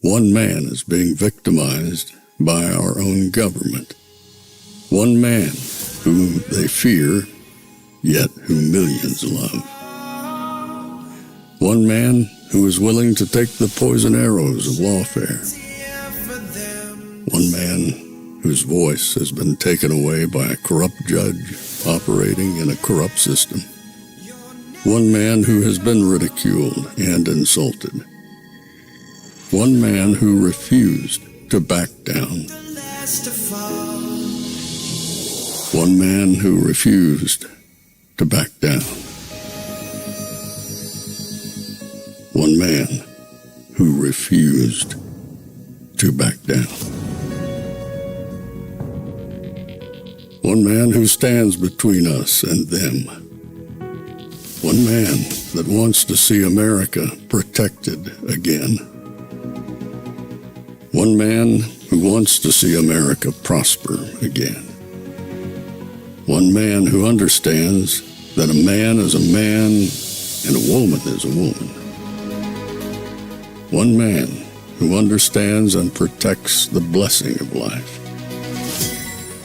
One man is being victimized by our own government. One man whom they fear, yet who millions love. One man who is willing to take the poison arrows of lawfare. One man whose voice has been taken away by a corrupt judge operating in a corrupt system. One man who has been ridiculed and insulted. One man who refused to back down. One man who refused to back down. One man who refused to back down. One man who stands between us and them. One man that wants to see America protected again. One man who wants to see America prosper again. One man who understands that a man is a man and a woman is a woman. One man who understands and protects the blessing of life.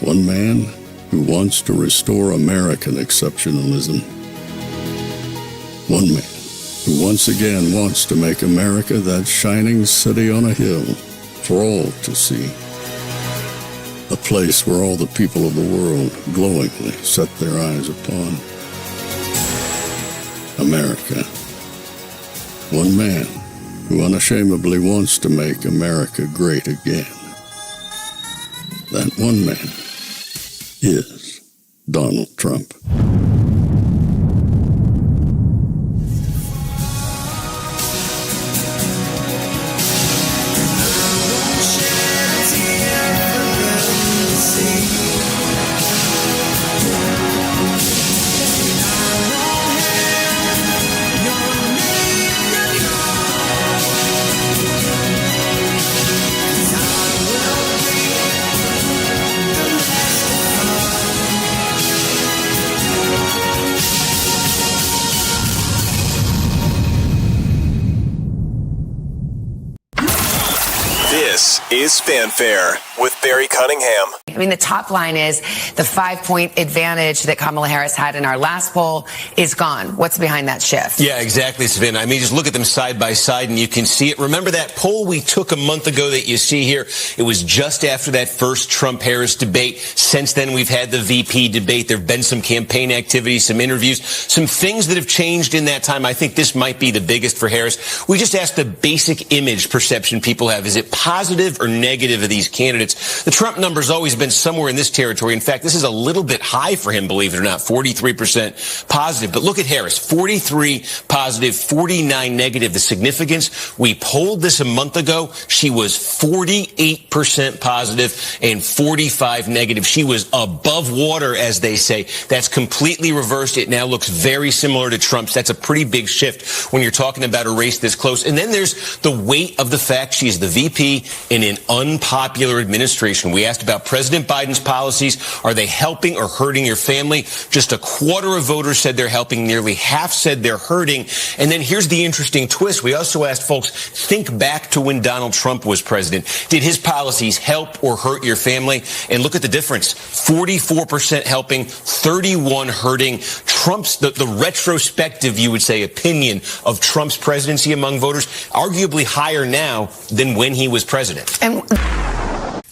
One man who wants to restore American exceptionalism. One man who once again wants to make America that shining city on a hill for all to see. A place where all the people of the world glowingly set their eyes upon. America. One man who unashamedly wants to make America great again. That one man is Donald Trump. This is Fanfare with Barry Cunningham. I mean, the top line is the 5-point advantage that Kamala Harris had in our last poll is gone. What's behind that shift? Yeah, exactly, Savannah. I mean, just look at them side by side and you can see it. Remember that poll we took a month ago that you see here? It was just after that first Trump-Harris debate. Since then, we've had the VP debate. There have been some campaign activities, some interviews, some things that have changed in that time. I think this might be the biggest for Harris. We just asked the basic image perception people have. Is it positive or negative of these candidates? The Trump number's always been somewhere in this territory. In fact, this is a little bit high for him, believe it or not, 43% positive. But look at Harris, 43 positive, 49 negative. The significance, we polled this a month ago. She was 48% positive and 45 negative. She was above water, as they say. That's completely reversed. It now looks very similar to Trump's. That's a pretty big shift when you're talking about a race this close. And then there's the weight of the fact she's the VP in an unpopular administration. We asked about President Biden's policies. Are they helping or hurting your family? Just a quarter of voters said they're helping. Nearly half said they're hurting. And then here's the interesting twist. We also asked folks, think back to when Donald Trump was president. Did his policies help or hurt your family? And look at the difference. 44% helping, 31 hurting. Trump's, the retrospective, you would say, opinion of Trump's presidency among voters, arguably higher now than when he was president.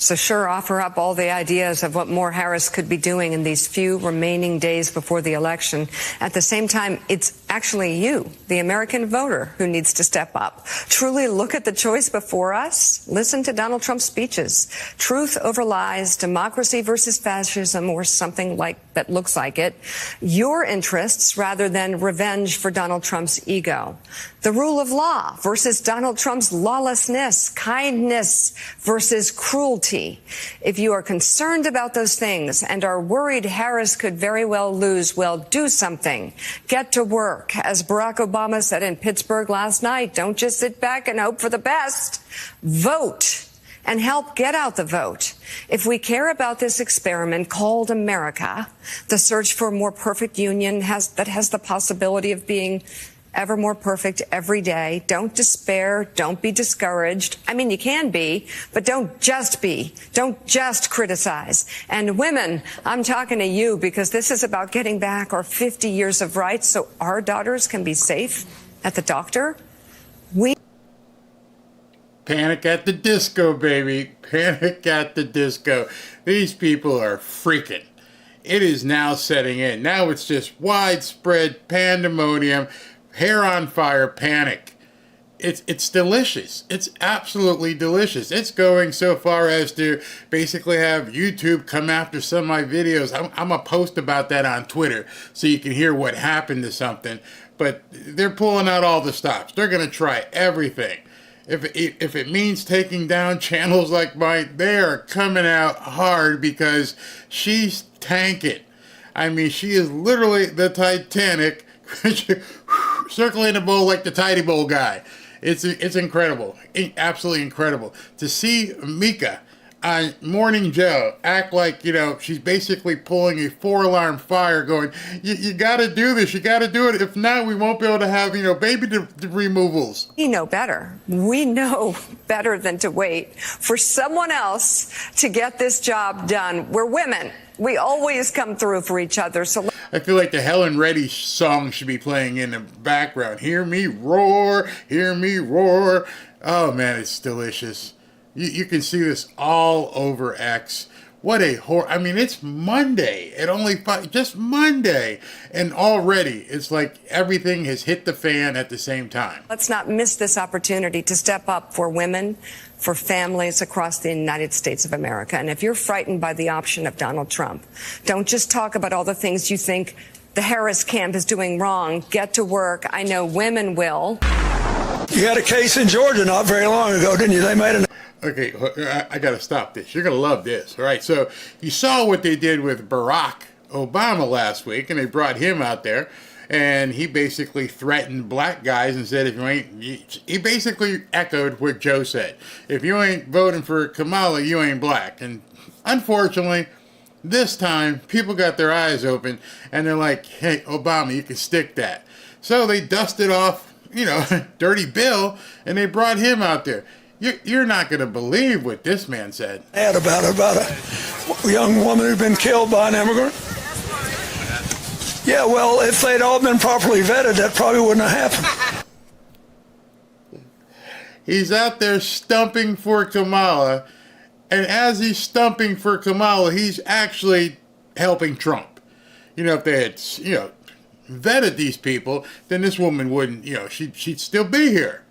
So sure, offer up all the ideas of what more Harris could be doing in these few remaining days before the election. At the same time, it's actually you, the American voter, who needs to step up. Truly look at the choice before us. Listen to Donald Trump's speeches. Truth over lies, democracy versus fascism, or something like that looks like it. Your interests rather than revenge for Donald Trump's ego. The rule of law versus Donald Trump's lawlessness. Kindness versus cruelty. If you are concerned about those things and are worried Harris could very well lose, well, do something. Get to work. As Barack Obama said in Pittsburgh last night, don't just sit back and hope for the best. Vote and help get out the vote. If we care about this experiment called America, the search for a more perfect union that has the possibility of being ever more perfect every day. Don't despair. Don't be discouraged. I mean, you can be, but don't just be. Don't just criticize. And women, I'm talking to you because this is about getting back our 50 years of rights so our daughters can be safe at the doctor. Panic at the Disco, baby. Panic at the Disco. These people are freaking. It is now setting in. Now it's just widespread pandemonium, hair on fire panic. It's delicious. It's absolutely delicious. It's going so far as to basically have YouTube come after some of my videos. I'm going to post about that on Twitter so you can hear what happened to something. But they're pulling out all the stops. They're going to try everything. If it means taking down channels like mine, they are coming out hard because she's tanking. I mean, she is literally the Titanic circling the bowl like the Tidy Bowl guy. It's incredible. Absolutely incredible. To see Mika on Morning Joe act like, she's basically pulling a 4-alarm fire going, you got to do this. You got to do it. If not, we won't be able to have, baby removals. We know better. We know better than to wait for someone else to get this job done. We're women. We always come through for each other. So I feel like the Helen Reddy song should be playing in the background. Hear me roar, hear me roar. Oh man, it's delicious. You can see this all over X. What a I mean, it's Monday. Just Monday. And already it's like everything has hit the fan at the same time. Let's not miss this opportunity to step up for women, for families across the United States of America. And if you're frightened by the option of Donald Trump, don't just talk about all the things you think the Harris camp is doing wrong. Get to work. I know women will. You had a case in Georgia not very long ago, didn't you? They made an... Okay, I got to stop this. You're going to love this. All right, so you saw what they did with Barack Obama last week, and they brought him out there, and he basically threatened black guys and said, if you ain't... He basically echoed what Joe said. If you ain't voting for Kamala, you ain't black. And unfortunately, this time, people got their eyes open, and they're like, hey, Obama, you can stick that. So they dusted off, Dirty Bill, and they brought him out there. You're not going to believe what this man said. About a young woman who'd been killed by an immigrant. Yeah, well, if they'd all been properly vetted, that probably wouldn't have happened. He's out there stumping for Kamala, and as he's stumping for Kamala, he's actually helping Trump. If they had, vetted these people, then this woman wouldn't, she'd still be here.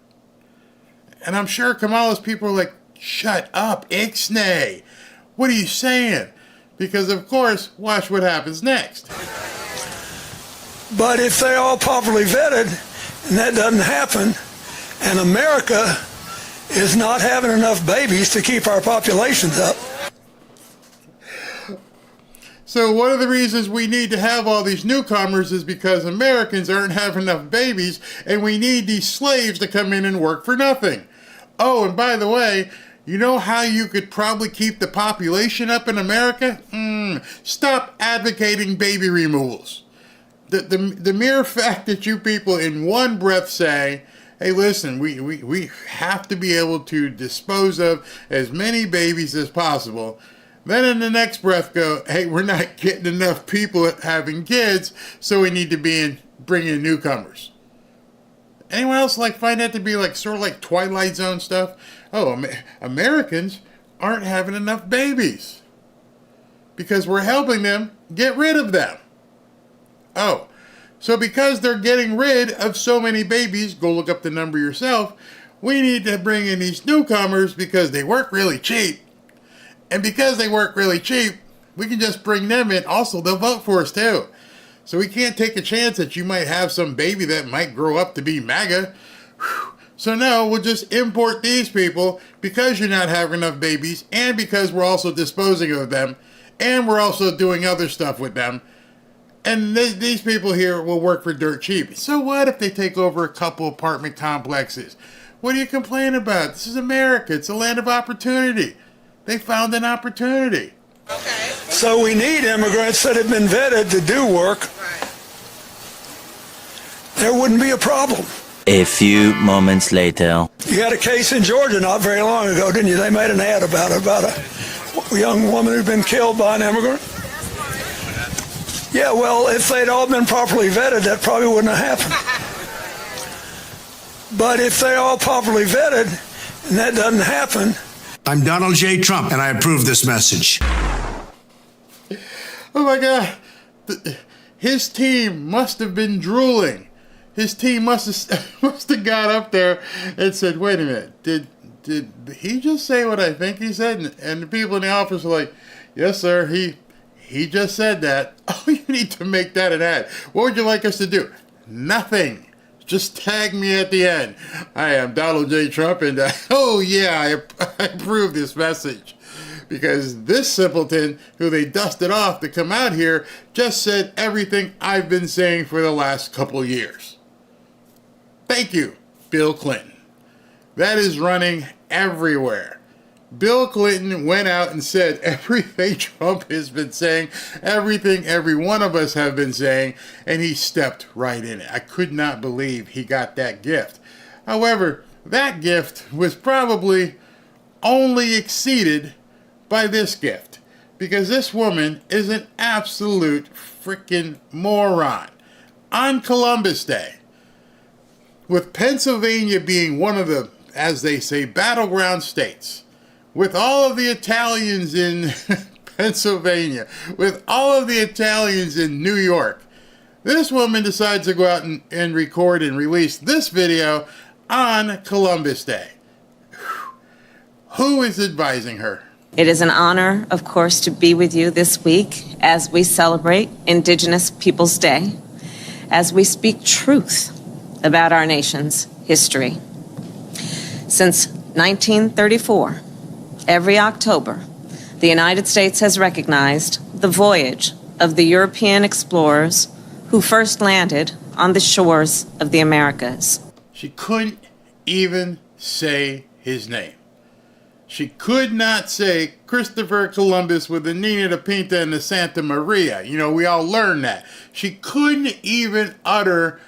And I'm sure Kamala's people are like, shut up, Ixnay. What are you saying? Because, of course, watch what happens next. But if they're all properly vetted, and that doesn't happen, and America is not having enough babies to keep our populations up. So one of the reasons we need to have all these newcomers is because Americans aren't having enough babies, and we need these slaves to come in and work for nothing. Oh, and by the way, you know how you could probably keep the population up in America? Stop advocating baby removals. The mere fact that you people in one breath say, hey, listen, we have to be able to dispose of as many babies as possible. Then in the next breath go, hey, we're not getting enough people having kids, so we need to bring in newcomers. Anyone else find that to be sort of like Twilight Zone stuff? Oh, Americans aren't having enough babies because we're helping them get rid of them. Oh, so because they're getting rid of so many babies, go look up the number yourself, we need to bring in these newcomers because they work really cheap. And because they work really cheap, we can just bring them in. Also, they'll vote for us too. So we can't take a chance that you might have some baby that might grow up to be MAGA. So no, we'll just import these people because you're not having enough babies and because we're also disposing of them and we're also doing other stuff with them. And these people here will work for dirt cheap. So what if they take over a couple apartment complexes? What do you complain about? This is America. It's a land of opportunity. They found an opportunity. Okay. So we need immigrants that have been vetted to do work. there wouldn't be a problem. A few moments later. You had a case in Georgia not very long ago, didn't you? They made an ad about a young woman who'd been killed by an immigrant. Yeah, well, if they'd all been properly vetted, that probably wouldn't have happened. But if they're all properly vetted, and that doesn't happen. I'm Donald J. Trump, and I approve this message. Oh my God. His team must have been drooling. His team must have got up there and said, wait a minute, did he just say what I think he said? And the people in the office were like, yes, sir, he just said that. Oh, you need to make that an ad. What would you like us to do? Nothing. Just tag me at the end. I am Donald J. Trump, and oh yeah, I approve this message. Because this simpleton, who they dusted off to come out here, just said everything I've been saying for the last couple years. Thank you, Bill Clinton. That is running everywhere. Bill Clinton went out and said everything Trump has been saying, everything every one of us have been saying, and he stepped right in it. I could not believe he got that gift. However, that gift was probably only exceeded by this gift, because this woman is an absolute freaking moron. On Columbus Day, with Pennsylvania being one of the, as they say, battleground states, with all of the Italians in Pennsylvania, with all of the Italians in New York, this woman decides to go out and record and release this video on Columbus Day. Who is advising her? It is an honor, of course, to be with you this week as we celebrate Indigenous Peoples Day, as we speak truth about our nation's history. Since 1934, every October, the United States has recognized the voyage of the European explorers who first landed on the shores of the Americas. She couldn't even say his name. She could not say Christopher Columbus with the Nina da Pinta and the Santa Maria. You know, we all learned that. She couldn't even utter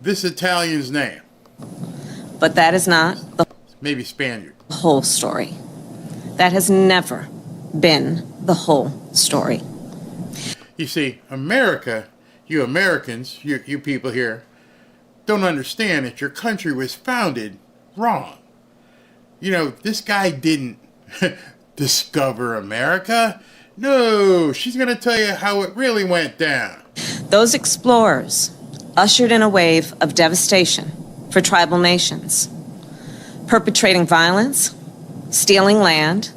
this Italian's name. But that is not the maybe Spaniard. Whole story. That has never been the whole story. You see, America, you Americans, you people here, don't understand that your country was founded wrong. You know, this guy didn't discover America. No, she's going to tell you how it really went down. Those explorers ushered in a wave of devastation for tribal nations, perpetrating violence, stealing land.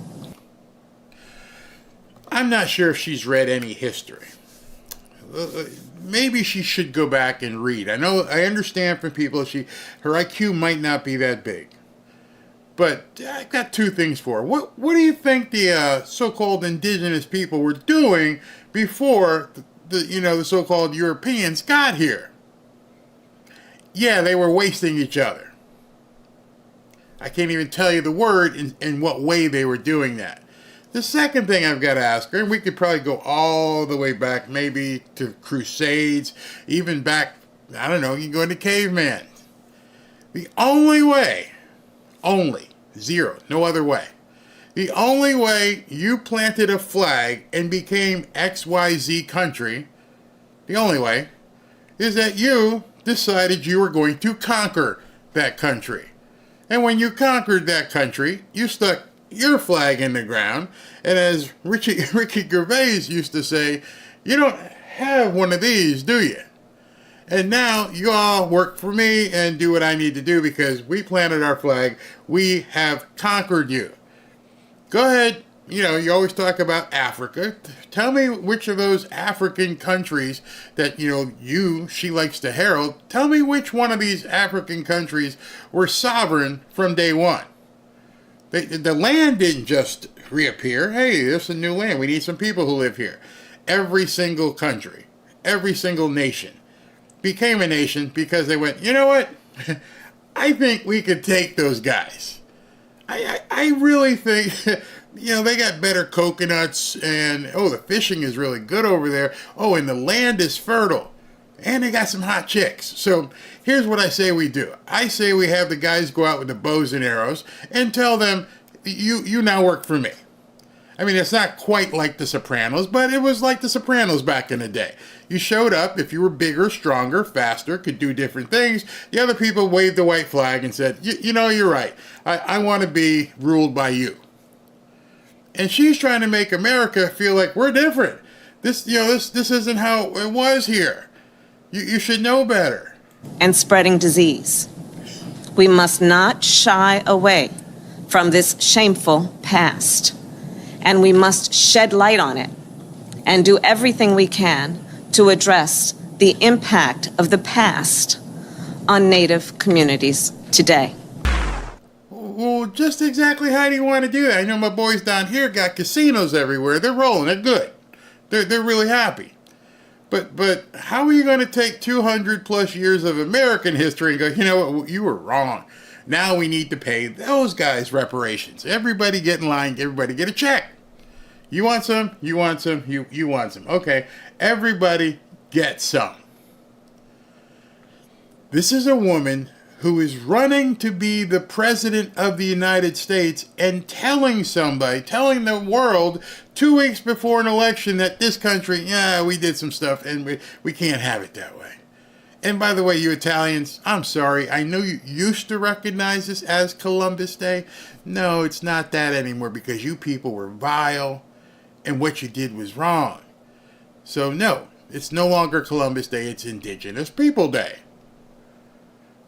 I'm not sure if she's read any history. Maybe she should go back and read. I understand from people her IQ might not be that big. But I've got two things for her. What do you think the so-called indigenous people were doing before the so-called Europeans got here? Yeah, they were wasting each other. I can't even tell you the word in what way they were doing that. The second thing I've got to ask her, and we could probably go all the way back, maybe to Crusades, even back, I don't know, you can go into caveman. The only way, zero, no other way. The only way you planted a flag and became XYZ country, the only way, is that you decided you were going to conquer that country. And when you conquered that country, you stuck your flag in the ground, and as Ricky Gervais used to say, you don't have one of these, do you? And now you all work for me and do what I need to do because we planted our flag. We have conquered you. Go ahead. You know, you always talk about Africa. Tell me which of those African countries that, she likes to herald. Tell me which one of these African countries were sovereign from day one. The land didn't just reappear. Hey, there's a new land. We need some people who live here. Every single country, every single nation became a nation because they went, you know what? I think we could take those guys. I really think, they got better coconuts and, the fishing is really good over there. Oh, and the land is fertile. And they got some hot chicks. So here's what I say we do. I say we have the guys go out with the bows and arrows and tell them, you now work for me. I mean, it's not quite like The Sopranos, but it was like The Sopranos back in the day. You showed up, if you were bigger, stronger, faster, could do different things. The other people waved the white flag and said, you know, you're right. I want to be ruled by you. And she's trying to make America feel like we're different. This isn't how it was here. You should know better. And spreading disease. We must not shy away from this shameful past. And we must shed light on it and do everything we can to address the impact of the past on Native communities today. Well, just exactly how do you want to do that? I know my boys down here got casinos everywhere. They're rolling. They're good. They're really happy. But how are you going to take 200 plus years of American history and go, you know what, you were wrong. Now we need to pay those guys reparations. Everybody get in line. Everybody get a check. You want some? You want some? You want some. Okay. Everybody get some. This is a woman who is running to be the president of the United States and telling the world 2 weeks before an election that this country, we did some stuff and we can't have it that way. And by the way, you Italians, I'm sorry. I know you used to recognize this as Columbus Day. No, it's not that anymore because you people were vile and what you did was wrong. So no, it's no longer Columbus Day. It's Indigenous People Day.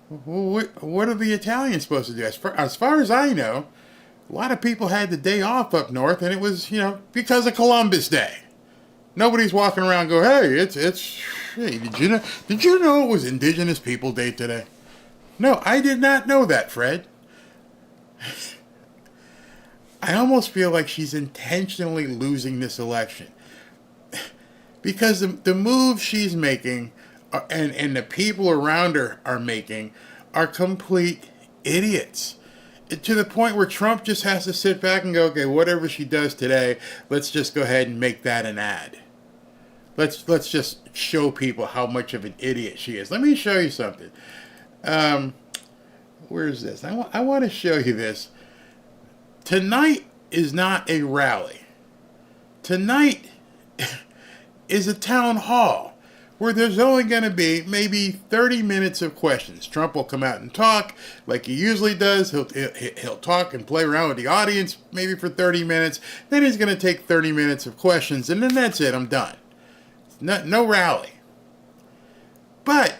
What are the Italians supposed to do? As far as I know, a lot of people had the day off up north, and it was, because of Columbus Day. Nobody's walking around going, hey, did you know it was Indigenous People Day today? No, I did not know that, Fred. I almost feel like she's intentionally losing this election. Because the moves she's making and the people around her are making are complete idiots. To the point where Trump just has to sit back and go, okay, whatever she does today, let's just go ahead and make that an ad. Let's just show people how much of an idiot she is. Let me show you something. Where's this? I want to show you this. Tonight is not a rally. Tonight is a town hall where there's only going to be maybe 30 minutes of questions. Trump will come out and talk like he usually does. He'll talk and play around with the audience maybe for 30 minutes. Then he's going to take 30 minutes of questions, and then that's it. I'm done. No rally. But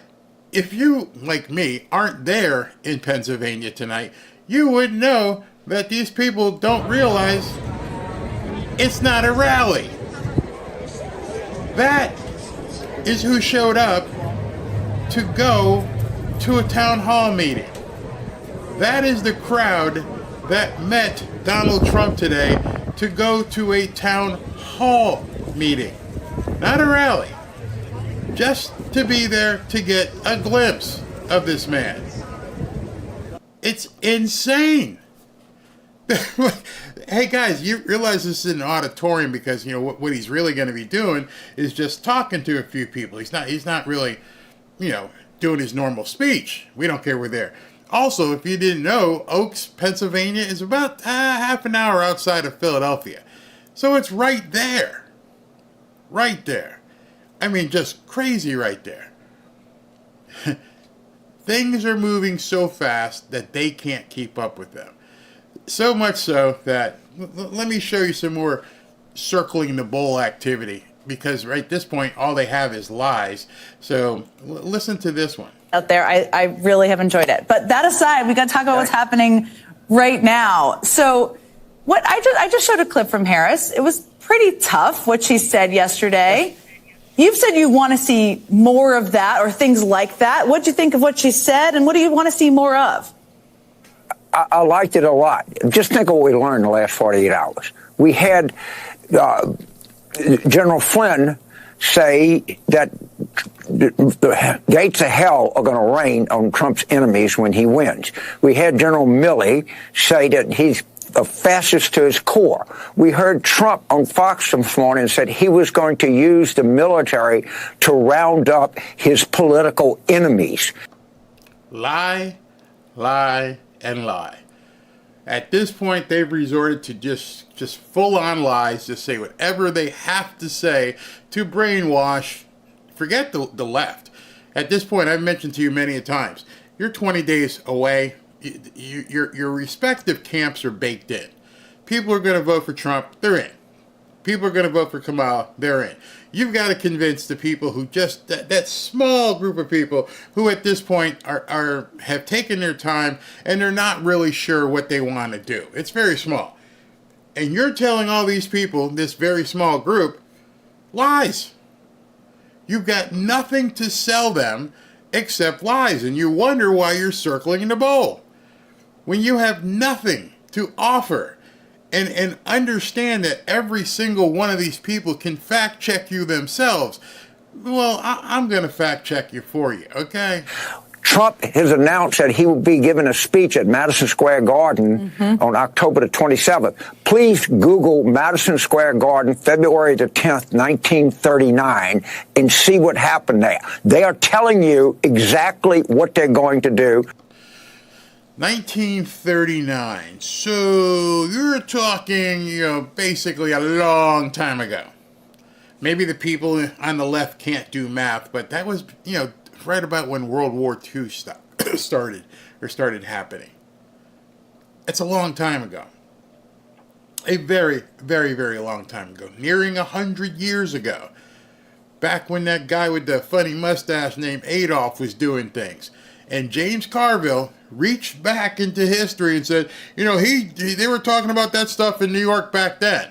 if you, like me, aren't there in Pennsylvania tonight, you would know that these people don't realize it's not a rally. That is who showed up to go to a town hall meeting. That is the crowd that met Donald Trump today to go to a town hall meeting. Not a rally. Just to be there to get a glimpse of this man. It's insane. Hey guys, you realize this is an auditorium because what he's really going to be doing is just talking to a few people. He's not really, doing his normal speech. We don't care we're there. Also, if you didn't know, Oaks, Pennsylvania is about half an hour outside of Philadelphia. So it's right there. Right there. I mean, just crazy right there. Things are moving so fast that they can't keep up with them. So much so that, let me show you some more circling the bowl activity, because right at this point, all they have is lies. So listen to this one. Out there, I really have enjoyed it. But that aside, we got to talk about what's happening right now. So I just showed a clip from Harris. It was pretty tough what she said yesterday. You've said you want to see more of that or things like that. What do you think of what she said, and what do you want to see more of? I liked it a lot. Just think of what we learned in the last 48 hours. We had General Flynn say that the gates of hell are going to rain on Trump's enemies when he wins. We had General Milley say that he's a fascist to his core. We heard Trump on Fox this morning said he was going to use the military to round up his political enemies. Lie, lie, and lie. At this point, they've resorted to just full-on lies, just say whatever they have to say to brainwash. Forget the left. At this point, I've mentioned to you many a times, you're 20 days away. Your respective camps are baked in. People are going to vote for Trump, they're in. People are going to vote for Kamala, they're in. You've got to convince the people who just, that small group of people who at this point have taken their time and they're not really sure what they want to do. It's very small. And you're telling all these people, this very small group, lies. You've got nothing to sell them except lies, and you wonder why you're circling in the bowl. When you have nothing to offer, and understand that every single one of these people can fact check you themselves, well, I'm going to fact check you for you, okay? Trump has announced that he will be giving a speech at Madison Square Garden on October the 27th. Please Google Madison Square Garden, February the 10th, 1939, and see what happened there. They are telling you exactly what they're going to do. 1939. So you're talking, basically a long time ago. Maybe the people on the left can't do math, but that was, right about when World War II started happening. It's a long time ago. A very, very, very long time ago. Nearing 100 years ago. Back when that guy with the funny mustache named Adolf was doing things. And James Carville reached back into history and said, they were talking about that stuff in New York back then.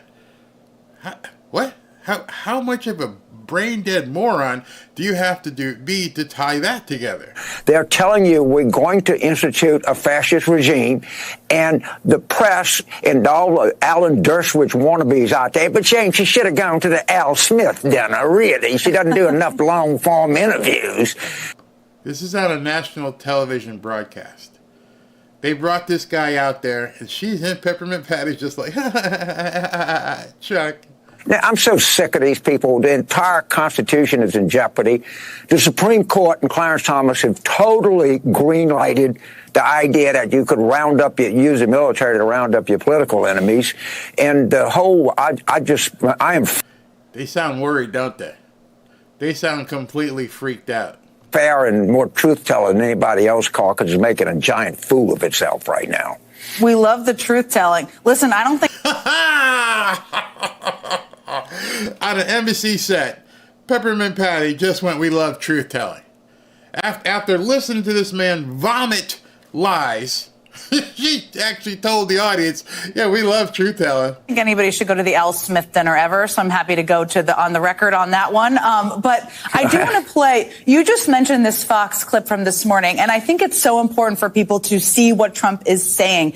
What? How much of a brain-dead moron do you have to be to tie that together? They're telling you we're going to institute a fascist regime, and the press and all the Alan Dershowitz wannabes out there, but James, she should have gone to the Al Smith dinner, really. She doesn't do enough long-form interviews. This is on a national television broadcast. They brought this guy out there, and she's in Peppermint Patty's just like, Chuck. Now, I'm so sick of these people. The entire Constitution is in jeopardy. The Supreme Court and Clarence Thomas have totally green-lighted the idea that you could use the military to round up your political enemies. And the whole, I am... They sound worried, don't they? They sound completely freaked out. Fair and more truth-telling than anybody else because it's making a giant fool of itself right now. We love the truth-telling. Listen, I don't think... On an embassy set, Peppermint Patty just went, we love truth-telling. After listening to this man vomit lies, she actually told the audience, yeah, we love truth-telling. I think anybody should go to the Al Smith dinner ever, so I'm happy to go to on the record on that one. But I do want to play, you just mentioned this Fox clip from this morning, and I think it's so important for people to see what Trump is saying.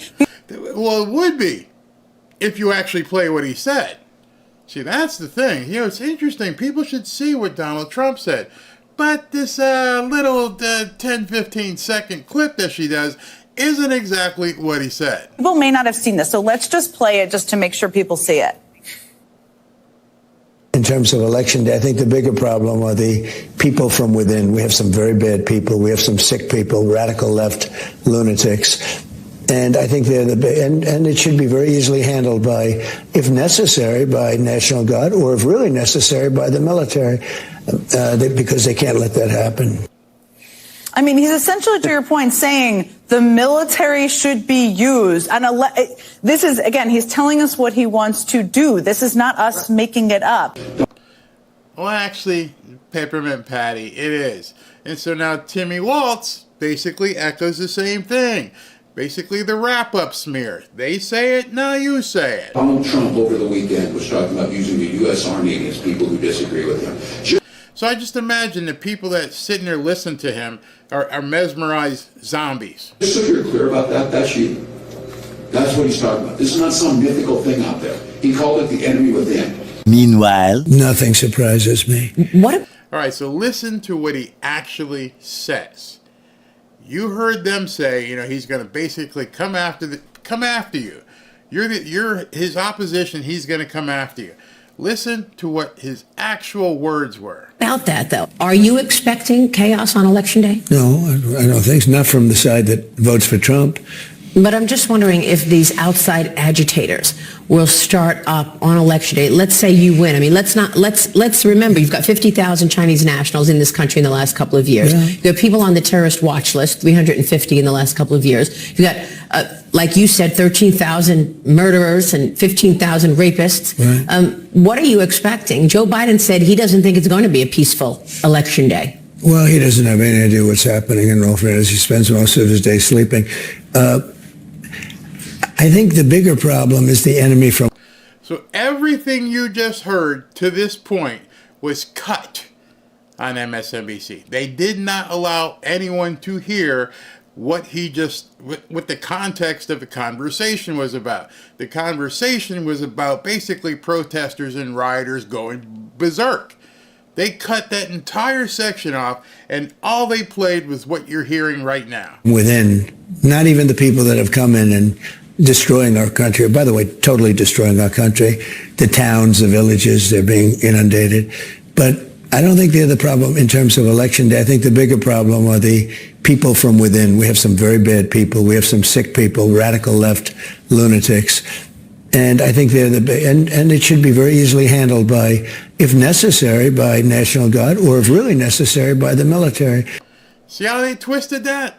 Well, it would be if you actually play what he said. See, that's the thing. It's interesting. People should see what Donald Trump said. But this little 10, 15 second clip that she does isn't exactly what he said. People may not have seen this, so let's just play it just to make sure people see it. In terms of election day, I think the bigger problem are the people from within. We have some very bad people. We have some sick people, radical left lunatics. And I think and it should be very easily handled by, if necessary, by National Guard, or if really necessary, by the military, because they can't let that happen. I mean, he's essentially, to your point, saying the military should be used. And this is, again, he's telling us what he wants to do. This is not us making it up. Well, actually, Peppermint Patty, it is. And so now Timmy Waltz basically echoes the same thing. Basically, the wrap-up smear. They say it, now you say it. Donald Trump over the weekend was talking about using the U.S. Army against people who disagree with him. So I just imagine the people that sit there listen to him are mesmerized zombies. Just so you're clear about that, that's you. That's what he's talking about. This is not some mythical thing out there. He called it the enemy within. Meanwhile, nothing surprises me. All right, so listen to what he actually says. You heard them say, he's going to basically come after you. You're his opposition. He's going to come after you. Listen to what his actual words were. About that, though, are you expecting chaos on Election Day? No, I don't think so. Not from the side that votes for Trump. But I'm just wondering if these outside agitators will start up on Election Day. Let's say you win. I mean, let's remember, you've got 50,000 Chinese nationals in this country in the last couple of years. Yeah. You've got people on the terrorist watch list, 350 in the last couple of years. You've got, like you said, 13,000 murderers and 15,000 rapists. Right. What are you expecting? Joe Biden said he doesn't think it's going to be a peaceful Election Day. Well, he doesn't have any idea what's happening in all fairness. He spends most of his day sleeping. I think the bigger problem is the enemy from... So everything you just heard to this point was cut on MSNBC. They did not allow anyone to hear what the context of the conversation was about. The conversation was about basically protesters and rioters going berserk. They cut that entire section off, and all they played was what you're hearing right now. Within, not even the people that have come in and destroying our country. By the way, totally destroying our country. The towns, the villages, they're being inundated. But I don't think they're the problem in terms of Election Day. I think the bigger problem are the people from within. We have some very bad people. We have some sick people, radical left lunatics. And I think they're and it should be very easily handled by, if necessary, by National Guard, or if really necessary, by the military. See how they twisted that?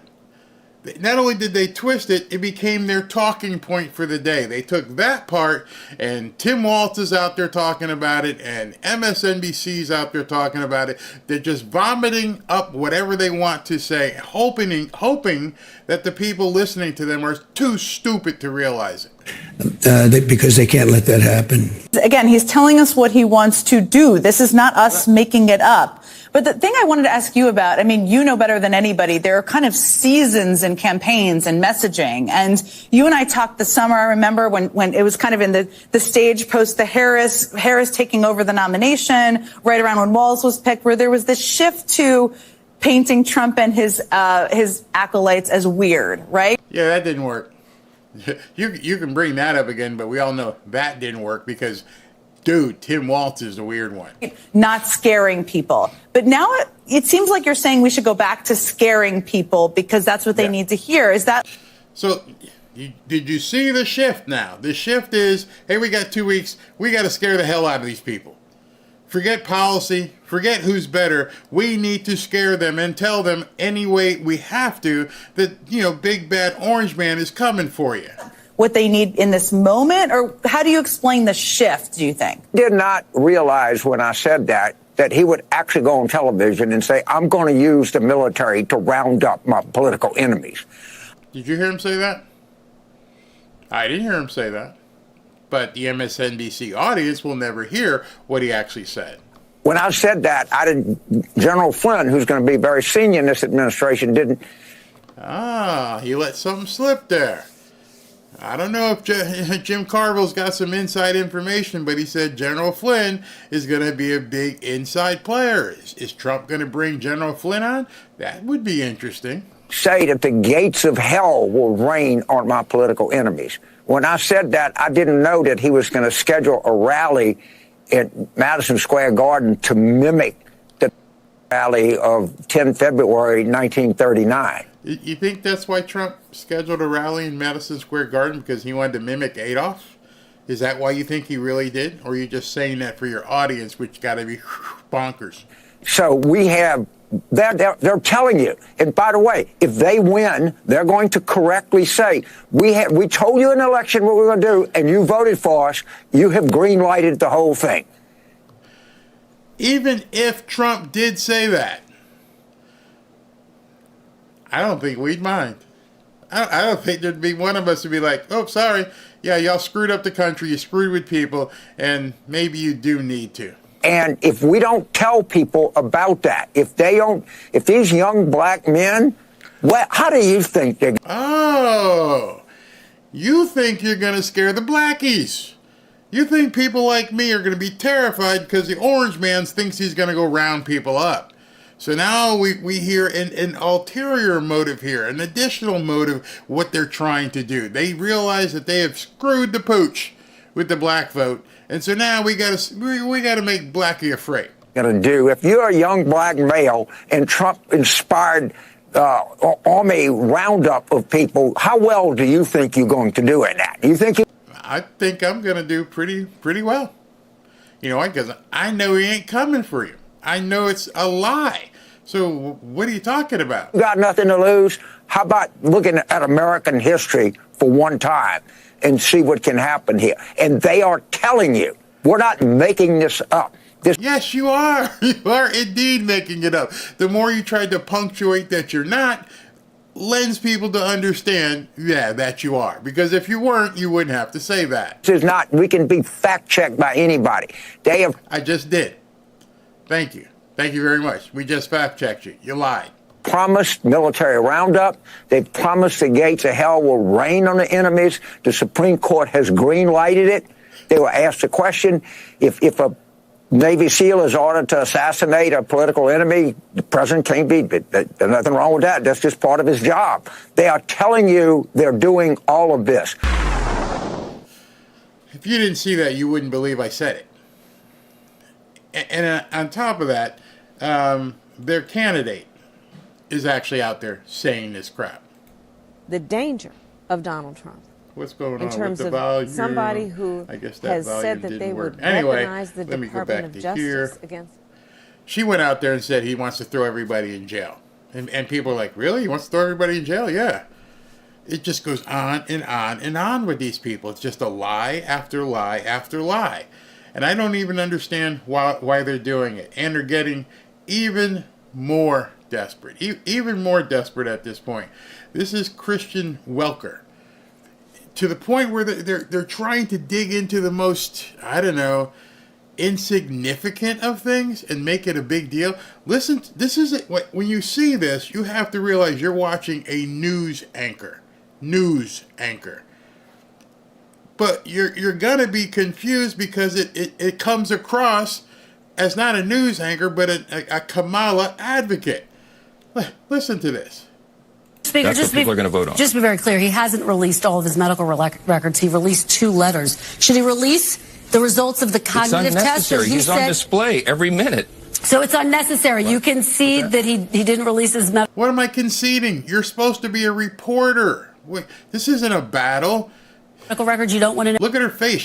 Not only did they twist it, it became their talking point for the day. They took that part, and Tim Walz is out there talking about it, and MSNBC's out there talking about it. They're just vomiting up whatever they want to say, hoping that the people listening to them are too stupid to realize it. Because they can't let that happen. Again, he's telling us what he wants to do. This is not us making it up. But the thing I wanted to ask you about, I mean, you know better than anybody, there are kind of seasons in campaigns and messaging. And you and I talked this summer, I remember, when it was kind of in the stage post the Harris taking over the nomination, right around when Walz was picked, where there was this shift to painting Trump and his acolytes as weird, right? Yeah, that didn't work. You can bring that up again, but we all know that didn't work because, dude, Tim Walz is the weird one. Not scaring people. But now it seems like you're saying we should go back to scaring people because that's what they need to hear. Is that... So, did you see the shift now? The shift is, hey, we got 2 weeks. We got to scare the hell out of these people. Forget policy. Forget who's better. We need to scare them and tell them any way we have to that, big bad orange man is coming for you. What they need in this moment? Or how do you explain the shift, do you think? Did not realize when I said that he would actually go on television and say, I'm going to use the military to round up my political enemies. Did you hear him say that? I didn't hear him say that. But the MSNBC audience will never hear what he actually said. When I said that, General Flynn, who's going to be very senior in this administration, didn't. He let something slip there. I don't know if Jim Carville's got some inside information, but he said General Flynn is going to be a big inside player. Is Trump going to bring General Flynn on? That would be interesting. Say that the gates of hell will rain on my political enemies. When I said that, I didn't know that he was going to schedule a rally at Madison Square Garden to mimic the rally of 10 February 1939. You think that's why Trump scheduled a rally in Madison Square Garden, because he wanted to mimic Adolf? Is that why you think he really did? Or are you just saying that for your audience, which got to be bonkers? So we have, they're telling you, and by the way, if they win, they're going to correctly say, we told you in the election what we were going to do, and you voted for us, you have green-lighted the whole thing. Even if Trump did say that, I don't think we'd mind. I don't think there'd be one of us who'd be like, oh, sorry, yeah, y'all screwed up the country, you screwed with people, and maybe you do need to. And if we don't tell people about that, if these young black men, how do you think they're... Oh, you think you're going to scare the blackies. You think people like me are going to be terrified because the orange man thinks he's going to go round people up. So now we hear an ulterior motive here, an additional motive, what they're trying to do. They realize that they have screwed the pooch with the black vote, and so now we gotta make Blackie afraid. Gonna do if you're a young black male and Trump inspired army roundup of people, how well do you think you're going to do in that? You think? I think I'm gonna do pretty well. You know, because I know he ain't coming for you. I know it's a lie. So what are you talking about? You got nothing to lose. How about looking at American history for one time and see what can happen here? And they are telling you, we're not making this up. Yes, you are. You are indeed making it up. The more you try to punctuate that you're not, lends people to understand, that you are. Because if you weren't, you wouldn't have to say that. This is not, we can be fact-checked by anybody. I just did. Thank you. Thank you very much. We just fact-checked you. You lied. Promised military roundup. They've promised the gates of hell will rain on the enemies. The Supreme Court has green-lighted it. They were asked the question, if a Navy SEAL is ordered to assassinate a political enemy, the president can't be. There's nothing wrong with that. That's just part of his job. They are telling you they're doing all of this. If you didn't see that, you wouldn't believe I said it. And on top of that, their candidate is actually out there saying this crap. The danger of Donald Trump. What's going on in terms with the of volume? somebody who I guess that has volume said that didn't they work. would Anyway, weaponize the let me go Department back of to here. Justice against. She went out there and said he wants to throw everybody in jail. And people are like, really? He wants to throw everybody in jail? Yeah. It just goes on and on and on with these people. It's just a lie after lie after lie. And I don't even understand why they're doing it. And they're getting even more desperate. Even more desperate at this point. This is Christian Welker. To the point where they're trying to dig into the most, I don't know, insignificant of things and make it a big deal. Listen, this is when you see this, you have to realize you're watching a news anchor. But you're gonna be confused because it comes across as not a news anchor, but a Kamala advocate. Listen to this. Speaker, That's what people are going to vote on. Just to be very clear, he hasn't released all of his medical records. He released 2 letters. Should he release the results of the cognitive test? It's unnecessary. He's on display every minute. So it's unnecessary. You concede that he didn't release his medical. What am I conceding? You're supposed to be a reporter. Wait, this isn't a battle. Medical records you don't want to know. Look at her face.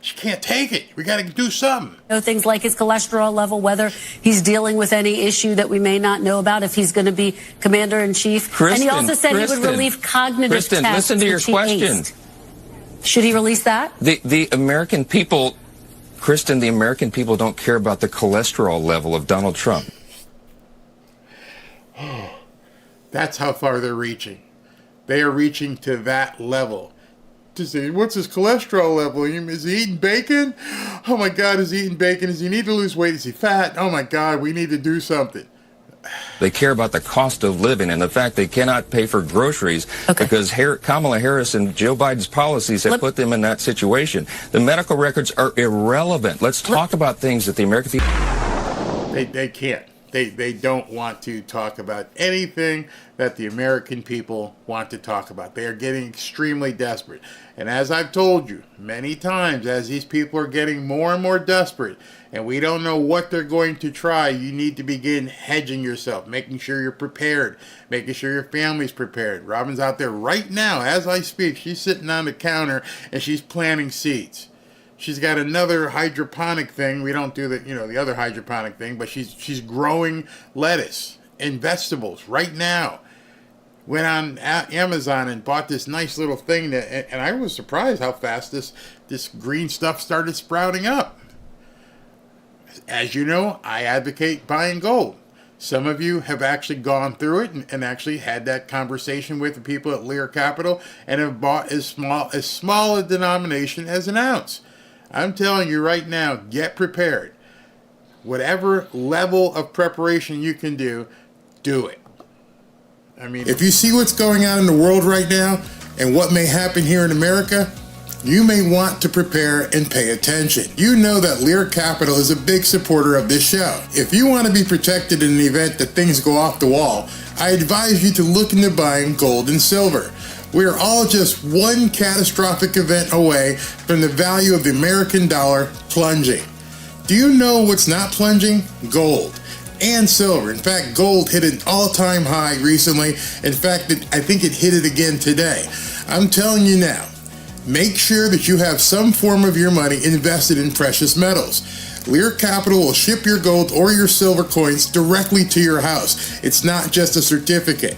She can't take it. We got to do something. Know things like his cholesterol level, whether he's dealing with any issue that we may not know about, if he's going to be commander-in-chief. And he also said he would release cognitive tests. Listen to your question. Should he release that? The American people, Kristen, the American people don't care about the cholesterol level of Donald Trump. That's how far they're reaching. They are reaching to that level. To say, what's his cholesterol level? Is he eating bacon? Oh my God, is he eating bacon? Does he need to lose weight? Is he fat? Oh my God, we need to do something. They care about the cost of living and the fact they cannot pay for groceries because Kamala Harris and Joe Biden's policies have put them in that situation. The medical records are irrelevant. Let's talk about things that the American people... They can't. They don't want to talk about anything that the American people want to talk about. They are getting extremely desperate. And as I've told you many times, as these people are getting more and more desperate, and we don't know what they're going to try, you need to begin hedging yourself, making sure you're prepared, making sure your family's prepared. Robin's out there right now, as I speak. She's sitting on the counter, and she's planting seeds. She's got another hydroponic thing. We don't do the other hydroponic thing, but she's growing lettuce and vegetables right now. Went on Amazon and bought this nice little thing and I was surprised how fast this green stuff started sprouting up. As you know, I advocate buying gold. Some of you have actually gone through it and actually had that conversation with the people at Lear Capital and have bought as small a denomination as an ounce. I'm telling you right now, get prepared. Whatever level of preparation you can do it. I mean, if you see what's going on in the world right now and what may happen here in America, you may want to prepare and pay attention. You know that Lear Capital is a big supporter of this show. If you want to be protected in the event that things go off the wall, I advise you to look into buying gold and silver. We are all just one catastrophic event away from the value of the American dollar plunging. Do you know what's not plunging? Gold and silver. In fact, gold hit an all-time high recently. In fact, I think it hit it again today. I'm telling you now, make sure that you have some form of your money invested in precious metals. Lear Capital will ship your gold or your silver coins directly to your house. It's not just a certificate.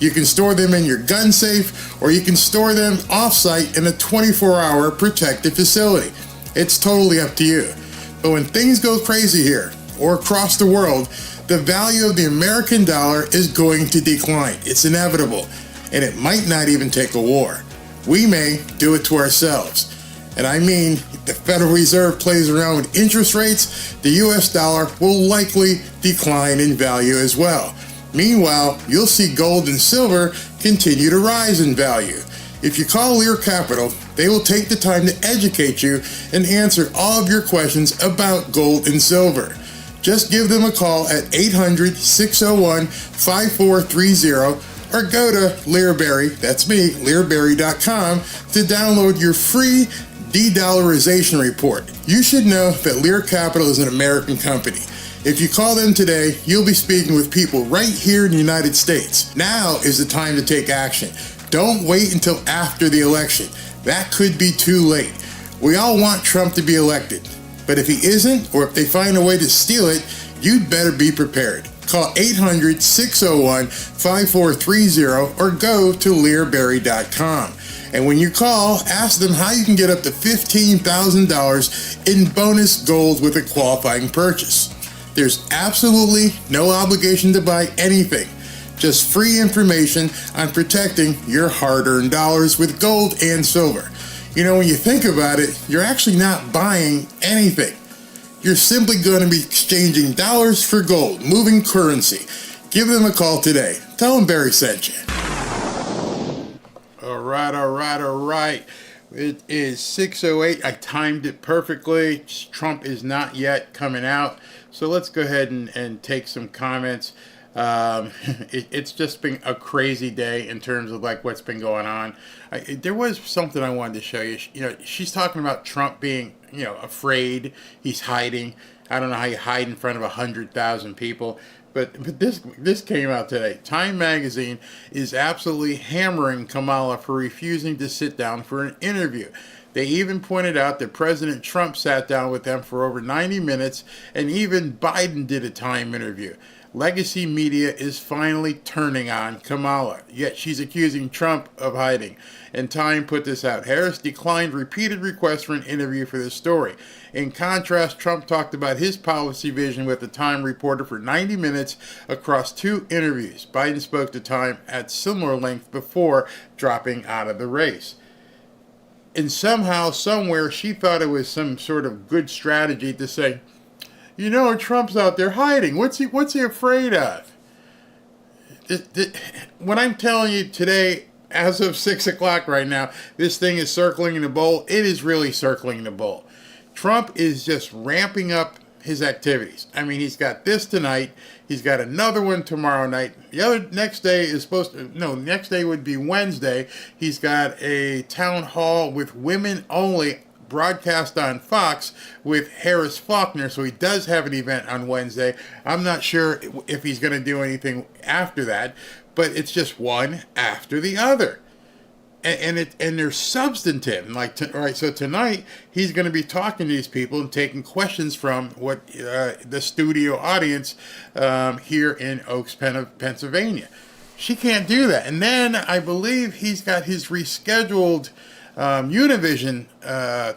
You can store them in your gun safe, or you can store them off-site in a 24-hour protected facility. It's totally up to you. But when things go crazy here, or across the world, the value of the American dollar is going to decline. It's inevitable, and it might not even take a war. We may do it to ourselves. And I mean, the Federal Reserve plays around with interest rates, the US dollar will likely decline in value as well. Meanwhile, you'll see gold and silver continue to rise in value. If you call Lear Capital, they will take the time to educate you and answer all of your questions about gold and silver. Just give them a call at 800-601-5430 or go to Learberry, that's me, Learberry.com, to download your free de-dollarization report. You should know that Lear Capital is an American company. If you call them today, you'll be speaking with people right here in the United States. Now is the time to take action. Don't wait until after the election. That could be too late. We all want Trump to be elected. But if he isn't, or if they find a way to steal it, you'd better be prepared. Call 800-601-5430 or go to Learberry.com. And when you call, ask them how you can get up to $15,000 in bonus gold with a qualifying purchase. There's absolutely no obligation to buy anything. Just free information on protecting your hard-earned dollars with gold and silver. You know, when you think about it, you're actually not buying anything. You're simply going to be exchanging dollars for gold, moving currency. Give them a call today. Tell them Barry sent you. All right. It is 6:08. I timed it perfectly. Trump is not yet coming out. So let's go ahead and take some comments. It's just been a crazy day in terms of like what's been going on. There was something I wanted to show you. You know, she's talking about Trump being, afraid. He's hiding. I don't know how you hide in front of 100,000 people. But this came out today. Time magazine is absolutely hammering Kamala for refusing to sit down for an interview. They even pointed out that President Trump sat down with them for over 90 minutes, and even Biden did a Time interview. Legacy media is finally turning on Kamala, yet she's accusing Trump of hiding. And Time put this out. Harris declined repeated requests for an interview for this story. In contrast, Trump talked about his policy vision with the Time reporter for 90 minutes across 2 interviews. Biden spoke to Time at similar length before dropping out of the race. And somehow, somewhere, she thought it was some sort of good strategy to say, Trump's out there hiding. What's he afraid of? What I'm telling you today, as of 6 o'clock right now, this thing is circling the bowl. It is really circling the bowl. Trump is just ramping up his activities. I mean, he's got this tonight. He's got another one tomorrow night. Next day would be Wednesday. He's got a town hall with women only broadcast on Fox with Harris Faulkner. So he does have an event on Wednesday. I'm not sure if he's going to do anything after that, but it's just one after the other. And they're substantive. So tonight he's going to be talking to these people and taking questions from what the studio audience here in Oaks, Pennsylvania. She can't do that. And then I believe he's got his rescheduled Univision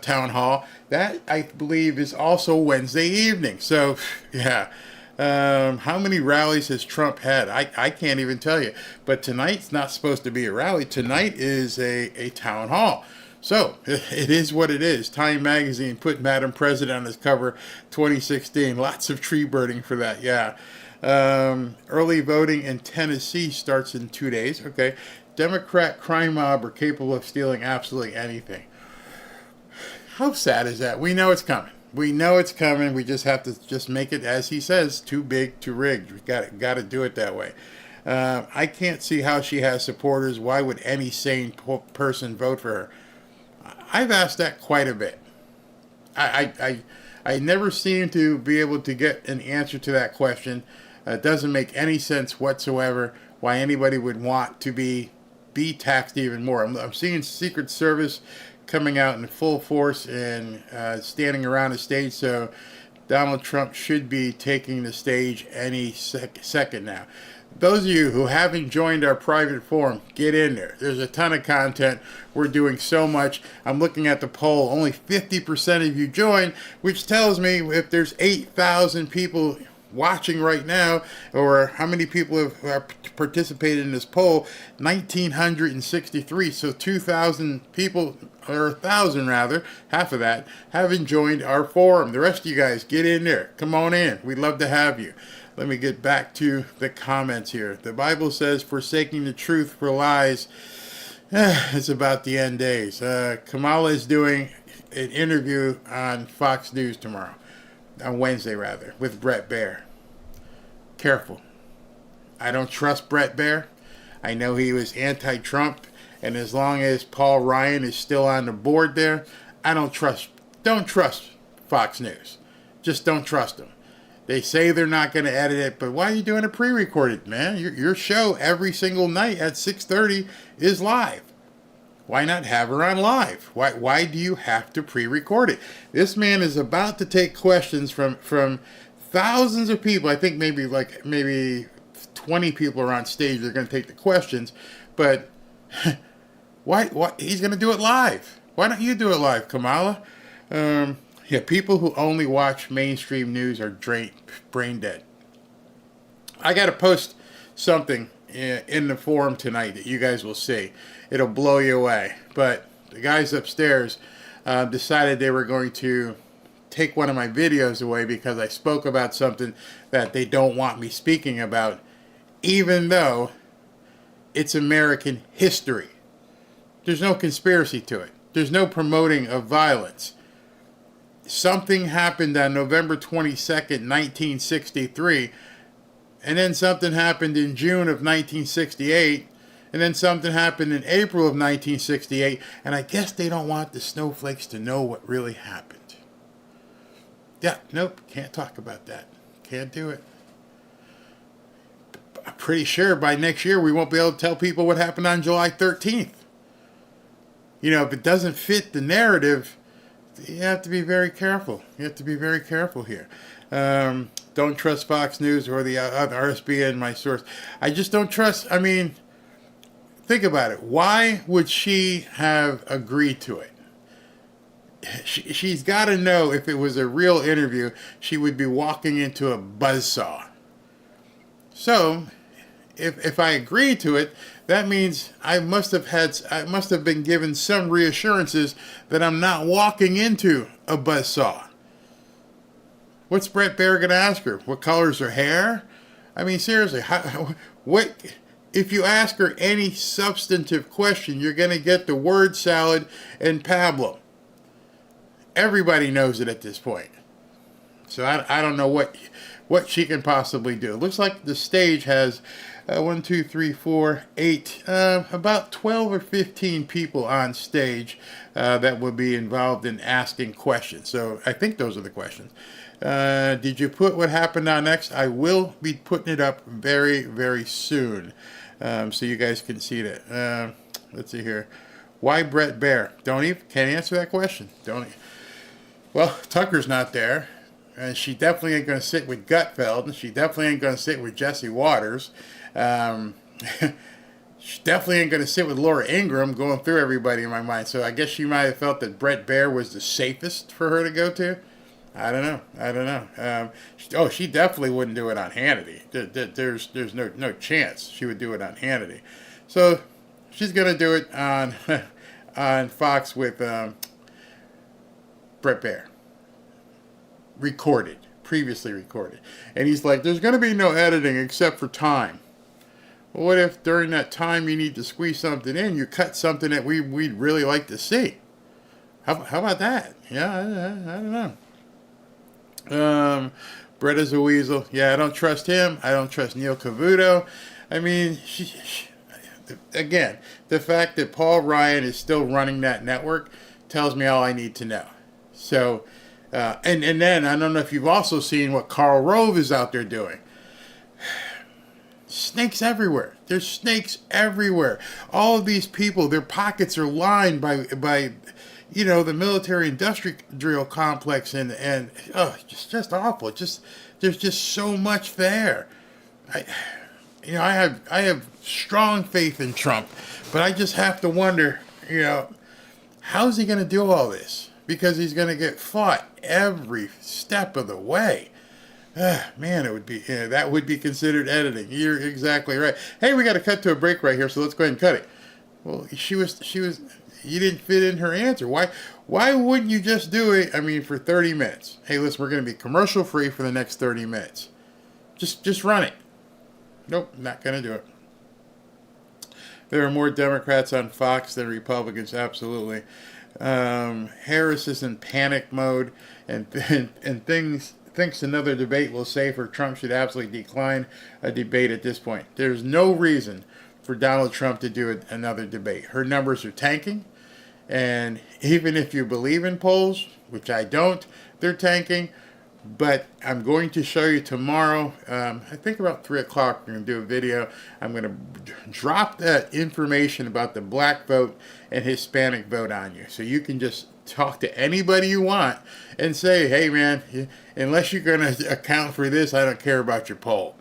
town hall. That I believe is also Wednesday evening. So yeah. How many rallies has Trump had? I can't even tell you. But tonight's not supposed to be a rally. Tonight is a town hall. So it is what it is. Time magazine put Madam President on its cover 2016. Lots of tree birding for that. Yeah. Early voting in Tennessee starts in 2 days. Okay. Democrat crime mob are capable of stealing absolutely anything. how sad is that? We know it's coming. We know it's coming. We just have to just make it, as he says, too big to rigged. We got to do it that way. I can't see how she has supporters. Why would any sane person vote for her? I've asked that quite a bit. I never seem to be able to get an answer to that question. It doesn't make any sense whatsoever why anybody would want to be taxed even more. I'm seeing Secret Service coming out in full force and standing around the stage, so Donald Trump should be taking the stage any second now. Those of you who haven't joined our private forum, get in there. There's a ton of content. We're doing so much. I'm looking at the poll. Only 50% of you join, which tells me if there's 8,000 people watching right now, or how many people have participated in this poll, 1,963. So 2,000 people, or 1,000 rather, half of that, haven't joined our forum. The rest of you guys, get in there. Come on in. We'd love to have you. Let me get back to the comments here. The Bible says, forsaking the truth for lies. It's about the end days. Kamala is doing an interview on Fox News tomorrow. On Wednesday, rather, with Bret Baier. Careful. I don't trust Bret Baier. I know he was anti-Trump, and as long as Paul Ryan is still on the board there, I don't trust Fox News. Just don't trust them. They say they're not going to edit it, but why are you doing it pre-recorded, man? Your show every single night at 6:30 is live. Why not have her on live? Why do you have to pre-record it? This man is about to take questions from thousands of people. I think maybe 20 people are on stage. They're going to take the questions, but why he's going to do it live? Why don't you do it live, Kamala? Yeah, people who only watch mainstream news are brain dead. I got to post something in the forum tonight that you guys will see. It'll blow you away. But the guys upstairs decided they were going to take one of my videos away because I spoke about something that they don't want me speaking about, even though it's American history. There's no conspiracy to it. There's no promoting of violence. Something happened on November 22nd, 1963, and then something happened in June of 1968, and then something happened in April of 1968, and I guess they don't want the snowflakes to know what really happened. Yeah, nope, can't talk about that. Can't do it. I'm pretty sure by next year we won't be able to tell people what happened on July 13th. You know, if it doesn't fit the narrative, you have to be very careful. You have to be very careful here. Don't trust Fox News or the RSBN, my source. I just don't trust. I mean, think about it. Why would she have agreed to it? She's got to know if it was a real interview, she would be walking into a buzzsaw. So, if I agree to it, that means I must have been given some reassurances that I'm not walking into a buzzsaw. What's Bret Baier going to ask her? What color's her hair? I mean, seriously, what? If you ask her any substantive question, you're going to get the word salad and pablum. Everybody knows it at this point. So I don't know what she can possibly do. It looks like the stage has 1, 2, 3, 4, 8, about 12 or 15 people on stage that will be involved in asking questions. So I think those are the questions. Did you put what happened on X? I will be putting it up very, very soon, so you guys can see that. Let's see here. Why Bret Baier? Can't answer that question. Well, Tucker's not there. And she definitely ain't going to sit with Gutfeld, and she definitely ain't going to sit with Jesse Waters. She definitely ain't going to sit with Laura Ingraham, going through everybody in my mind. So I guess she might have felt that Bret Baier was the safest for her to go to. I don't know. She definitely wouldn't do it on Hannity. There's no chance she would do it on Hannity. So she's going to do it on Fox with Bret Baier. Previously recorded. And he's like, there's going to be no editing except for time. Well, what if during that time you need to squeeze something in, you cut something that we'd really like to see? How about that? Yeah, I don't know. Brett is a weasel. Yeah, I don't trust him. I don't trust Neil Cavuto. I mean, again, the fact that Paul Ryan is still running that network tells me all I need to know. So, and then I don't know if you've also seen what Karl Rove is out there doing. Snakes everywhere. There's snakes everywhere. All of these people, their pockets are lined by you know, the military-industrial complex, and it's just awful. There's just so much there. I have strong faith in Trump, but I just have to wonder, you know, how's he going to do all this? Because he's going to get fought every step of the way. Man, that would be considered editing. You're exactly right. Hey, we got to cut to a break right here, so let's go ahead and cut it. Well, you didn't fit in her answer. Why wouldn't you just do it, for 30 minutes? Hey, listen, we're going to be commercial free for the next 30 minutes. Just run it. Nope, not going to do it. There are more Democrats on Fox than Republicans, absolutely. Harris is in panic mode and thinks another debate will save her. Trump should absolutely decline a debate at this point. There's no reason for Donald Trump to do another debate. Her numbers are tanking, and even if you believe in polls, which I don't, they're tanking. But I'm going to show you tomorrow, I think about 3 o'clock, we're going to do a video. I'm going to drop that information about the black vote and Hispanic vote on you. So you can just talk to anybody you want and say, hey man, unless you're going to account for this, I don't care about your poll.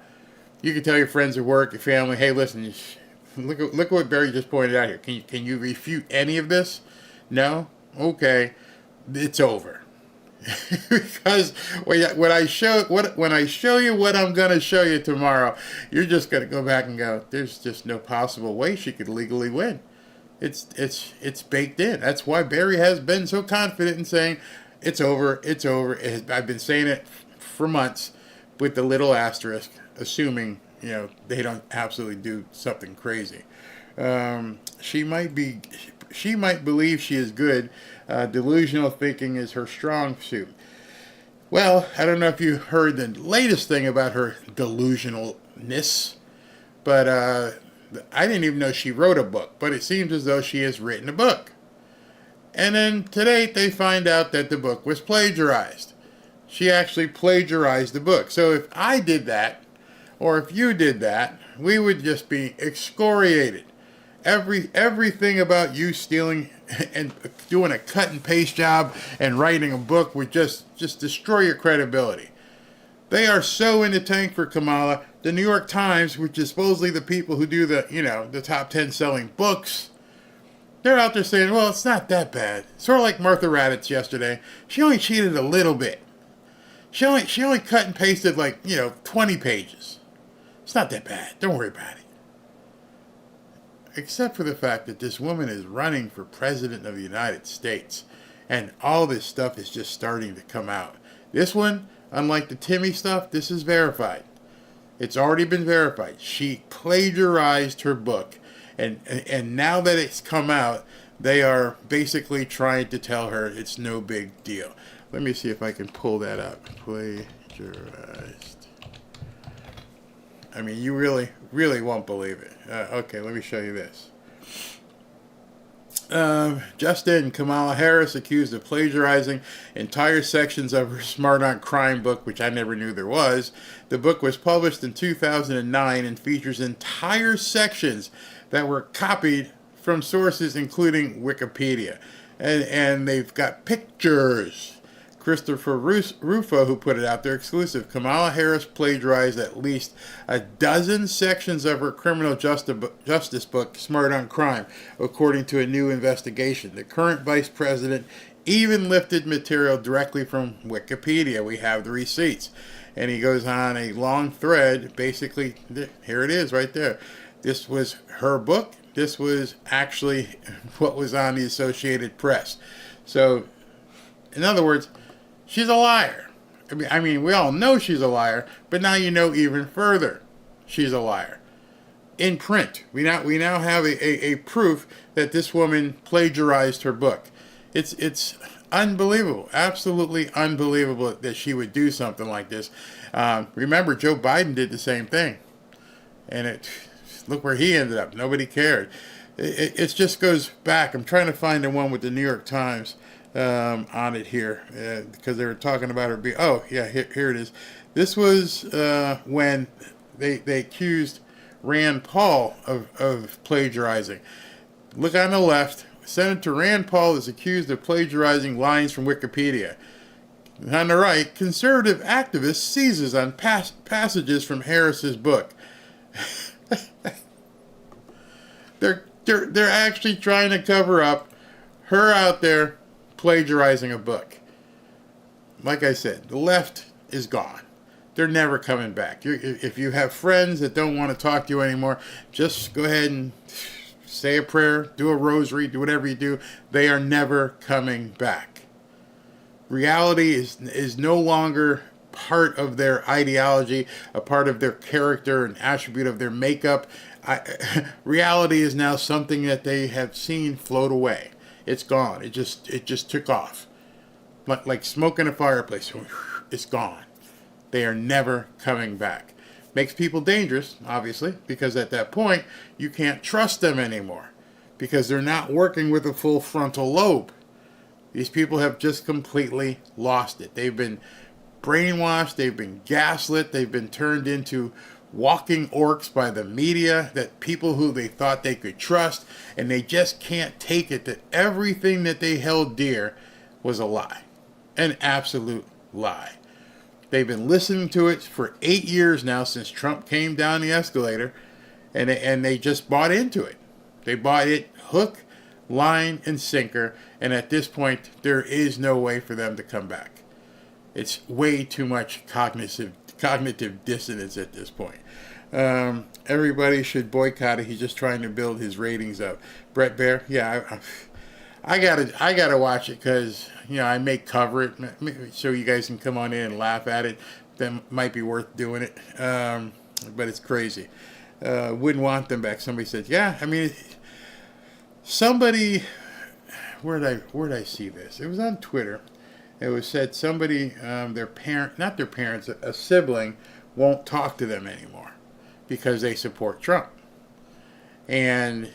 You can tell your friends at work, your family, hey listen, look what Barry just pointed out here. Can you refute any of this? No? Okay. It's over. Because when I show you what I'm going to show you tomorrow, you're just going to go back and go, there's just no possible way she could legally win. It's baked in. That's why Barry has been so confident in saying it's over. It's over. I've been saying it for months with the little asterisk, assuming they don't absolutely do something crazy. She might believe she is good. Delusional thinking is her strong suit. Well, I don't know if you heard the latest thing about her delusionalness, but I didn't even know she wrote a book, but it seems as though she has written a book. And then today they find out that the book was plagiarized. She actually plagiarized the book. So if I did that, or if you did that, we would just be excoriated. Everything about you stealing and doing a cut and paste job and writing a book would just destroy your credibility. They are so in the tank for Kamala. The New York Times, which is supposedly the people who do the top 10 selling books, they're out there saying, well, it's not that bad. Sort of like Martha Raddatz yesterday. She only cheated a little bit. She only cut and pasted 20 pages. It's not that bad. Don't worry about it. Except for the fact that this woman is running for president of the United States. And all this stuff is just starting to come out. This one, unlike the Timmy stuff, this is verified. It's already been verified. She plagiarized her book. And now that it's come out, they are basically trying to tell her it's no big deal. Let me see if I can pull that up. Plagiarized. You really won't believe it. Okay, let me show you this. Just in, Kamala Harris accused of plagiarizing entire sections of her Smart on Crime book, which I never knew there was. The book was published in 2009 and features entire sections that were copied from sources including Wikipedia. And they've got pictures. Christopher Rufo, who put it out there, exclusive. Kamala Harris plagiarized at least a dozen sections of her criminal justice book, Smart on Crime, according to a new investigation. The current vice president even lifted material directly from Wikipedia. We have the receipts. And he goes on a long thread. Basically, here it is right there. This was her book. This was actually what was on the Associated Press. So, in other words, she's a liar. We all know she's a liar, but now you know even further she's a liar. In print, we now have a proof that this woman plagiarized her book. It's unbelievable, absolutely unbelievable that she would do something like this. Remember, Joe Biden did the same thing, and look where he ended up. Nobody cared. It just goes back. I'm trying to find the one with the New York Times on it here because they were talking about her. Oh yeah, here it is. This was when they accused Rand Paul of plagiarizing. Look on the left. Senator Rand Paul is accused of plagiarizing lines from Wikipedia. On the right, conservative activist seizes on passages from Harris's book. They're actually trying to cover up her out there plagiarizing a book. Like I said, the left is gone. They're never coming back. If you have friends that don't want to talk to you anymore, just go ahead and say a prayer, do a rosary, do whatever you do. They are never coming back. Reality is no longer part of their ideology, a part of their character, an attribute of their makeup. Reality is now something that they have seen float away. It's gone. It just took off. Like smoke in a fireplace. It's gone. They are never coming back. Makes people dangerous, obviously, because at that point, you can't trust them anymore because they're not working with a full frontal lobe. These people have just completely lost it. They've been brainwashed, they've been gaslit, they've been turned into walking orcs by the media, that people who they thought they could trust, and they just can't take it that everything that they held dear was a lie. An absolute lie. They've been listening to it for 8 years now since Trump came down the escalator, and they just bought into it. They bought it hook, line, and sinker, and at this point, there is no way for them to come back. It's way too much cognitive dissonance at this point. Everybody should boycott it. He's just trying to build his ratings up. Brett Baer, yeah, I gotta watch it because I may cover it so you guys can come on in and laugh at it. That might be worth doing it, but it's crazy. Wouldn't want them back. Somebody said, yeah. I mean, somebody. Where did I see this? It was on Twitter. It was said somebody, their parent, not their parents, a sibling, won't talk to them anymore because they support Trump, and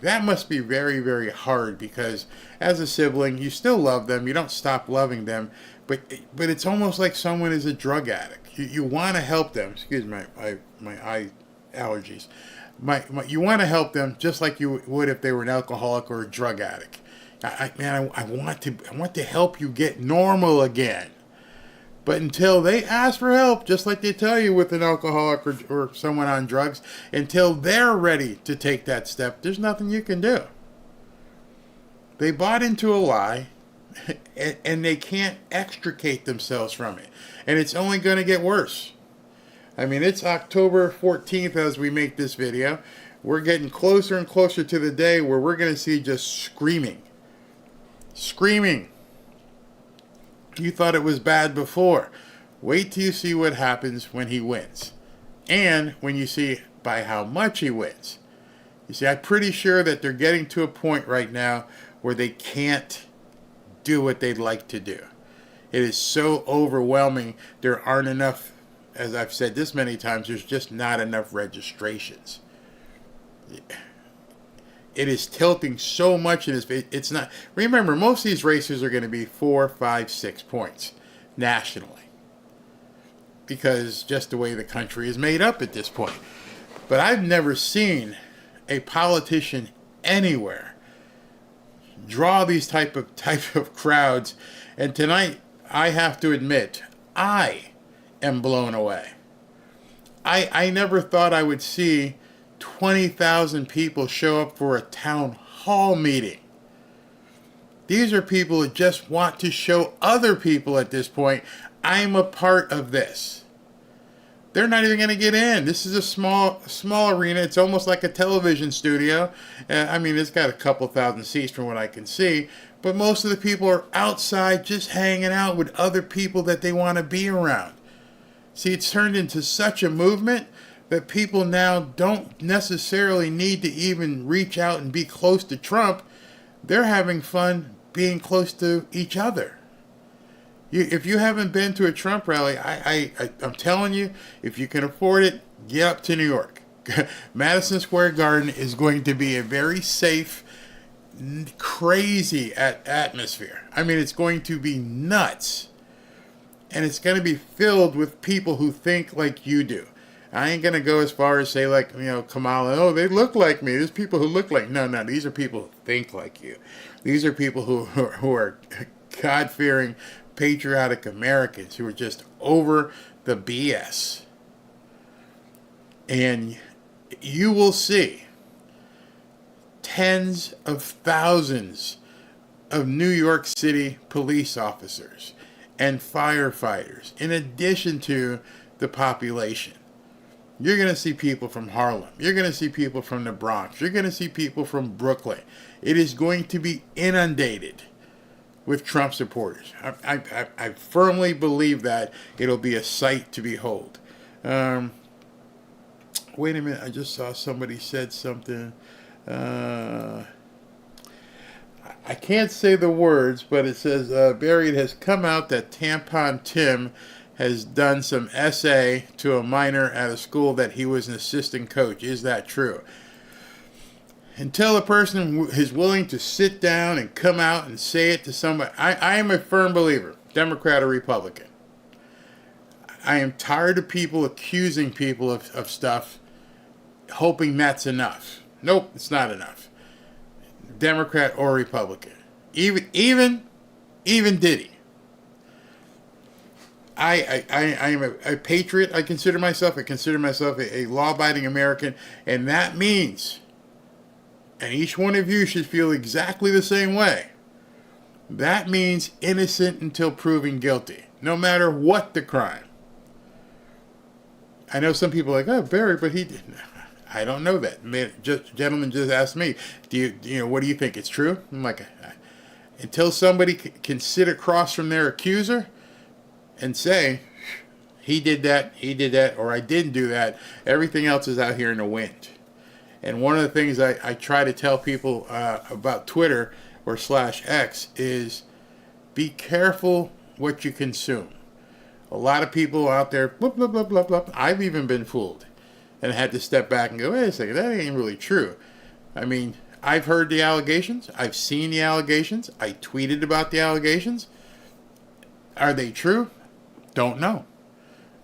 that must be very, very hard because as a sibling, you still love them. You don't stop loving them, but it's almost like someone is a drug addict. You want to help them. Excuse my eye allergies. You want to help them just like you would if they were an alcoholic or a drug addict. I want to help you get normal again. But until they ask for help, just like they tell you with an alcoholic or someone on drugs, until they're ready to take that step, there's nothing you can do. They bought into a lie, and they can't extricate themselves from it. And it's only going to get worse. I mean, it's October 14th as we make this video. We're getting closer and closer to the day where we're going to see just screaming. Screaming. You thought it was bad before. Wait till you see what happens when he wins. And when you see by how much he wins. You see, I'm pretty sure that they're getting to a point right now where they can't do what they'd like to do. It is so overwhelming. There aren't enough, as I've said this many times, there's just not enough registrations. It is tilting so much in this. It's not. Remember, most of these races are going to be 4, 5, 6 points nationally, because just the way the country is made up at this point. But I've never seen a politician anywhere draw these type of crowds. And tonight, I have to admit, I am blown away. I never thought I would see 20,000 people show up for a town hall meeting. These are people that just want to show other people at this point, I'm a part of this. They're not even going to get in. This is a small arena. It's almost like a television studio. I mean, it's got a couple thousand seats from what I can see, but most of the people are outside just hanging out with other people that they want to be around. See, it's turned into such a movement that people now don't necessarily need to even reach out and be close to Trump. They're having fun being close to each other. If you haven't been to a Trump rally, I'm telling you, if you can afford it, get up to New York. Madison Square Garden is going to be a very safe, crazy atmosphere. I mean, it's going to be nuts. And it's going to be filled with people who think like you do. I ain't going to go as far as say like, Kamala, oh, they look like me. There's people who look like... No, these are people who think like you. These are people who are God-fearing, patriotic Americans who are just over the BS. And you will see tens of thousands of New York City police officers and firefighters, in addition to the population. You're going to see people from Harlem. You're going to see people from the Bronx. You're going to see people from Brooklyn. It is going to be inundated with Trump supporters. I firmly believe that it'll be a sight to behold. Wait a minute. I just saw somebody said something. I can't say the words, but it says, Barry, it has come out that Tampon Tim has done some essay to a minor at a school that he was an assistant coach. Is that true? Until a person is willing to sit down and come out and say it to somebody, I am a firm believer, Democrat or Republican. I am tired of people accusing people of stuff, hoping that's enough. Nope, it's not enough. Democrat or Republican. Even Diddy. I am a patriot. I consider myself a law-abiding American, and that means, and each one of you should feel exactly the same way, that means innocent until proven guilty, no matter what the crime. I know some people are like, oh, Barry, but he didn't. I don't know that. Gentleman just asked me, what do you think? It's true? I'm like, until somebody can sit across from their accuser and say, he did that, or I didn't do that, everything else is out here in the wind. And one of the things I try to tell people about Twitter or /X is be careful what you consume. A lot of people out there, blah, blah, blah, blah, blah. I've even been fooled. And I had to step back and go, wait a second, that ain't really true. I mean, I've heard the allegations. I've seen the allegations. I tweeted about the allegations. Are they true? Don't know.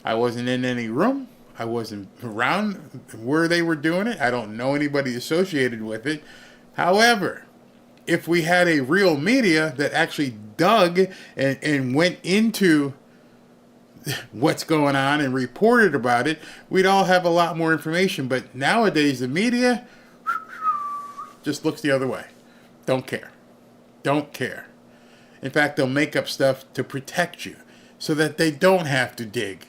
I wasn't in any room. I wasn't around where they were doing it. I don't know anybody associated with it. However, if we had a real media that actually dug and went into what's going on and reported about it, we'd all have a lot more information. But nowadays, the media just looks the other way. Don't care. In fact, they'll make up stuff to protect you so that they don't have to dig.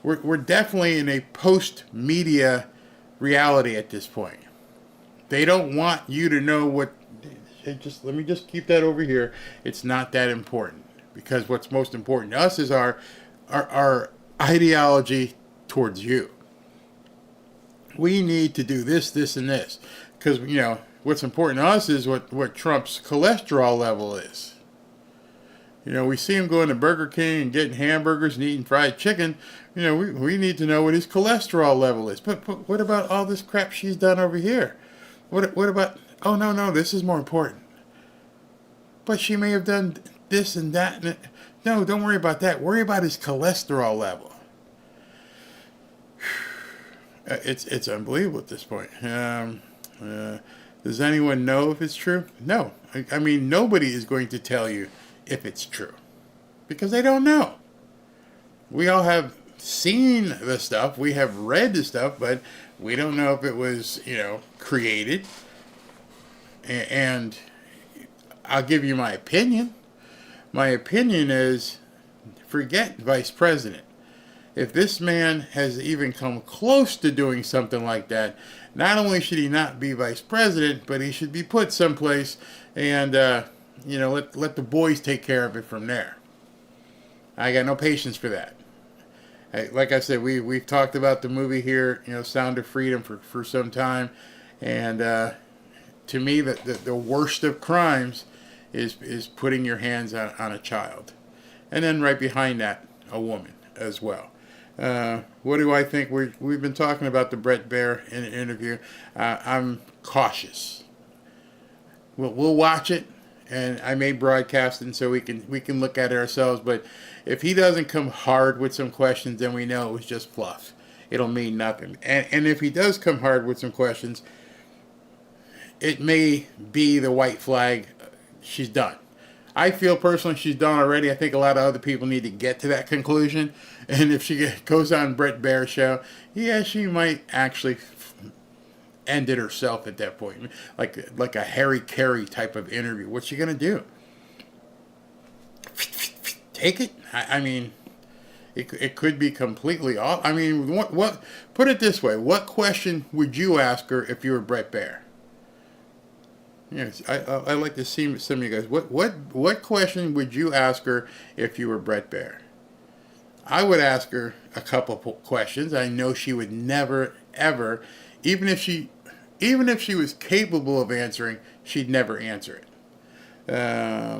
We're definitely in a post-media reality at this point. They don't want you to know what... let me just keep that over here. It's not that important. Because what's most important to us is our ideology towards you. We need to do this, and this. Because, what's important to us is what Trump's cholesterol level is. We see him going to Burger King and getting hamburgers and eating fried chicken. We need to know what his cholesterol level is. But what about all this crap she's done over here? What about, oh, no, this is more important. But she may have done this and that. No, don't worry about that. Worry about his cholesterol level. It's unbelievable at this point. Does anyone know if it's true? No. I mean, nobody is going to tell you if it's true. Because they don't know. We all have seen the stuff. We have read the stuff, but we don't know if it was, created. And I'll give you my opinion. My opinion is, forget vice president. If this man has even come close to doing something like that, not only should he not be vice president, but he should be put someplace and, let the boys take care of it from there. I got no patience for that. Like I said, we've talked about the movie here, Sound of Freedom for some time, and To me, the worst of crimes is putting your hands on a child. And then right behind that, a woman as well. What do I think? We've been talking about the Brett Baier interview. I'm cautious. We'll watch it, and I may broadcast it so we can look at it ourselves. But if he doesn't come hard with some questions, then we know it was just fluff. It'll mean nothing. And if he does come hard with some questions, it may be the white flag. She's done. I feel personally she's done already. I think a lot of other people need to get to that conclusion. And if she goes on Brett Baier's show, yeah, she might actually end it herself at that point. Like a Harry Carey type of interview. What's she going to do? Take it? I mean, it could be completely off. I mean, what? Put it this way. What question would you ask her if you were Brett Baier? Yes, I like to see some of you guys. What question would you ask her if you were Brett Baier? I would ask her a couple questions. I know she would never, ever, even if she was capable of answering, she'd never answer it.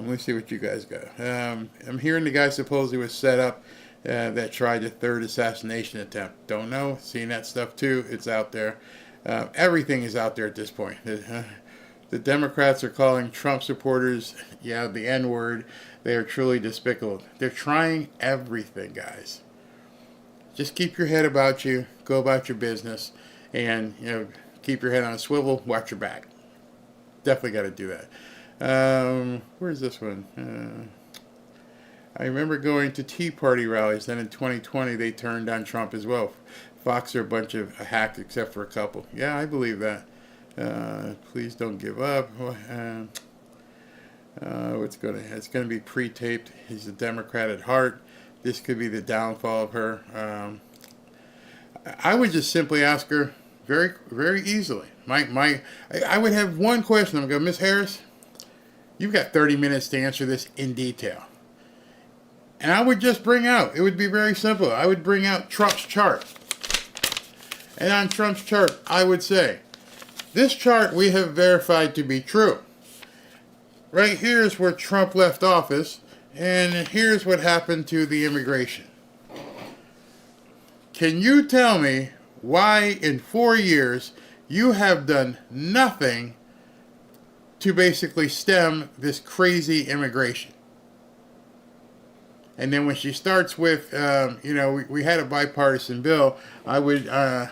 Let's see what you guys got. I'm hearing the guy supposedly was set up that tried the third assassination attempt. Don't know. Seeing that stuff too. It's out there. Everything is out there at this point. The Democrats are calling Trump supporters, the N-word. They are truly despicable. They're trying everything, guys. Just keep your head about you, go about your business, and keep your head on a swivel, watch your back. Definitely got to do that. Where's this one? I remember going to Tea Party rallies. Then in 2020, they turned on Trump as well. Fox are a bunch of hacks, except for a couple. Yeah, I believe that. Please don't give up. It's going to be pre-taped. He's a Democrat at heart. This could be the downfall of her. I would just simply ask her very, very easily. I would have one question. I'm going to go, Miss Harris, you've got 30 minutes to answer this in detail. And I would just bring out, it would be very simple. I would bring out Trump's chart. And on Trump's chart, I would say, this chart we have verified to be true. Right here is where Trump left office, and here's what happened to the immigration. Can you tell me why in 4 years you have done nothing to basically stem this crazy immigration? And then when she starts with, we had a bipartisan bill, I would, well,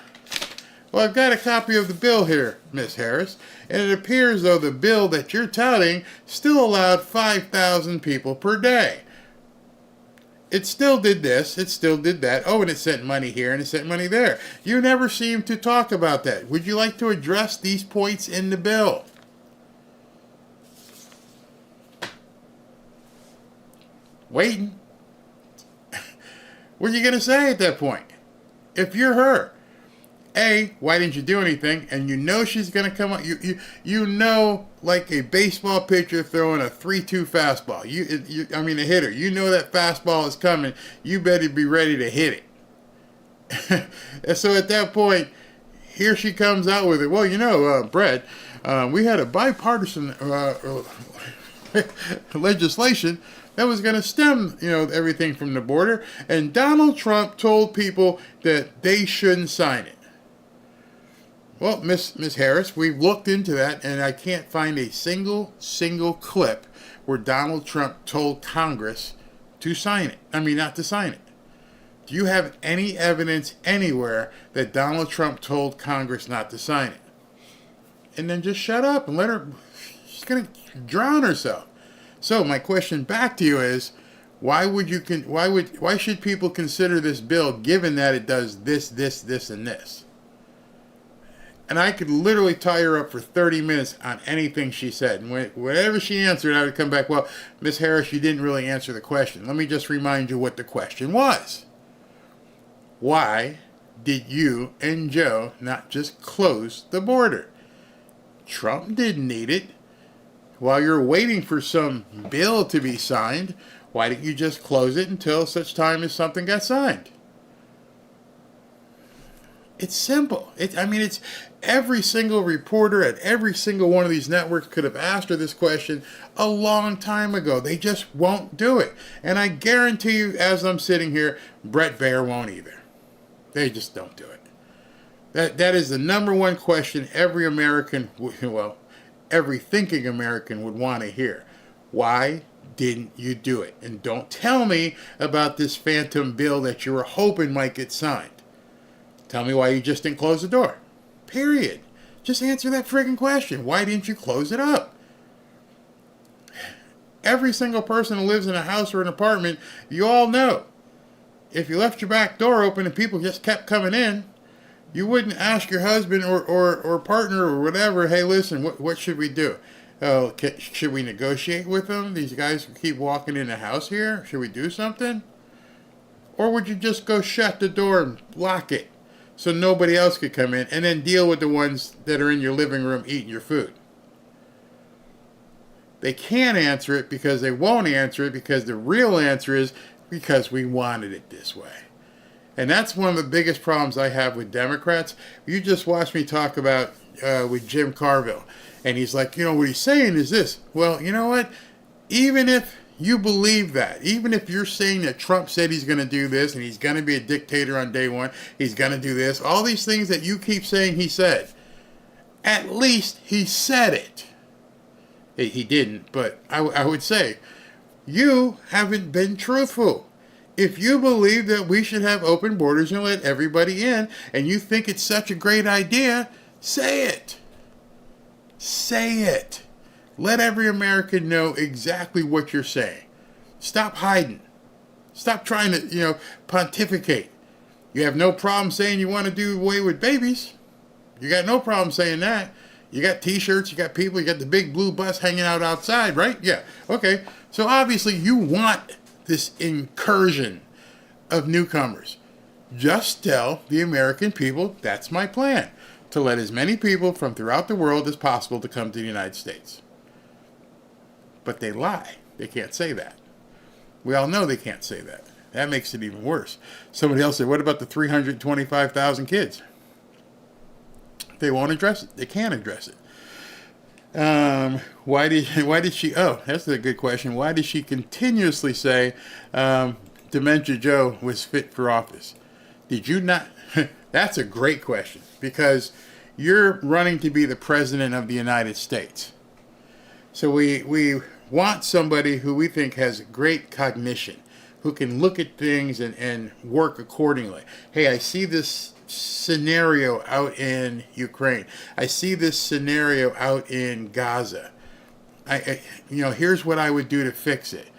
I've got a copy of the bill here, Miss Harris, and it appears though the bill that you're touting still allowed 5,000 people per day. It still did this, it still did that. Oh, and it sent money here and it sent money there. You never seem to talk about that. Would you like to address these points in the bill? Waiting. What are you going to say at that point? If you're her, A, why didn't you do anything? And you know she's going to come up. You know, like a baseball pitcher throwing a 3-2 fastball. A hitter. You know that fastball is coming. You better be ready to hit it. And so at that point, here she comes out with it. Well, Brett, we had a bipartisan legislation that was going to stem, everything from the border. And Donald Trump told people that they shouldn't sign it. Well, Miss Harris, we've looked into that, and I can't find a single clip where Donald Trump told Congress to sign it. Not to sign it. Do you have any evidence anywhere that Donald Trump told Congress not to sign it? And then just shut up and let her, she's going to drown herself. So my question back to you is, why should people consider this bill given that it does this, and this? And I could literally tie her up for 30 minutes on anything she said. And whatever she answered, I would come back, well, Miss Harris, you didn't really answer the question. Let me just remind you what the question was. Why did you and Joe not just close the border? Trump didn't need it. While you're waiting for some bill to be signed, why didn't you just close it until such time as something got signed? It's simple. Every single reporter at every single one of these networks could have asked her this question a long time ago. They just won't do it. And I guarantee you, as I'm sitting here, Brett Baer won't either. They just don't do it. That is the number one question every American, well, every thinking American would want to hear. Why didn't you do it? And don't tell me about this phantom bill that you were hoping might get signed. Tell me why you just didn't close the door. Period. Just answer that friggin' question. Why didn't you close it up? Every single person who lives in a house or an apartment, you all know, if you left your back door open and people just kept coming in, you wouldn't ask your husband or partner or whatever, hey, listen, what should we do? Should we negotiate with them? These guys keep walking in the house here. Should we do something? Or would you just go shut the door and lock it so nobody else could come in and then deal with the ones that are in your living room eating your food? They can't answer it because they won't answer it because the real answer is because we wanted it this way. And that's one of the biggest problems I have with Democrats. You just watched me talk about with Jim Carville. And he's like, what he's saying is this. Well, you know what? Even if you believe that, even if you're saying that Trump said he's going to do this and he's going to be a dictator on day one, he's going to do this, all these things that you keep saying he said, at least he said it. He didn't, but I would say, you haven't been truthful. If you believe that we should have open borders and let everybody in, and you think it's such a great idea, say it. Say it. Let every American know exactly what you're saying. Stop hiding. Stop trying to, pontificate. You have no problem saying you want to do away with babies. You got no problem saying that. You got T-shirts, you got people, you got the big blue bus hanging out outside, right? Yeah, okay. So obviously you want this incursion of newcomers. Just tell the American people that's my plan, to let as many people from throughout the world as possible to come to the United States. But they lie. They can't say that. We all know they can't say that. That makes it even worse. Somebody else said, what about the 325,000 kids? They won't address it. They can't address it. Why did she, that's a good question. Why did she continuously say Dementia Joe was fit for office? Did you not? That's a great question, because you're running to be the president of the United States. So we want somebody who we think has great cognition, who can look at things and work accordingly. Hey, I see this scenario out in Ukraine. I see this scenario out in Gaza. Here's what I would do to fix it.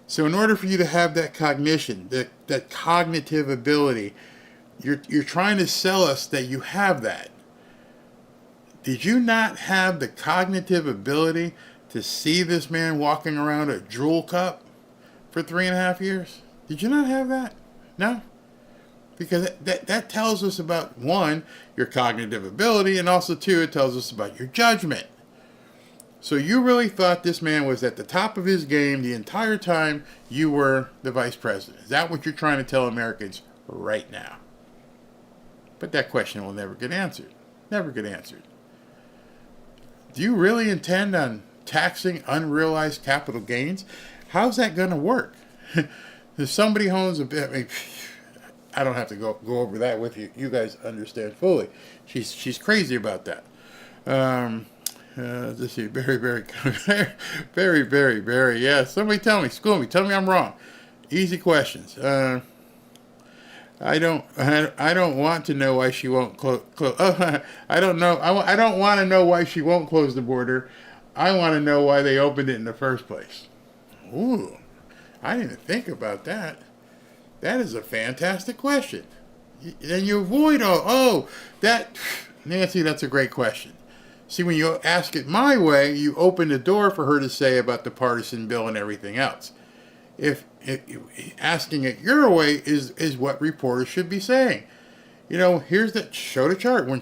So in order for you to have that cognition, that cognitive ability, you're trying to sell us that you have that. Did you not have the cognitive ability to see this man walking around a drool cup for 3.5 years? Did you not have that? No? Because that tells us about, one, your cognitive ability, and also, two, it tells us about your judgment. So you really thought this man was at the top of his game the entire time you were the vice president. Is that what you're trying to tell Americans right now? But that question will never get answered. Never get answered. Do you really intend on taxing unrealized capital gains? How's that going to work? If somebody owns a bit, I don't have to go over that with you. You guys understand fully. She's crazy about that. Let's see, very, very. Yeah, somebody school me. Tell me I'm wrong. Easy questions. I don't want to know why she won't close. I don't know. I don't want to know why she won't close the border. I want to know why they opened it in the first place. Ooh, I didn't even think about that. That is a fantastic question. Then you avoid Nancy, that's a great question. See, when you ask it my way, you open the door for her to say about the partisan bill and everything else. If asking it your way is what reporters should be saying. Show the chart. When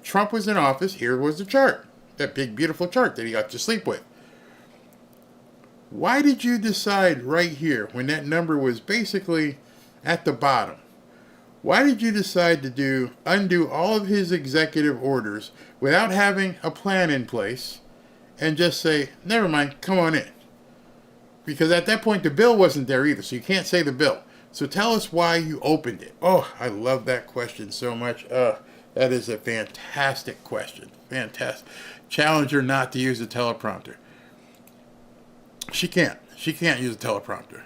Trump was in office, here was the chart. That big, beautiful chart that he got to sleep with. Why did you decide right here, when that number was basically at the bottom, Why did you decide to undo all of his executive orders without having a plan in place and just say, never mind, come on in? Because at that point, the bill wasn't there either, so you can't say the bill. So tell us why you opened it. Oh, I love that question so much. That is a fantastic question. Fantastic. Challenge her not to use a teleprompter. She can't. She can't use a teleprompter.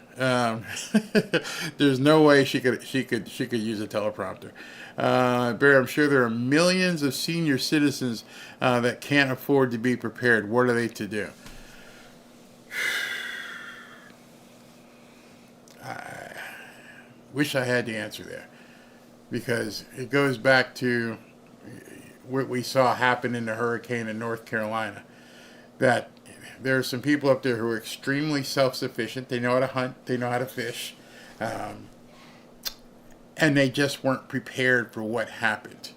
There's no way she could use a teleprompter. Barry, I'm sure there are millions of senior citizens that can't afford to be prepared. What are they to do? I wish I had the answer there, because it goes back to what we saw happen in the hurricane in North Carolina, that there are some people up there who are extremely self-sufficient. They know how to hunt. They know how to fish. And they just weren't prepared for what happened.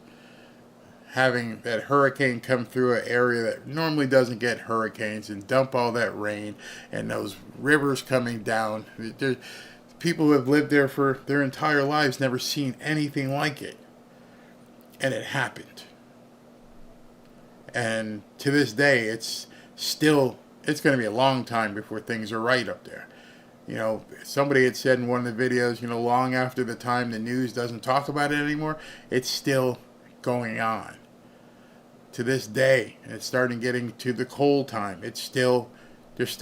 Having that hurricane come through an area that normally doesn't get hurricanes and dump all that rain and those rivers coming down. People who have lived there for their entire lives never seen anything like it. And it happened. And to this day, it's going to be a long time before things are right up there. You know, somebody had said in one of the videos, you know, long after the time the news doesn't talk about it anymore, it's still going on. To this day, it's starting getting to the cold time. There's still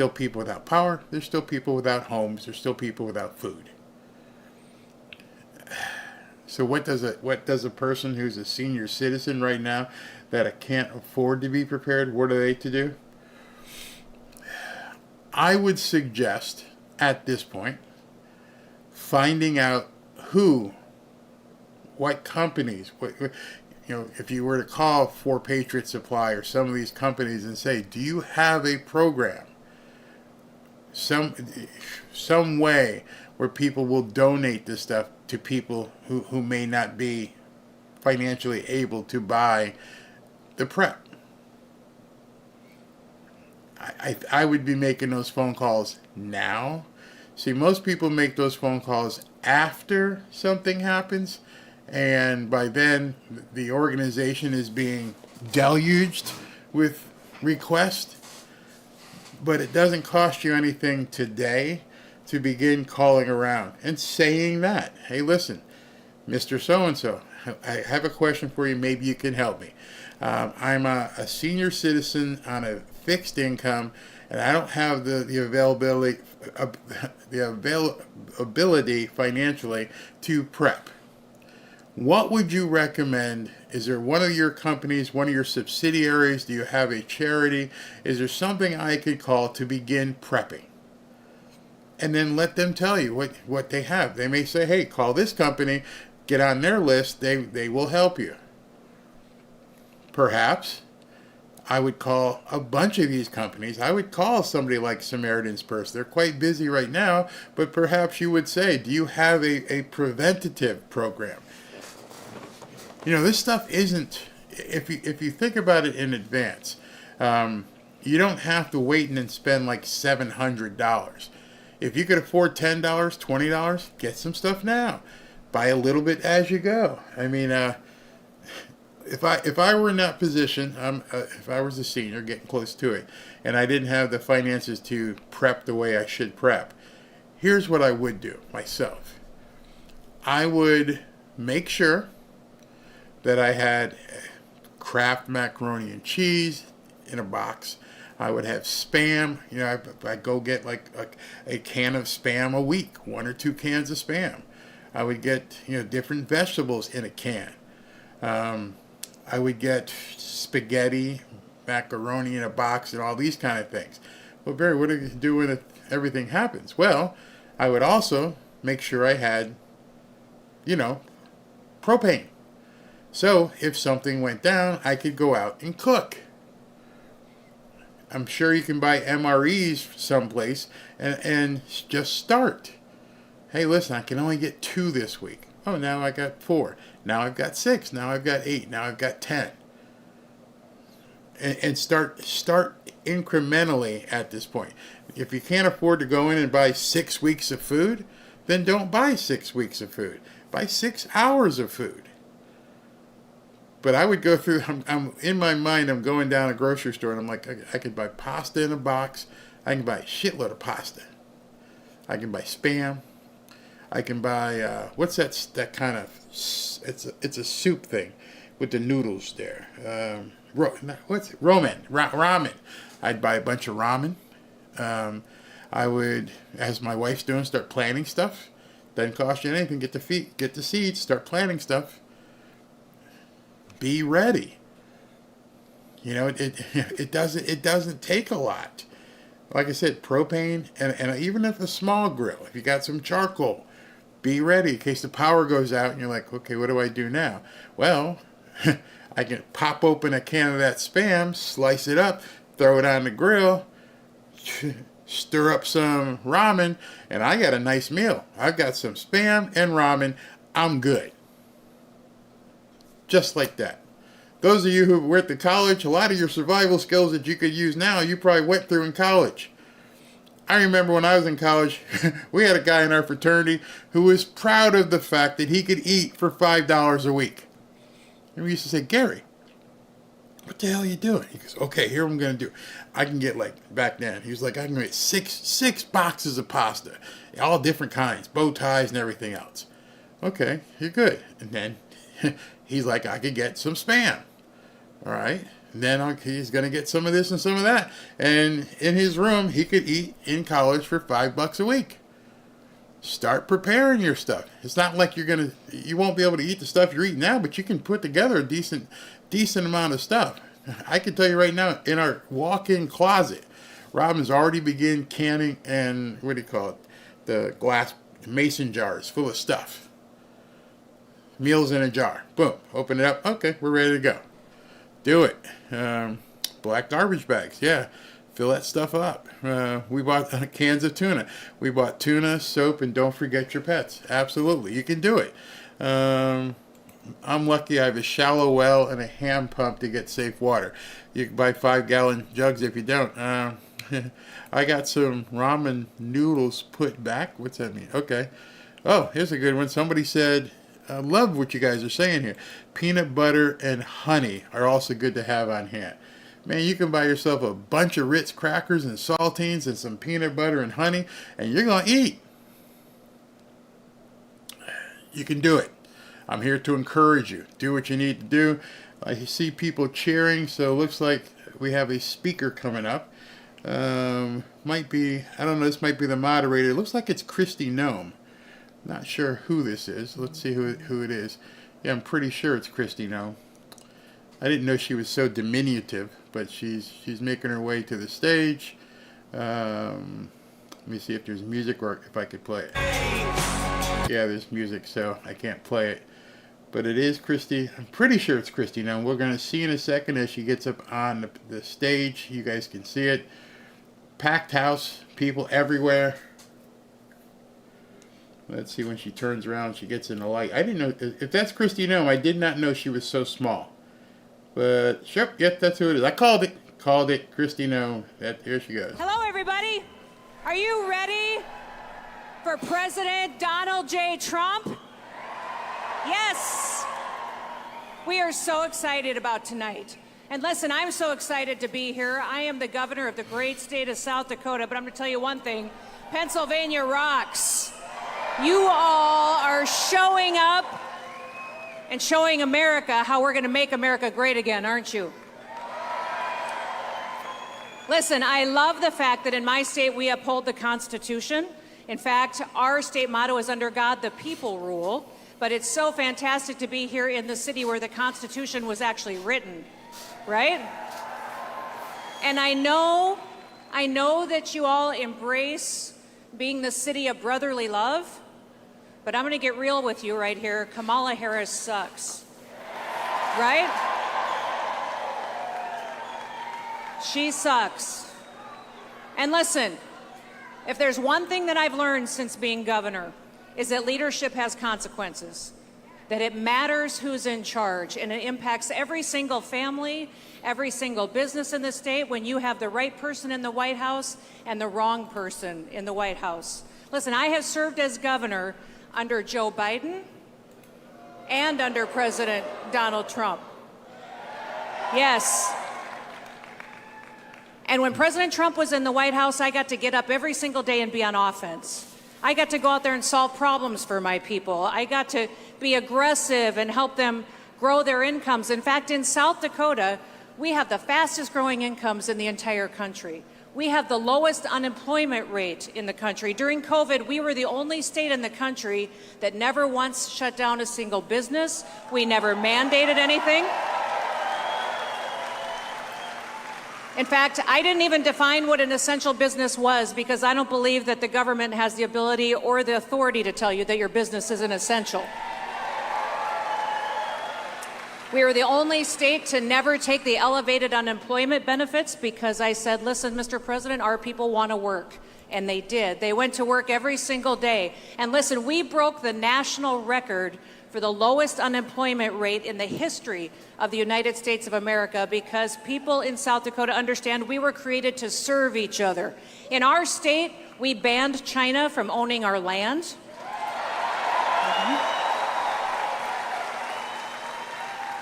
people without power. There's still people without homes. There's still people without food. So what does a person who's a senior citizen right now that can't afford to be prepared, what are they to do? I would suggest at this point finding out what companies, if you were to call For Patriot Supply or some of these companies and say, do you have a program, some way where people will donate this stuff to people who may not be financially able to buy the prep? I would be making those phone calls now. See, most people make those phone calls after something happens, and by then the organization is being deluged with requests. But it doesn't cost you anything today to begin calling around and saying that, hey, listen, Mr. So-and-so, I have a question for you. Maybe you can help me. I'm a senior citizen on a fixed income, and I don't have the availability financially to prep. What would you recommend? Is there one of your companies, one of your subsidiaries? Do you have a charity? Is there something I could call to begin prepping? And then let them tell you what they have. They may say, hey, call this company, get on their list, they will help you. Perhaps I would call a bunch of these companies. I would call somebody like Samaritan's Purse. They're quite busy right now, but perhaps you would say, do you have a preventative program? You know, this stuff isn't, if you think about it in advance, you don't have to wait and then spend like $700. If you could afford $10, $20, get some stuff now. Buy a little bit as you go. I mean, if I were in that position, if I was a senior getting close to it, and I didn't have the finances to prep the way I should prep, here's what I would do myself. I would make sure that I had Kraft macaroni and cheese in a box. I would have Spam. You know, I'd go get like a can of Spam a week, 1 or 2 cans of Spam. I would get, different vegetables in a can. I would get spaghetti, macaroni in a box, and all these kind of things. Well, Barry, what do you do when everything happens? Well, I would also make sure I had, propane. So if something went down, I could go out and cook. I'm sure you can buy MREs someplace and just start. Hey, listen, I can only get 2 this week. Oh, now I got 4. Now I've got 6. Now I've got 8. Now I've got 10. And start incrementally at this point. If you can't afford to go in and buy 6 weeks of food, then don't buy 6 weeks of food. buy 6 hours of food. But I would go through, I'm in my mind, I'm going down a grocery store and I'm like, I could buy pasta in a box. I can buy a shitload of pasta. I can buy Spam. I can buy, what's that kind of, it's a soup thing with the noodles there. What's it? Ramen. I'd buy a bunch of ramen. I would, as my wife's doing, start planting stuff. Doesn't cost you anything. Get the seeds, start planting stuff. Be ready. You know, it doesn't take a lot. Like I said, propane, and even if a small grill, if you got some charcoal, be ready in case the power goes out and you're like, okay, what do I do now? Well, I can pop open a can of that Spam, slice it up, throw it on the grill, stir up some ramen, and I got a nice meal. I've got some Spam and ramen. I'm good. Just like that. Those of you who were at the college, a lot of your survival skills that you could use now, you probably went through in college. I remember when I was in college, we had a guy in our fraternity who was proud of the fact that he could eat for $5 a week. And we used to say, Gary, what the hell are you doing? He goes, okay, here what I'm going to do. I can get, like, back then, he was like, I can get six boxes of pasta, all different kinds, bow ties and everything else. Okay, you're good. And then he's like, I could get some Spam. All right. And then he's going to get some of this and some of that. And in his room, he could eat in college for $5 a week. Start preparing your stuff. It's not like you won't be able to eat the stuff you're eating now, but you can put together a decent amount of stuff. I can tell you right now, in our walk-in closet, Robin's already begun canning and, what do you call it, the glass mason jars full of stuff. Meals in a jar. Boom. Open it up. Okay, we're ready to go. Do it. Black garbage bags. Yeah. Fill that stuff up. We bought cans of tuna. We bought tuna, soap, and don't forget your pets. Absolutely. You can do it. I'm lucky I have a shallow well and a hand pump to get safe water. You can buy 5-gallon jugs if you don't. I got some ramen noodles put back. What's that mean? Okay. Oh, here's a good one. Somebody said, I love what you guys are saying here. Peanut butter and honey are also good to have on hand. Man, you can buy yourself a bunch of Ritz crackers and saltines and some peanut butter and honey, and you're going to eat. You can do it. I'm here to encourage you. Do what you need to do. I see people cheering, so it looks like we have a speaker coming up. Might be, I don't know, this might be the moderator. It looks like it's Christy Nome. Not sure who this is. Let's see who it is. Yeah, I'm pretty sure it's Christy Nome. I didn't know she was so diminutive, but she's making her way to the stage. Let me see if there's music or if I could play it. Yeah, there's music, so I can't play it. But it is Christy. I'm pretty sure it's Christy Nome. We're going to see in a second as she gets up on the stage. You guys can see it. Packed house, people everywhere. Let's see when she turns around, she gets in the light. I didn't know, if that's Christy Nome, I did not know she was so small. But, sure, yep, that's who it is. I called it, Christy Nome. Here she goes. Hello, everybody. Are you ready for President Donald J. Trump? Yes. We are so excited about tonight. And listen, I'm so excited to be here. I am the governor of the great state of South Dakota, but I'm going to tell you one thing. Pennsylvania rocks. You all are showing up and showing America how we're going to make America great again, aren't you? Listen, I love the fact that in my state we uphold the Constitution. In fact, our state motto is under God, the people rule. But it's so fantastic to be here in the city where the Constitution was actually written, right? And I know that you all embrace being the city of brotherly love, but I'm going to get real with you right here. Kamala Harris sucks, right? She sucks. And listen, if there's one thing that I've learned since being governor, is that leadership has consequences, that it matters who's in charge, and it impacts every single family, every single business in the state when you have the right person in the White House and the wrong person in the White House. Listen, I have served as governor under Joe Biden, and under President Donald Trump. Yes. And when President Trump was in the White House, I got to get up every single day and be on offense. I got to go out there and solve problems for my people. I got to be aggressive and help them grow their incomes. In fact, in South Dakota, we have the fastest growing incomes in the entire country. We have the lowest unemployment rate in the country. During COVID, we were the only state in the country that never once shut down a single business. We never mandated anything. In fact, I didn't even define what an essential business was because I don't believe that the government has the ability or the authority to tell you that your business isn't essential. We were the only state to never take the elevated unemployment benefits because I said, listen, Mr. President, our people want to work. And they did. They went to work every single day. And listen, we broke the national record for the lowest unemployment rate in the history of the United States of America because people in South Dakota understand we were created to serve each other. In our state, we banned China from owning our land.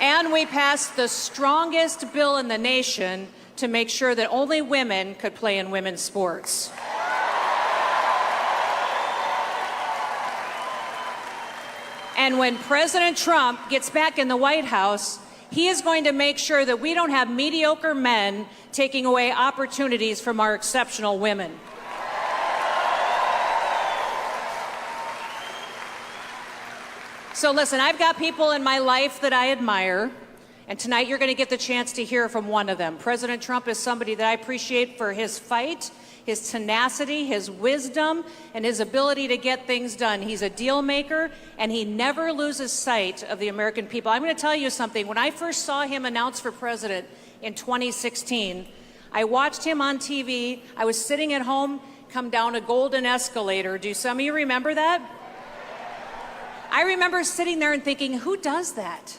And we passed the strongest bill in the nation to make sure that only women could play in women's sports. And when President Trump gets back in the White House, he is going to make sure that we don't have mediocre men taking away opportunities from our exceptional women. So listen, I've got people in my life that I admire, and tonight you're going to get the chance to hear from one of them. President Trump is somebody that I appreciate for his fight, his tenacity, his wisdom, and his ability to get things done. He's a deal maker, and he never loses sight of the American people. I'm going to tell you something. When I first saw him announced for president in 2016, I watched him on TV. I was sitting at home, come down a golden escalator. Do some of you remember that? I remember sitting there and thinking, who does that?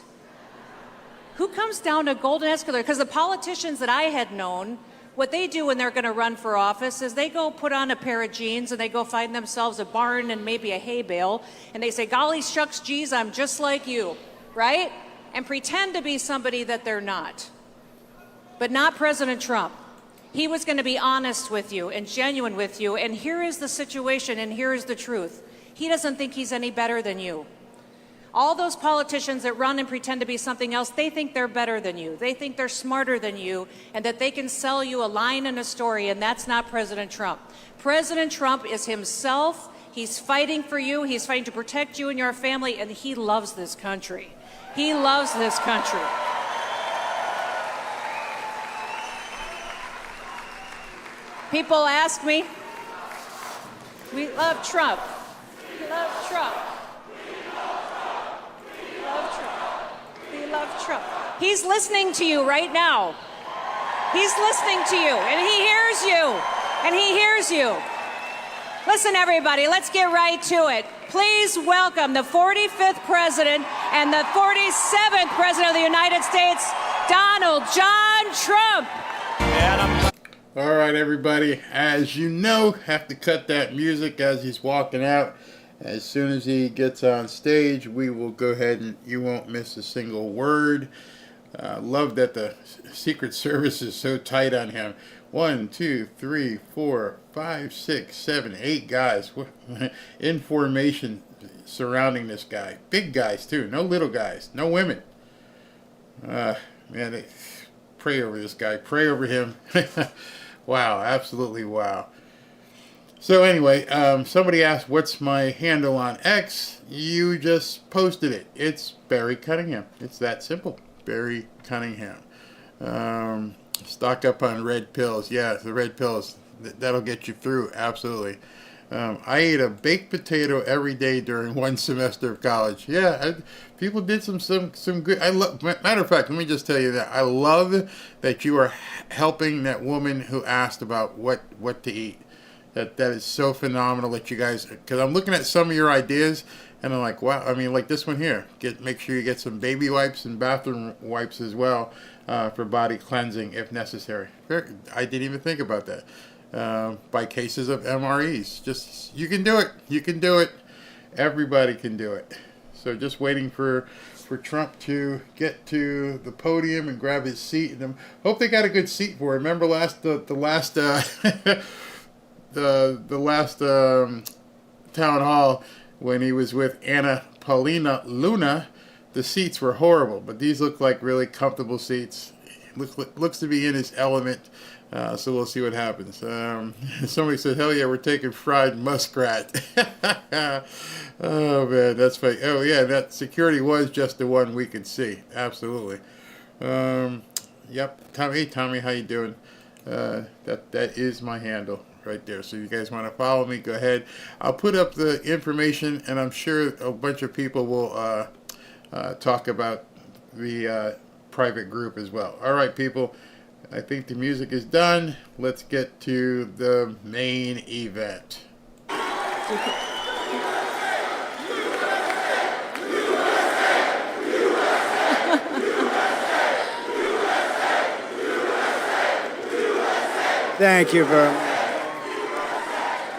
Who comes down a golden escalator? Because the politicians that I had known, what they do when they're going to run for office is they go put on a pair of jeans and they go find themselves a barn and maybe a hay bale. And they say, golly shucks, geez, I'm just like you, right? And pretend to be somebody that they're not. But not President Trump. He was going to be honest with you and genuine with you. And here is the situation and here is the truth. He doesn't think he's any better than you. All those politicians that run and pretend to be something else, they think they're better than you. They think they're smarter than you and that they can sell you a line and a story, and that's not President Trump. President Trump is himself. He's fighting for you. He's fighting to protect you and your family, and he loves this country. He loves this country. People ask me, we love Trump. We love Trump. We love Trump. We love Trump. He's listening to you right now. He's listening to you, and he hears you. And he hears you. Listen, everybody, let's get right to it. Please welcome the 45th President and the 47th President of the United States, Donald John Trump. All right, everybody. As you know, have to cut that music as he's walking out. As soon as he gets on stage, we will go ahead and you won't miss a single word. Love that the Secret Service is so tight on him. 1, 2, 3, 4, 5, 6, 7, 8 guys in formation surrounding this guy. Big guys, too. No little guys. No women. Man, they pray over this guy. Pray over him. Wow, absolutely wow. So anyway, somebody asked, what's my handle on X? You just posted it. It's Barry Cunningham. It's that simple. Barry Cunningham. Stock up on red pills. Yeah, the red pills. That'll get you through. Absolutely. I ate a baked potato every day during one semester of college. Yeah, people did some good. Matter of fact, let me just tell you that I love that you are helping that woman who asked about what to eat. That is so phenomenal that you guys, because I'm looking at some of your ideas and I'm like, wow. I mean, like this one here. Make sure you get some baby wipes and bathroom wipes as well for body cleansing if necessary. I didn't even think about that. By cases of MREs, just you can do it. You can do it. Everybody can do it. So just waiting for Trump to get to the podium and grab his seat. And hope they got a good seat for him. Remember the last town hall when he was with Anna Paulina Luna, the seats were horrible, but these look like really comfortable seats. Looks to be in his element, so we'll see what happens. Somebody said, hell yeah, we're taking fried muskrat. Oh man, that's funny. Oh yeah, that security was just the one we could see. Absolutely. Yep. Tommy, how you doing? That is my handle right there. So if you guys want to follow me, go ahead. I'll put up the information, and I'm sure a bunch of people will talk about the private group as well. All right, people. I think the music is done. Let's get to the main event. Thank you very much.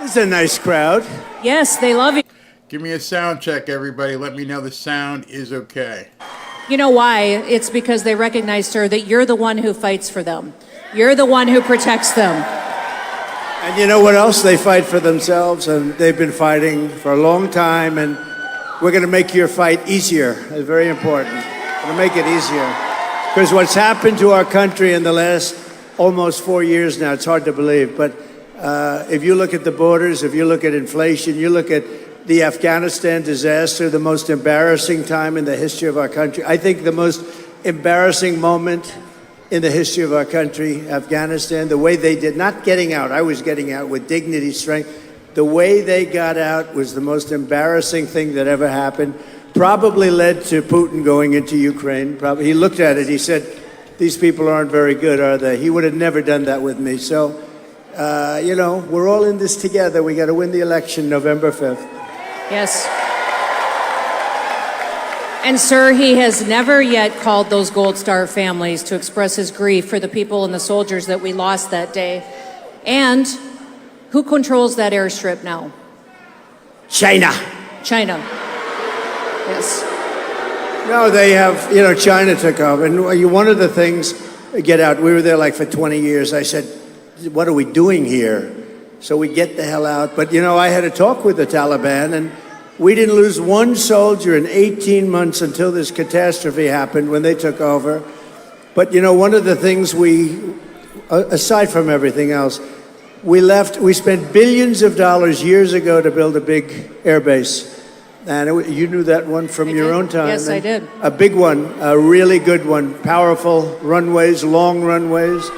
This is a nice crowd. Yes, they love you. Give me a sound check, everybody. Let me know the sound is okay. You know why? It's because they recognize, sir, that you're the one who fights for them. You're the one who protects them. And you know what else? They fight for themselves, and they've been fighting for a long time, and we're going to make your fight easier. It's very important. We're going to make it easier. Because what's happened to our country in the last almost 4 years now, it's hard to believe, but if you look at the borders, if you look at inflation, you look at the Afghanistan disaster, the most embarrassing time in the history of our country. I think the most embarrassing moment in the history of our country, Afghanistan, the way they did, not getting out, I was getting out with dignity, strength. The way they got out was the most embarrassing thing that ever happened. Probably led to Putin going into Ukraine. Probably, he looked at it, he said, these people aren't very good, are they? He would have never done that with me. So, you know, we're all in this together. We got to win the election November 5th. Yes. And, sir, he has never yet called those Gold Star families to express his grief for the people and the soldiers that we lost that day. And who controls that airstrip now? China. China. Yes. No, they have, you know, China took over. And one of the things, get out, we were there like for 20 years. I said, what are we doing here? So we get the hell out. But, you know, I had a talk with the Taliban, and we didn't lose one soldier in 18 months until this catastrophe happened when they took over. But, you know, one of the things aside from everything else, we spent billions of dollars years ago to build a big air base. And you knew that one from your own time. Yes, I did. A big one, a really good one, powerful runways, long runways.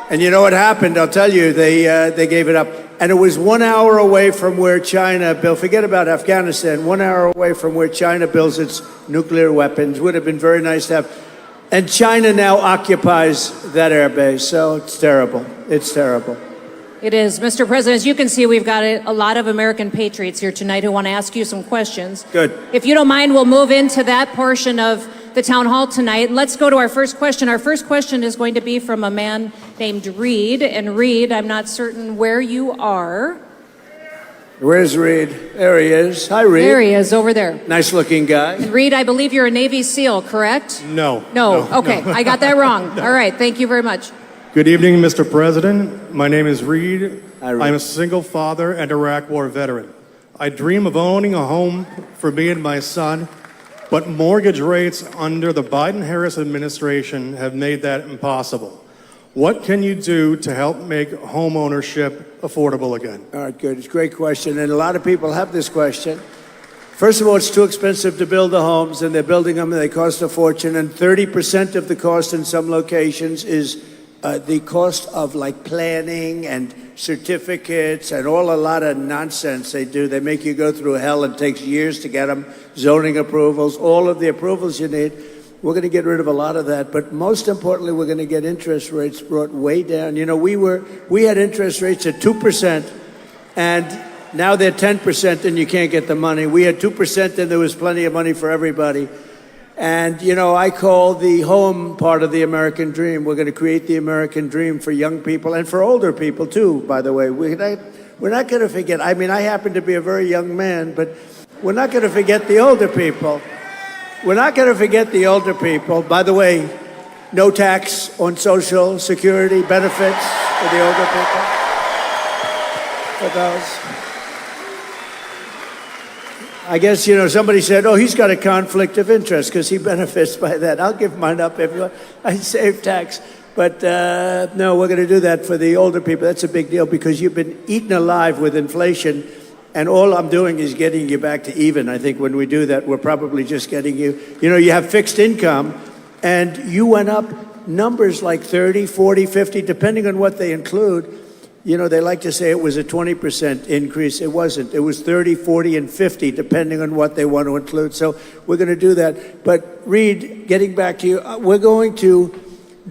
And you know what happened? I'll tell you, they gave it up. And it was 1 hour away from where China built, forget about Afghanistan, 1 hour away from where China builds its nuclear weapons. Would have been very nice to have. And China now occupies that air base. So it's terrible. It's terrible. It is. Mr. President, as you can see, we've got a lot of American patriots here tonight who want to ask you some questions. Good. If you don't mind, we'll move into that portion of the town hall tonight. Let's go to our first question. Our first question is going to be from a man named Reed. And Reed, I'm not certain where you are. Where's Reed? There he is. Hi, Reed. There he is, over there. Nice looking guy. And Reed, I believe you're a Navy SEAL, correct? No. No. Okay, I got that wrong. All right, thank you very much. Good evening, Mr. President. My name is Reed. Hi, Reed. I'm a single father and Iraq War veteran. I dream of owning a home for me and my son, but mortgage rates under the Biden-Harris administration have made that impossible. What can you do to help make home ownership affordable again? All right, good. It's a great question, and a lot of people have this question. First of all, it's too expensive to build the homes, and they're building them, and they cost a fortune, and 30% of the cost in some locations is the cost of like planning and certificates and a lot of nonsense they do. They make you go through hell. It takes years to get them, zoning approvals, all of the approvals you need. We're going to get rid of a lot of that. But most importantly, we're going to get interest rates brought way down. You know, we had interest rates at 2%, and now they're 10% and you can't get the money. We had 2% and there was plenty of money for everybody. And, you know, I call the home part of the American dream. We're going to create the American dream for young people and for older people, too, by the way. We're not going to forget. I mean, I happen to be a very young man, but We're not going to forget the older people. We're not going to forget the older people. By the way, no tax on Social Security benefits for the older people. For those. I guess, somebody said, oh, he's got a conflict of interest because he benefits by that. I'll give mine up if you want. I save tax. But no, we're going to do that for the older people. That's a big deal because you've been eaten alive with inflation. And all I'm doing is getting you back to even. I think when we do that, we're probably just getting you. You have fixed income, and you went up numbers like 30, 40, 50, depending on what they include. They like to say it was a 20% increase. It wasn't. It was 30, 40, and 50, depending on what they want to include. So we're going to do that. But Reed, getting back to you, we're going to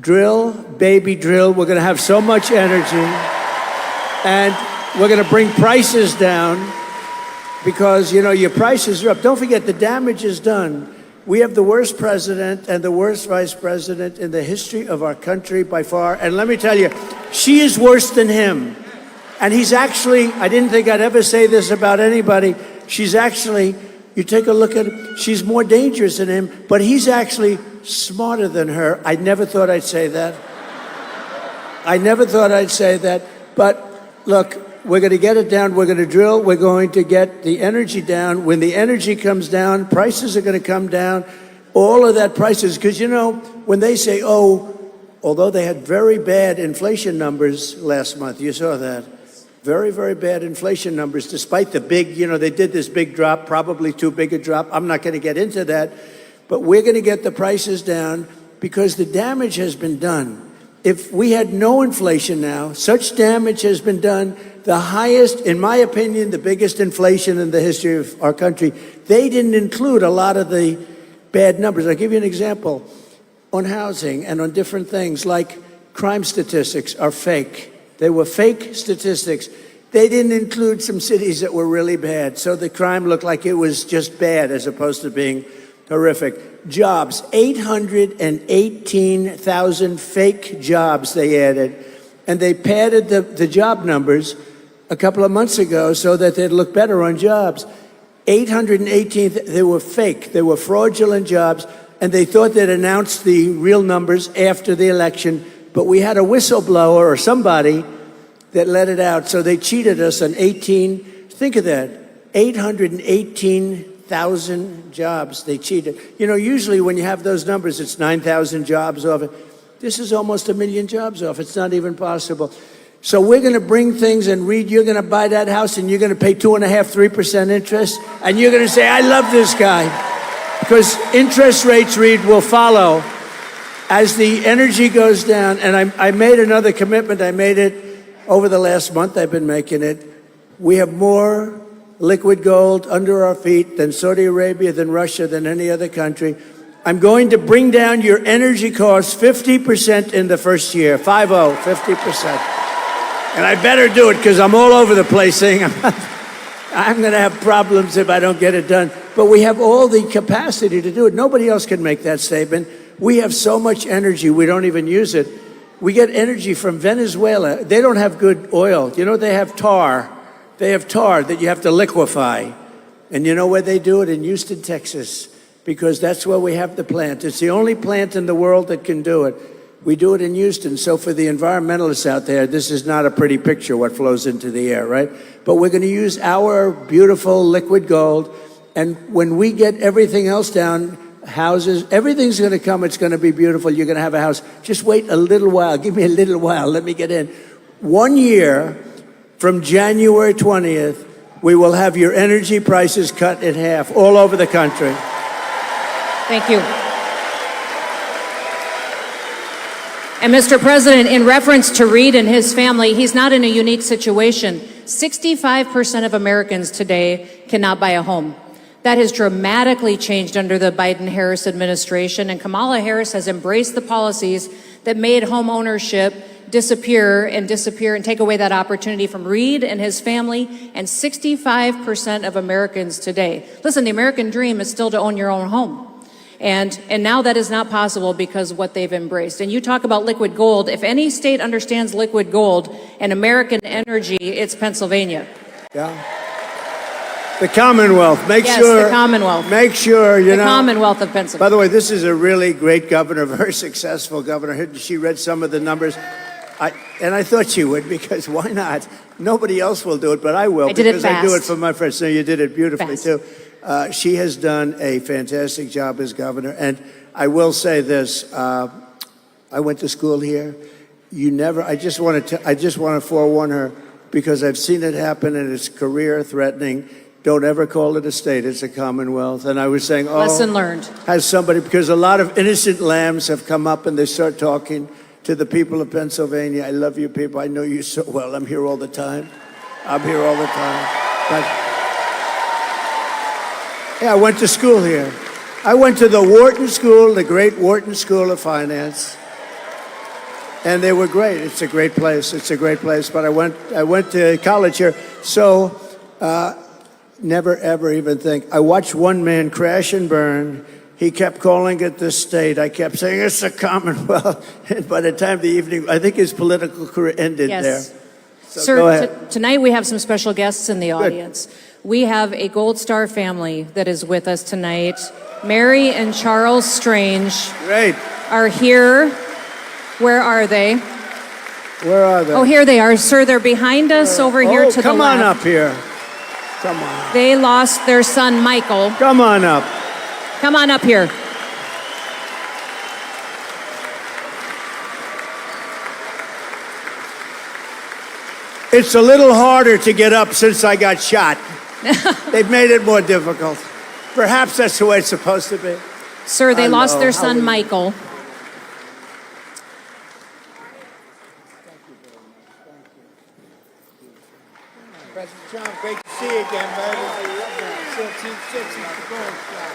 drill, baby drill. We're going to have so much energy. And we're going to bring prices down because, your prices are up. Don't forget, the damage is done. We have the worst president and the worst vice president in the history of our country by far. And let me tell you, she is worse than him. And he's actually, I didn't think I'd ever say this about anybody. She's actually, you take a look at her, she's more dangerous than him, but he's actually smarter than her. I never thought I'd say that. I never thought I'd say that. But look, we're going to get it down. We're going to drill. We're going to get the energy down. When the energy comes down, prices are going to come down. All of that prices, because, when they say, although they had very bad inflation numbers last month, you saw that. Very, very bad inflation numbers, despite the big, they did this big drop, probably too big a drop. I'm not going to get into that. But we're going to get the prices down because the damage has been done. If we had no inflation now, such damage has been done. The highest, in my opinion, the biggest inflation in the history of our country. They didn't include a lot of the bad numbers. I'll give you an example. On housing and on different things, like crime statistics are fake. They were fake statistics. They didn't include some cities that were really bad. So the crime looked like it was just bad as opposed to being horrific. Jobs, 818,000 fake jobs they added. And they padded the job numbers a couple of months ago so that they'd look better on jobs. 818, they were fake. They were fraudulent jobs. And they thought they'd announce the real numbers after the election. But we had a whistleblower or somebody that let it out. So they cheated us on 18. Think of that. 818,000 jobs they cheated. Usually when you have those numbers, it's 9,000 jobs off it. This is almost 1 million jobs off. It's not even possible. So we're going to bring things, and Reed, you're going to buy that house, and you're going to pay 2.5%, 3% interest, and you're going to say, I love this guy. Because interest rates, Reed, will follow as the energy goes down. And I made another commitment. I made it over the last month. I've been making it. We have more liquid gold under our feet than Saudi Arabia, than Russia, than any other country. I'm going to bring down your energy costs 50% in the first year. 50%. And I better do it because I'm all over the place saying I'm going to have problems if I don't get it done. But we have all the capacity to do it. Nobody else can make that statement. We have so much energy, we don't even use it. We get energy from Venezuela. They don't have good oil. They have tar. They have tar that you have to liquefy. And you know where they do it? In Houston, Texas. Because that's where we have the plant. It's the only plant in the world that can do it. We do it in Houston. So for the environmentalists out there, this is not a pretty picture, what flows into the air, right? But we're going to use our beautiful liquid gold. And when we get everything else down, houses, everything's going to come. It's going to be beautiful. You're going to have a house. Just wait a little while. Give me a little while. Let me get in. 1 year from January 20th, we will have your energy prices cut in half all over the country. Thank you. And Mr. President, in reference to Reed and his family, he's not in a unique situation. 65% of Americans today cannot buy a home. That has dramatically changed under the Biden-Harris administration, and Kamala Harris has embraced the policies that made home ownership disappear and take away that opportunity from Reed and his family and 65% of Americans today. Listen, the American dream is still to own your own home. And now that is not possible because of what they've embraced. And you talk about liquid gold. If any state understands liquid gold and American energy, it's Pennsylvania. Yeah. The Commonwealth. Make Yes, sure. the Commonwealth. Make sure, you The know. Commonwealth of Pennsylvania. By the way, this is a really great governor, very successful governor. She read some of the numbers. And I thought she would, because why not? Nobody else will do it, but I will. I did it because I do it fast. for my friends. No, you did it beautifully, Fast. too. She has done a fantastic job as governor. And I will say this. I went to school here. I just want to forewarn her, because I've seen it happen and it's career threatening. Don't ever call it a state. It's a Commonwealth. And I was saying, Lesson learned. Has somebody, because a lot of innocent lambs have come up and they start talking to the people of Pennsylvania. I love you people. I know you so well. I'm here all the time. But yeah, I went to school here. I went to the Wharton School, the great Wharton School of Finance. And they were great. It's a great place. But I went to college here. So never, ever even think. I watched one man crash and burn. He kept calling it the state. I kept saying it's a Commonwealth. And by the time the evening, I think his political career ended there. So Sir, go ahead. tonight we have some special guests in the audience. We have a Gold Star family that is with us tonight. Mary and Charles Strange are here. Where are they? Where are they? Oh, here they are. Sir, they're behind us over here to the left. Come on up here. Come on. They lost their son, Michael. Come on up. Come on up here. It's a little harder to get up since I got shot. They've made it more difficult. Perhaps that's the way it's supposed to be. Sir, they lost their How son, are you? Michael. President Trump, great to see you again, baby. 1760 the gold star.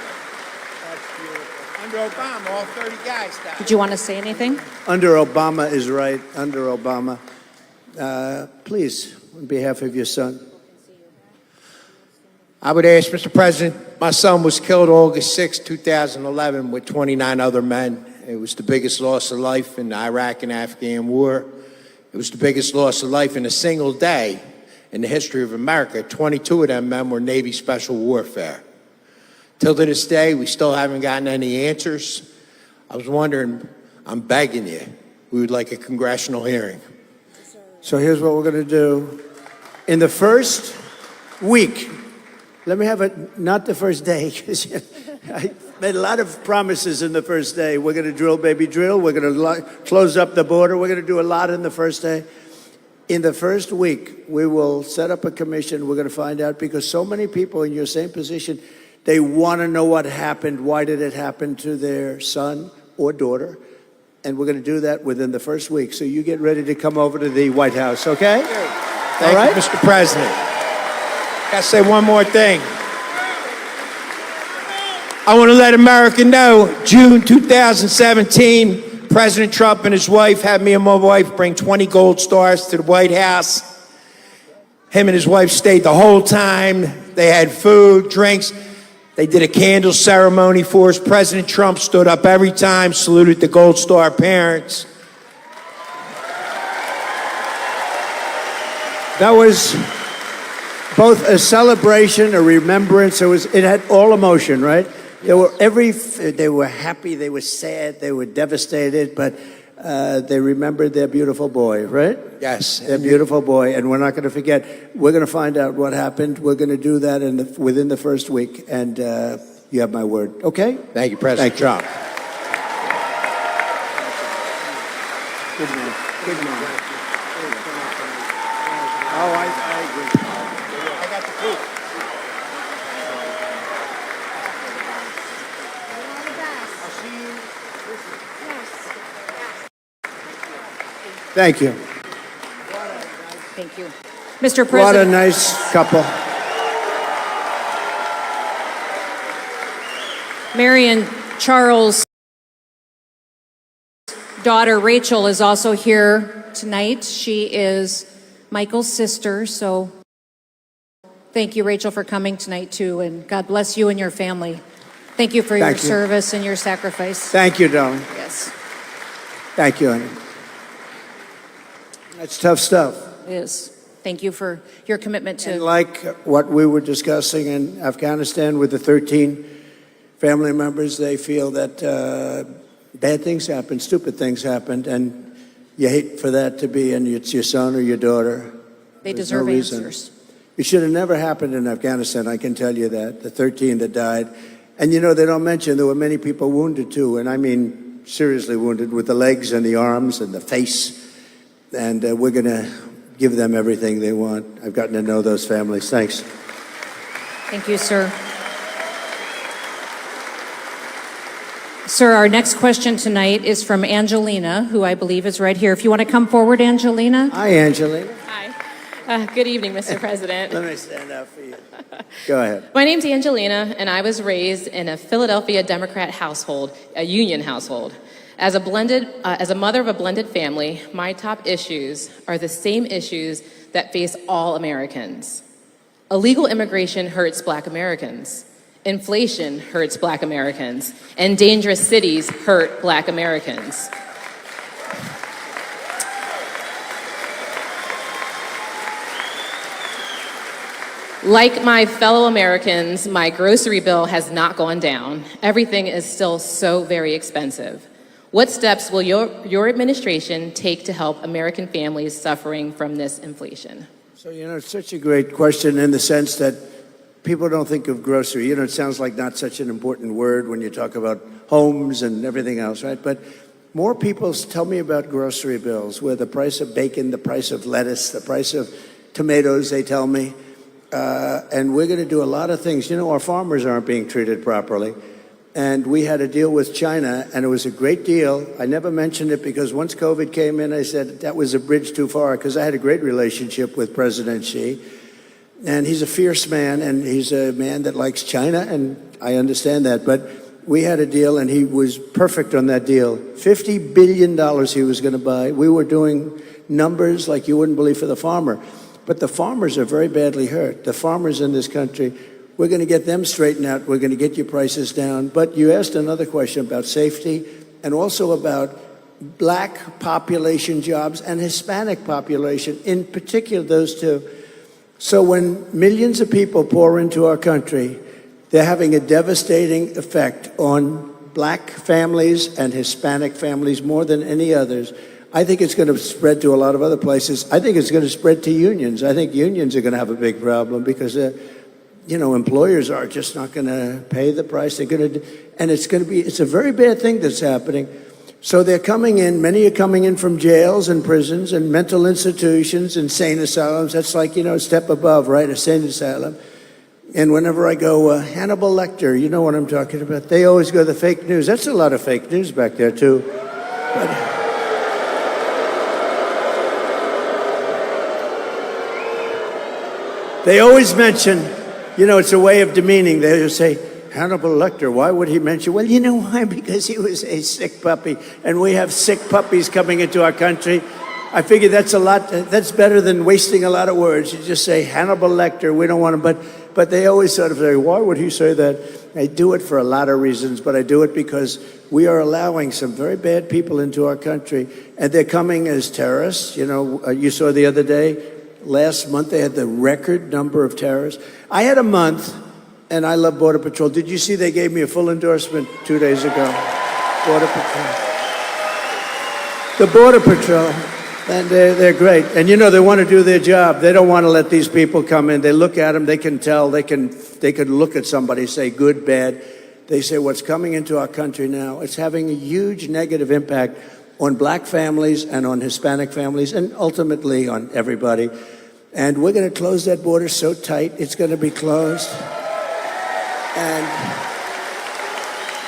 That's beautiful. Under Obama, all 30 guys died. Did you want to say anything? Under Obama is right. Under Obama. Please, on behalf of your son. I would ask, Mr. President, my son was killed August 6, 2011 with 29 other men. It was the biggest loss of life in the Iraq and Afghan war. It was the biggest loss of life in a single day in the history of America. 22 of them men were Navy Special Warfare. Till to this day, we still haven't gotten any answers. I was wondering, I'm begging you, we would like a congressional hearing. So here's what we're going to do. In the first week, let me have it, not the first day, because I made a lot of promises in the first day. We're going to drill, baby, drill. We're going to close up the border. We're going to do a lot in the first day. In the first week, we will set up a commission. We're going to find out, because so many people in your same position, they want to know what happened. Why did it happen to their son or daughter? And we're going to do that within the first week. So you get ready to come over to the White House, okay? Thank you, Mr. President. Got to say one more thing. I want to let America know, June 2017, President Trump and his wife had me and my wife bring 20 gold stars to the White House. Him and his wife stayed the whole time. They had food, drinks. They did a candle ceremony for us. President Trump stood up every time, saluted the Gold Star parents. That was both a celebration, a remembrance. It had all emotion, right? They were happy, they were sad, they were devastated, but they remembered their beautiful boy, right? Yes. Their beautiful boy, and we're not going to forget. We're going to find out what happened. We're going to do that within the first week, and you have my word. Okay? Thank you, President Trump. Good man. Good man. Oh, I agree. I got the proof. Thank you. Thank you. Mr. President. What a nice couple. Mary and Charles' daughter, Rachel, is also here tonight. She is Michael's sister, so thank you, Rachel, for coming tonight, too, and God bless you and your family. Thank you for your service and your sacrifice. Thank you, darling. Yes. Thank you, honey. That's tough stuff. It is. Thank you for your commitment to... And like what we were discussing in Afghanistan with the 13 family members, they feel that bad things happened, stupid things happened, and you hate for that to be, and it's your son or your daughter. They There's deserve no reason. answers. It should have never happened in Afghanistan, I can tell you that, the 13 that died. And you know, they don't mention there were many people wounded too, and I mean seriously wounded with the legs and the arms and the face. And we're going to give them everything they want. I've gotten to know those families. Thanks. Thank you, sir. Sir, our next question tonight is from Angelina, who I believe is right here. If you want to come forward, Angelina. Hi, Angelina. Hi. Good evening, Mr. President. Let me stand up for you. Go ahead. My name's Angelina, and I was raised in a Philadelphia Democrat household, a union household. As a mother of a blended family, my top issues are the same issues that face all Americans. Illegal immigration hurts Black Americans. Inflation hurts Black Americans. And dangerous cities hurt Black Americans. Like my fellow Americans, my grocery bill has not gone down. Everything is still so very expensive. What steps will your administration take to help American families suffering from this inflation? So, you know, it's such a great question in the sense that people don't think of grocery. You know, it sounds like not such an important word when you talk about homes and everything else, right? But more people tell me about grocery bills, where the price of bacon, the price of lettuce, the price of tomatoes, they tell me. And we're going to do a lot of things. You know, our farmers aren't being treated properly. And we had a deal with China, and it was a great deal. I never mentioned it because once COVID came in, I said that was a bridge too far, because I had a great relationship with President Xi. And he's a fierce man, and he's a man that likes China, and I understand that. But we had a deal, and he was perfect on that deal. $50 billion he was going to buy. We were doing numbers like you wouldn't believe for the farmer. But the farmers are very badly hurt. The farmers in this country, we're going to get them straightened out. We're going to get your prices down. But you asked another question about safety and also about Black population jobs and Hispanic population, in particular those two. So when millions of people pour into our country, they're having a devastating effect on Black families and Hispanic families more than any others. I think it's going to spread to a lot of other places. I think it's going to spread to unions. I think unions are going to have a big problem because, you know, employers are just not going to pay the price. They're going to, and it's a very bad thing that's happening. So they're coming in, many are coming in from jails and prisons and mental institutions, insane asylums. That's like, you know, a step above, right? A sane asylum. And whenever I go, Hannibal Lecter, you know what I'm talking about. They always go the fake news. That's a lot of fake news back there, too. But, they always mention, you know, it's a way of demeaning. They just say, Hannibal Lecter, why would he mention? Well, you know why? Because he was a sick puppy, and we have sick puppies coming into our country. I figure that's that's better than wasting a lot of words. You just say Hannibal Lecter, we don't want him, but they always sort of say, why would he say that? I do it for a lot of reasons, but I do it because we are allowing some very bad people into our country, and they're coming as terrorists. You know, you saw the other day, last month, they had the record number of terrorists. I had a month, and I love Border Patrol. Did you see they gave me a full endorsement 2 days ago? Border Patrol. The Border Patrol, and they're great. And you know, they want to do their job. They don't want to let these people come in. They look at them, they can tell, they can look at somebody, say good, bad. They say what's coming into our country now, it's having a huge negative impact on Black families and on Hispanic families and ultimately on everybody. And we're going to close that border so tight, it's going to be closed.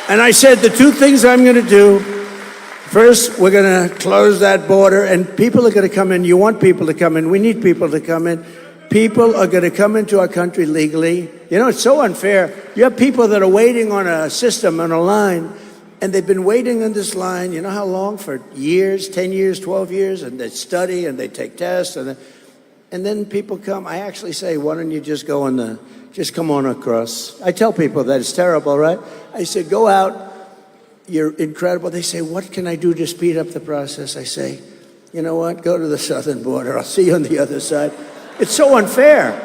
And I said the two things I'm going to do. First, we're going to close that border, and people are going to come in. You want people to come in. We need people to come in. People are going to come into our country legally. You know, it's so unfair. You have people that are waiting on a system, on a line, and they've been waiting on this line, you know how long? For years, 10 years, 12 years, and they study and they take tests, and then people come. I actually say, why don't you just just come on across. I tell people that it's terrible, right? I said, go out. You're incredible. They say, what can I do to speed up the process? I say, you know what? Go to the southern border. I'll see you on the other side. It's so unfair.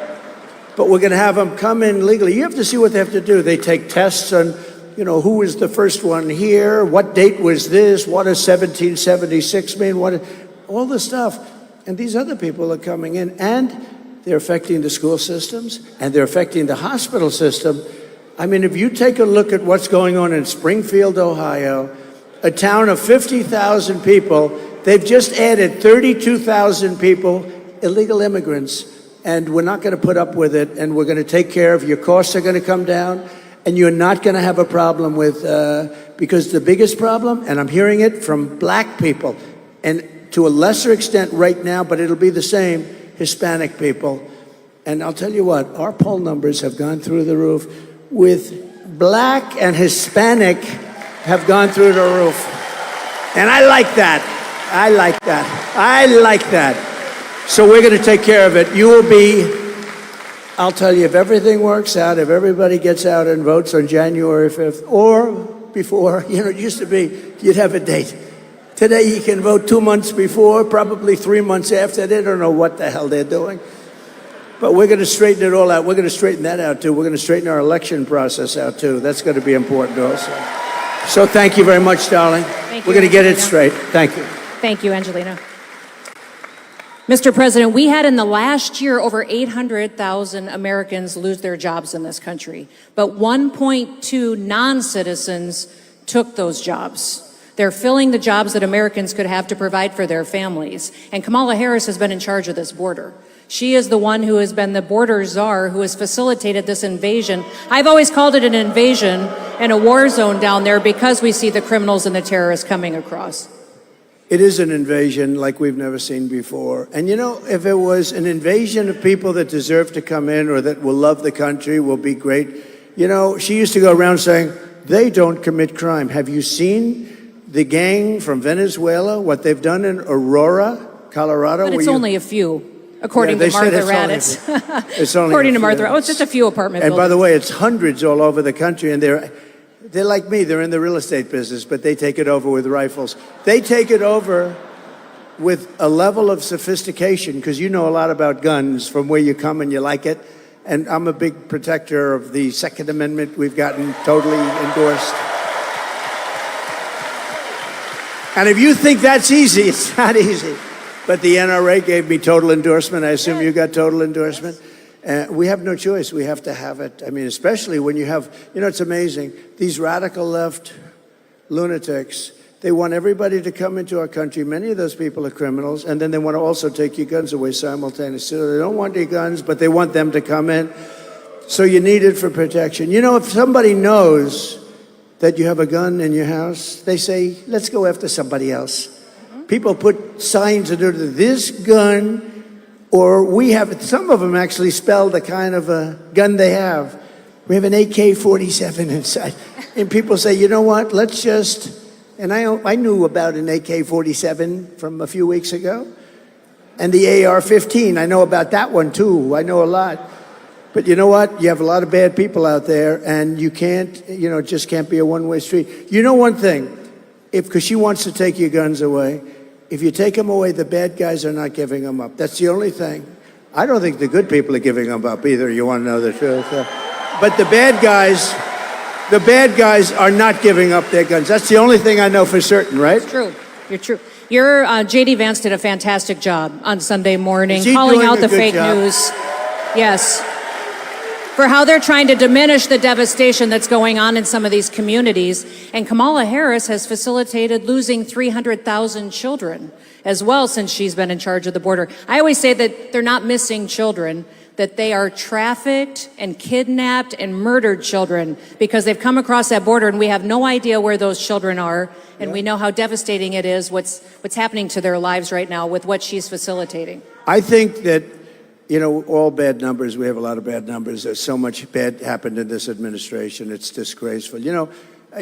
But we're going to have them come in legally. You have to see what they have to do. They take tests on, who was the first one here, what date was this, what does 1776 mean, all the stuff. And these other people are coming in, and they're affecting the school systems, and they're affecting the hospital system. I mean, if you take a look at what's going on in Springfield, Ohio, a town of 50,000 people, they've just added 32,000 people, illegal immigrants. And we're not going to put up with it, and we're going to take care of your costs are going to come down, and you're not going to have a problem with, because the biggest problem, and I'm hearing it from black people, and to a lesser extent right now, but it'll be the same, Hispanic people. And I'll tell you what, our poll numbers have gone through the roof. With black and Hispanic have gone through the roof. And I like that. I like that. I like that. So we're going to take care of it. You will be, I'll tell you, if everything works out, if everybody gets out and votes on January 5th or before, it used to be you'd have a date. Today you can vote 2 months before, probably 3 months after. They don't know what the hell they're doing. But we're going to straighten it all out. We're going to straighten that out, too. We're going to straighten our election process out, too. That's going to be important also. So thank you very much, darling. We're going to get it straight. Thank you. Thank you, Angelina. Mr. President, we had in the last year over 800,000 Americans lose their jobs in this country, but 1.2 non-citizens took those jobs. They're filling the jobs that Americans could have to provide for their families. And Kamala Harris has been in charge of this border. She is the one who has been the border czar who has facilitated this invasion. I've always called it an invasion and a war zone down there because we see the criminals and the terrorists coming across. It is an invasion like we've never seen before. And if it was an invasion of people that deserve to come in or that will love the country, will be great. She used to go around saying, they don't commit crime. Have you seen the gang from Venezuela, what they've done in Aurora, Colorado? But it's only a few, according to Martha Raddatz. It's only according to Martha Raddatz. Oh, it's just a few apartment buildings. And by the way, it's hundreds all over the country, and they're like me. They're in the real estate business, but they take it over with rifles. They take it over with a level of sophistication, because you know a lot about guns from where you come and you like it. And I'm a big protector of the Second Amendment. We've gotten totally endorsed. And if you think that's easy, it's not easy. But the NRA gave me total endorsement. I assume you got total endorsement. We have no choice. We have to have it. I mean, especially when you have, it's amazing. These radical left lunatics, they want everybody to come into our country. Many of those people are criminals. And then they want to also take your guns away simultaneously. So they don't want your guns, but they want them to come in. So you need it for protection. If somebody knows that you have a gun in your house, they say, let's go after somebody else. People put signs under this gun. Or we have, some of them actually spell the kind of a gun they have. We have an AK-47 inside. And people say, you know what, let's just, and I knew about an AK-47 from a few weeks ago. And the AR-15, I know about that one too. I know a lot. But you know what, you have a lot of bad people out there, and you can't, it just can't be a one-way street. You know one thing, because she wants to take your guns away, if you take them away, the bad guys are not giving them up. That's the only thing. I don't think the good people are giving them up either. You want to know the truth? But the bad guys are not giving up their guns. That's the only thing I know for certain, right? It's true. You're true. Your J.D. Vance did a fantastic job on Sunday morning, calling out the fake news. Yes. For how they're trying to diminish the devastation that's going on in some of these communities. And Kamala Harris has facilitated losing 300,000 children as well since she's been in charge of the border. I always say that they're not missing children, that they are trafficked and kidnapped and murdered children because they've come across that border and we have no idea where those children are. And we know how devastating it is, what's happening to their lives right now with what she's facilitating. I think that all bad numbers, we have a lot of bad numbers. There's so much bad happened in this administration. It's disgraceful.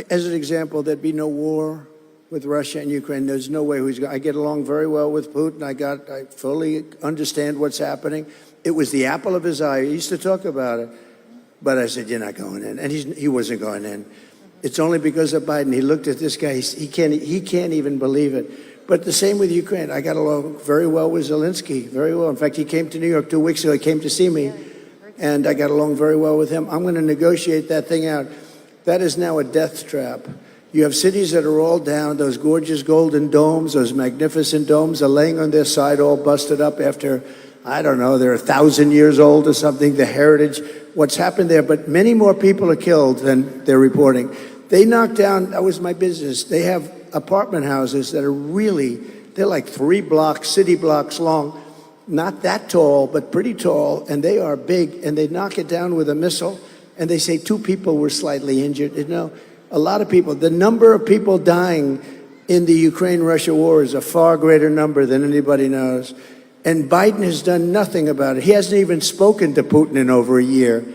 As an example, there'd be no war with Russia and Ukraine. There's no way I get along very well with Putin. I fully understand what's happening. It was the apple of his eye. He used to talk about it. But I said, you're not going in. And he wasn't going in. It's only because of Biden. He looked at this guy. He can't even believe it. But the same with Ukraine. I got along very well with Zelensky, very well. In fact, he came to New York 2 weeks ago. He came to see me, and I got along very well with him. I'm going to negotiate that thing out. That is now a death trap. You have cities that are all down. Those gorgeous golden domes, those magnificent domes are laying on their side, all busted up after, I don't know, they're 1,000 years old or something, the heritage, what's happened there. But many more people are killed than they're reporting. They knocked down, that was my business, they have apartment houses that are really, they're like 3 blocks, city blocks long, not that tall, but pretty tall, and they are big, and they knock it down with a missile, and they say 2 people were slightly injured. You know, a lot of people, the number of people dying in the Ukraine-Russia war is a far greater number than anybody knows. And Biden has done nothing about it. He hasn't even spoken to Putin in over a year.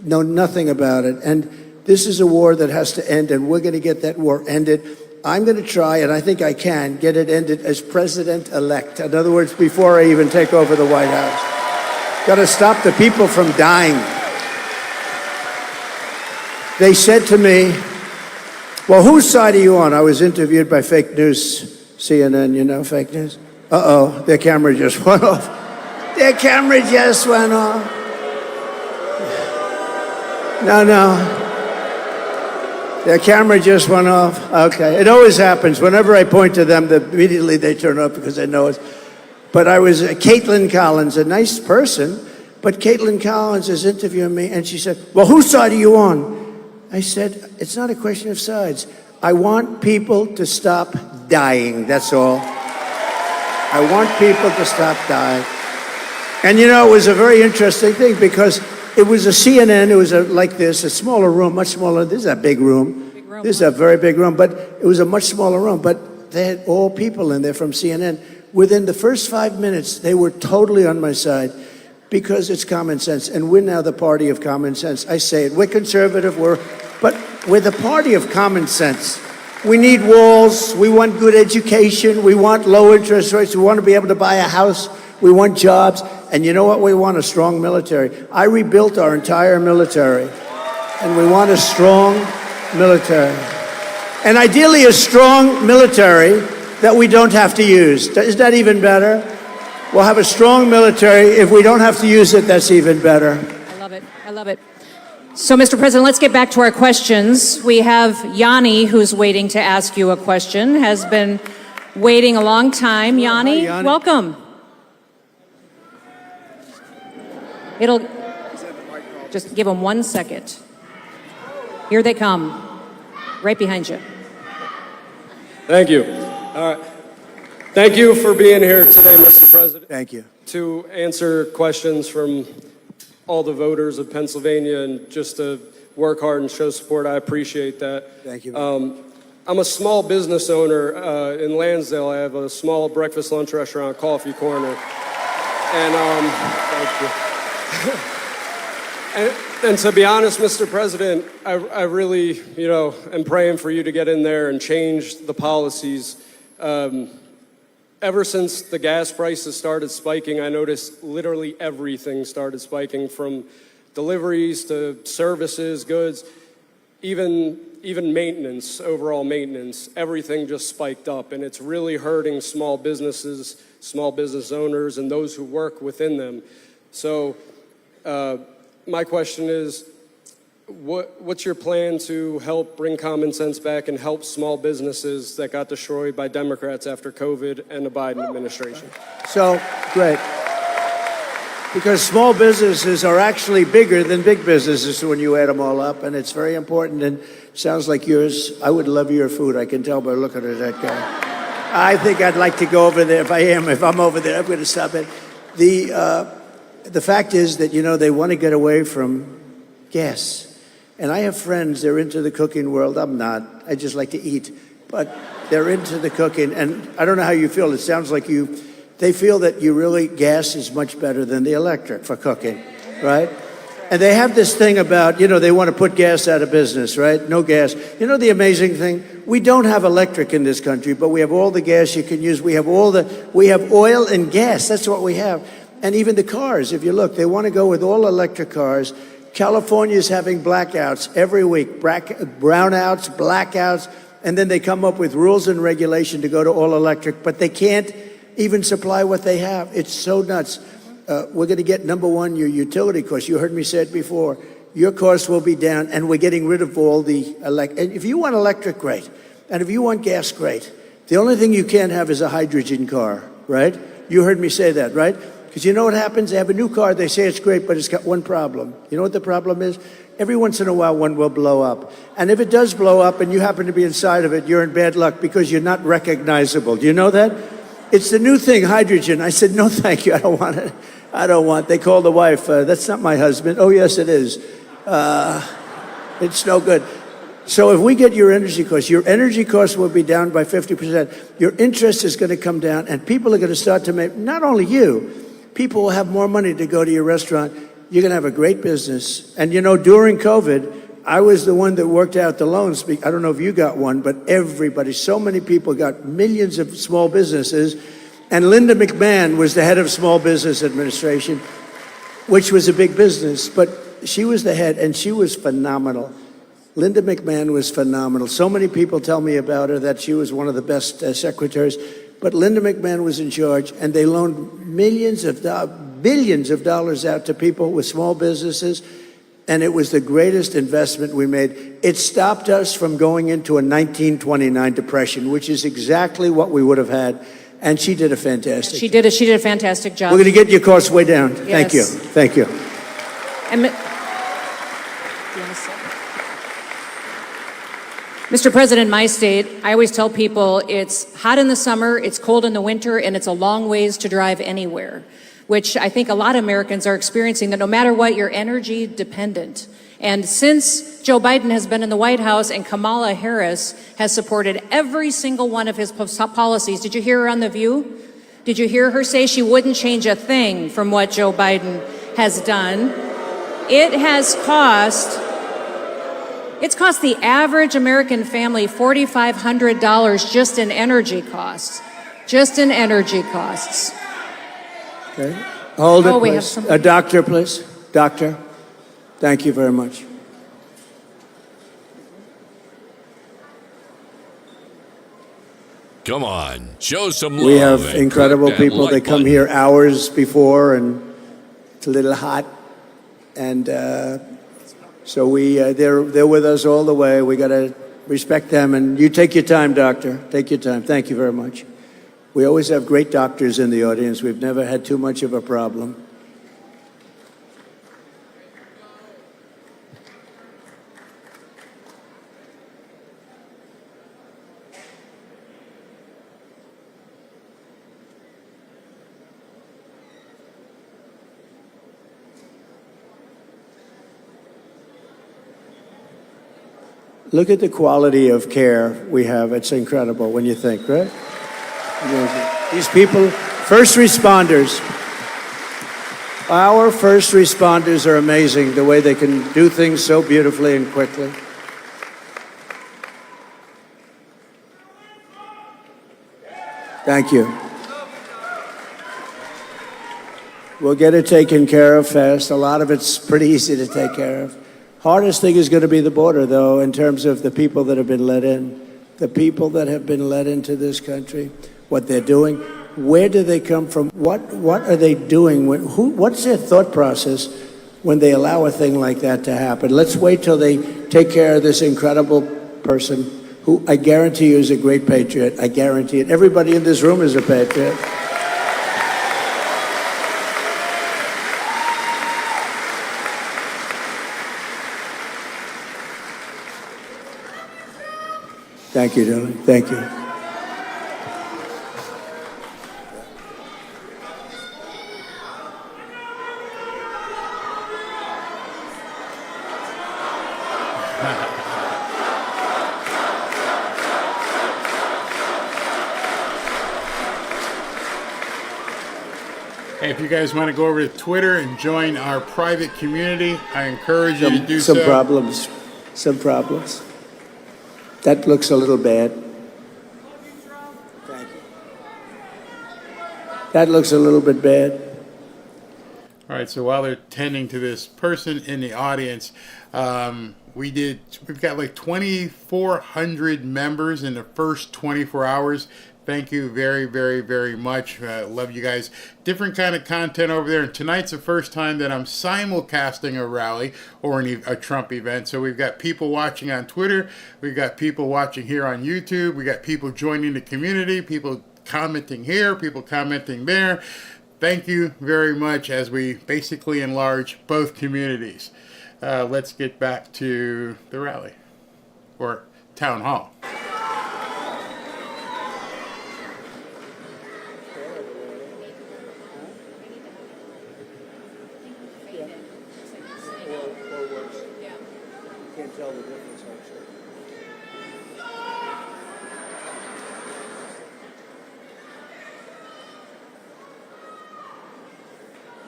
Know nothing about it. And this is a war that has to end, and we're going to get that war ended. I'm going to try, and I think I can, get it ended as president-elect. In other words, before I even take over the White House. Got to stop the people from dying. They said to me, well, whose side are you on? I was interviewed by fake news, CNN, you know, fake news. Uh-oh, their camera just went off. Their camera just went off. No. Their camera just went off. Okay. It always happens. Whenever I point to them, immediately they turn off because they know it. But I was Caitlin Collins, a nice person, but Caitlin Collins is interviewing me, and she said, well, whose side are you on? I said, it's not a question of sides. I want people to stop dying, that's all. I want people to stop dying. And you know, it was a very interesting thing because it was a CNN, it was like this, a smaller room, much smaller. This is a big room. This is a very big room, but it was a much smaller room. But they had all people in there from CNN. Within the first 5 minutes, they were totally on my side because it's common sense. And we're now the party of common sense. I say it, we're conservative, but we're the party of common sense. We need walls, we want good education, we want low interest rates, we want to be able to buy a house, we want jobs, and you know what we want? A strong military. I rebuilt our entire military, and we want a strong military. And ideally a strong military that we don't have to use. Is that even better? We'll have a strong military. If we don't have to use it, that's even better. I love it. I love it. So, Mr. President, let's get back to our questions. We have Yanni, who's waiting to ask you a question, has been waiting a long time. Yanni, welcome. It'll just give them 1 second. Here they come, right behind you. Thank you. All right. Thank you for being here today, Mr. President. Thank you. To answer questions from all the voters of Pennsylvania and just to work hard and show support. I appreciate that. Thank you. I'm a small business owner in Lansdale. I have a small breakfast lunch restaurant, Coffee Corner. And thank you. and to be honest, Mr. President, I really, am praying for you to get in there and change the policies. Ever since the gas prices started spiking, I noticed literally everything started spiking, from deliveries to services, goods, even maintenance, overall maintenance. Everything just spiked up, and it's really hurting small businesses, small business owners, and those who work within them. So my question is, what's your plan to help bring common sense back and help small businesses that got destroyed by Democrats after COVID and the Biden administration? So, great. Because small businesses are actually bigger than big businesses when you add them all up, and it's very important. And sounds like yours. I would love your food. I can tell by looking at that guy. I think I'd like to go over there. If I'm over there, I'm going to stop it. The fact is that, they want to get away from gas. And I have friends, they're into the cooking world. I'm not. I just like to eat. But they're into the cooking. And I don't know how you feel. It sounds like they feel that gas is much better than the electric for cooking, right? And they have this thing about, they want to put gas out of business, right? No gas. The amazing thing? We don't have electric in this country, but we have all the gas you can use. We have oil and gas. That's what we have. And even the cars, if you look, they want to go with all electric cars. California is having blackouts every week, brownouts, blackouts. And then they come up with rules and regulation to go to all electric, but they can't even supply what they have. It's so nuts. We're going to get, number one, your utility costs. You heard me say it before. Your costs will be down, and we're getting rid of all the and if you want electric, great. And if you want gas, great. The only thing you can't have is a hydrogen car, right? You heard me say that, right? Because you know what happens? They have a new car, they say it's great, but it's got one problem. You know what the problem is? Every once in a while, one will blow up. And if it does blow up and you happen to be inside of it, you're in bad luck because you're not recognizable. Do you know that? It's the new thing, hydrogen. I said, no, thank you. I don't want it. I don't want. They called the wife. That's not my husband. Oh, yes, it is. It's no good. So if we get your energy costs will be down by 50%. Your interest is going to come down, and people are going to start to make, not only you, people will have more money to go to your restaurant. You're going to have a great business. And, you know, during COVID, I was the one that worked out the loans. I don't know if you got one, but everybody, so many people got millions of small businesses. And Linda McMahon was the head of Small Business Administration, which was a big business. But she was the head, and she was phenomenal. Linda McMahon was phenomenal. So many people tell me about her that she was one of the best secretaries. But Linda McMahon was in charge, and they loaned billions of dollars out to people with small businesses, and it was the greatest investment we made. It stopped us from going into a 1929 depression, which is exactly what we would have had, and she did a fantastic job. She did a fantastic job. We're going to get your costs way down. Yes. Thank you. Thank you. And Mr. President, my state, I always tell people it's hot in the summer, it's cold in the winter, and it's a long ways to drive anywhere, which I think a lot of Americans are experiencing, that no matter what, you're energy dependent. And since Joe Biden has been in the White House and Kamala Harris has supported every single one of his policies, did you hear her on The View? Did you hear her say she wouldn't change a thing from what Joe Biden has done? It's cost the average American family $4,500 just in energy costs. Just in energy costs. Okay. Hold it, we have please. some. A doctor, please. Doctor. Thank you very much. Come on, show some love. We have and incredible click that people. They like come button. here hours before, and it's a little hot. And so they're with us all the way. We got to respect them. And you take your time, doctor. Take your time. Thank you very much. We always have great doctors in the audience. We've never had too much of a problem. Look at the quality of care we have. It's incredible when you think, right? These people, first responders. Our first responders are amazing, the way they can do things so beautifully and quickly. Thank you. We'll get it taken care of fast. A lot of it's pretty easy to take care of. Hardest thing is going to be the border, though, in terms of the people that have been let in. The people that have been let into this country, what they're doing, where do they come from, what are they doing, what's their thought process when they allow a thing like that to happen? Let's wait till they take care of this incredible person who I guarantee you is a great patriot. I guarantee it. Everybody in this room is a patriot. Thank you, darling. Thank you. Hey, if you guys want to go over to Twitter and join our private community, I encourage you to do so. Some problems. That looks a little bad. Thank you. That looks a little bit bad. All right, so while they're tending to this person in the audience, We've got like 2,400 members in the first 24 hours. Thank you very, very, very much. Love you guys. Different kind of content over there. And tonight's the first time that I'm simulcasting a rally or a Trump event. So we've got people watching on Twitter. We've got people watching here on YouTube. We got people joining the community, people commenting here, people commenting there. Thank you very much as we basically enlarge both communities. Let's get back to the rally or town hall. Can't tell the difference, actually.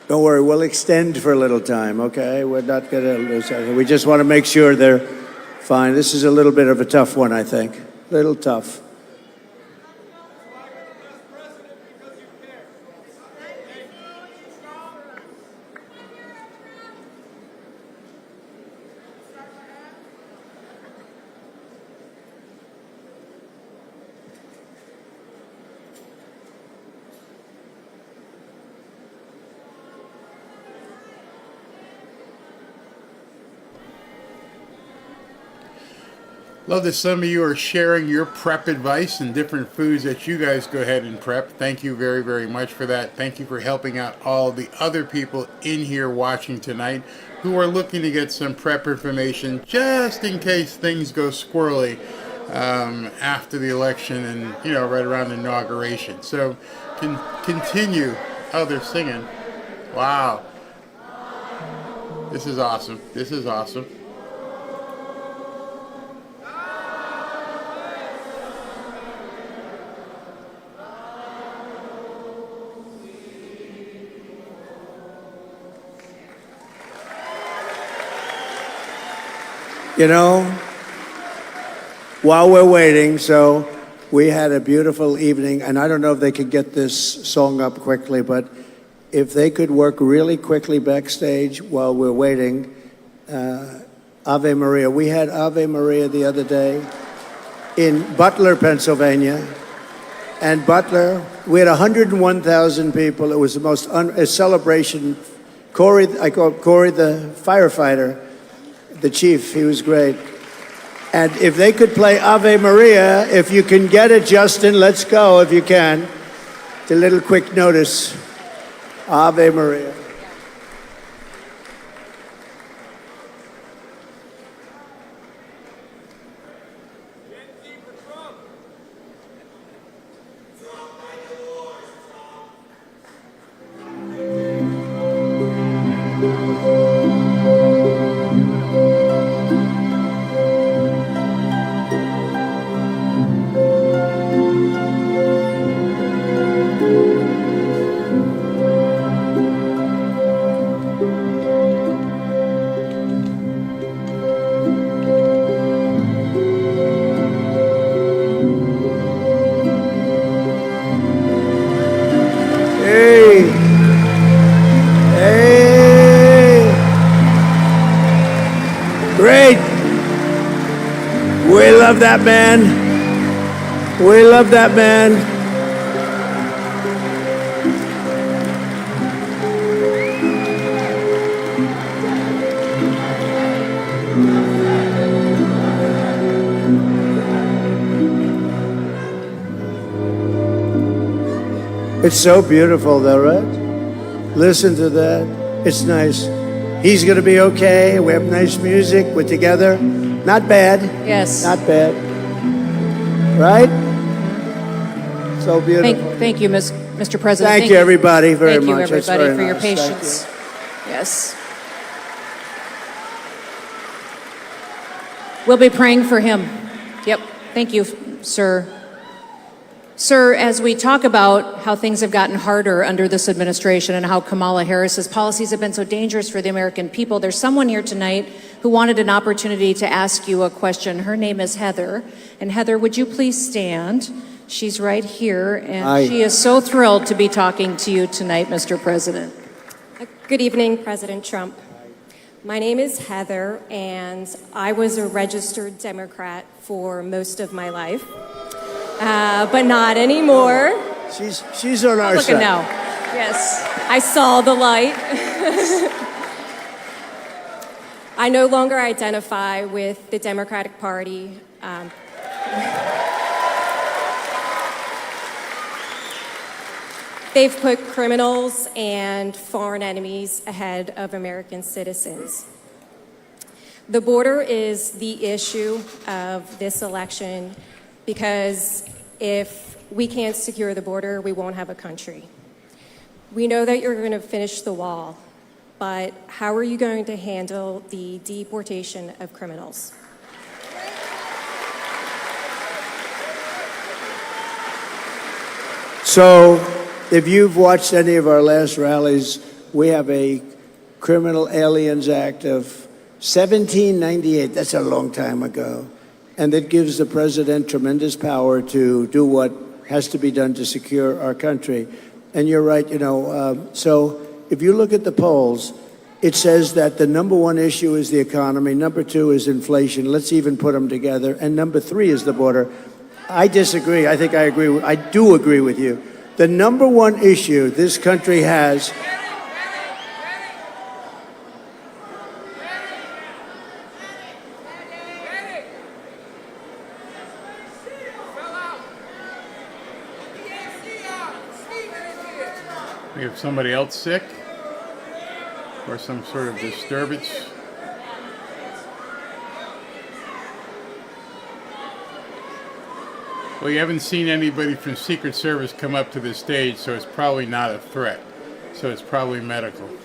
Don't worry, we'll extend for a little time, okay? We're not going to lose anything. We just want to make sure they're fine. This is a little bit of a tough one, I think. A little tough. Love that some of you are sharing your prep advice and different foods that you guys go ahead and prep. Thank you very, very much for that. Thank you for helping out all the other people in here watching tonight who are looking to get some prep information just in case things go squirrely after the election and, you know, right around the inauguration. So continue. Oh, they're singing. Wow. This is awesome. This is awesome. You know, while we're waiting, so we had a beautiful evening, and I don't know if they could get this song up quickly, but if they could work really quickly backstage while we're waiting, Ave Maria. We had Ave Maria the other day in Butler, Pennsylvania, and Butler, we had 101,000 people. It was the most a celebration. Corey, I call Corey the firefighter, the chief, he was great. And if they could play Ave Maria, if you can get it, Justin, let's go if you can. It's a little quick notice. Ave Maria. Great. We love that man. We love that man. It's so beautiful though, right? Listen to that. It's nice. He's going to be okay. We have nice music. We're together. Not bad. Yes. Not bad. Right? So beautiful. Thank you, Mr. President. Thank you, everybody, very much. Thank you, That's everybody, very for your nice. patience. Thank you. Yes. We'll be praying for him. Yep. Thank you, sir. Sir, as we talk about how things have gotten harder under this administration and how Kamala Harris's policies have been so dangerous for the American people, there's someone here tonight who wanted an opportunity to ask you a question. Her name is Heather. And Heather, would you please stand? She's right here, and she is so thrilled to be talking to you tonight, Mr. President. Good evening, President Trump. My name is Heather, and I was a registered Democrat for most of my life, but not anymore. She's on our Look side. at now. Yes, I saw the light. I no longer identify with the Democratic Party. They've put criminals and foreign enemies ahead of American citizens. The border is the issue of this election because if we can't secure the border, we won't have a country. We know that you're going to finish the wall, but how are you going to handle the deportation of criminals? So, if you've watched any of our last rallies, we have a Criminal Aliens Act of 1798. That's a long time ago. And that gives the president tremendous power to do what has to be done to secure our country. And you're right, so if you look at the polls, it says that the number one issue is the economy, number two is inflation. Let's even put them together. And number three is the border. I disagree. I think I agree. I do agree with you. The number one issue this country has. We have somebody else sick or some sort of disturbance. Well, you haven't seen anybody from Secret Service come up to the stage, so it's probably not a threat. So it's probably medical. Either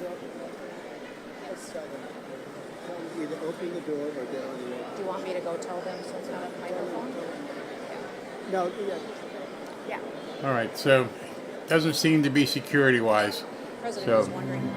open the door or get on the wall. Do you want me to go tell them so it's not a microphone? No, Yeah. All right, so doesn't seem to be security-wise. President So was wondering.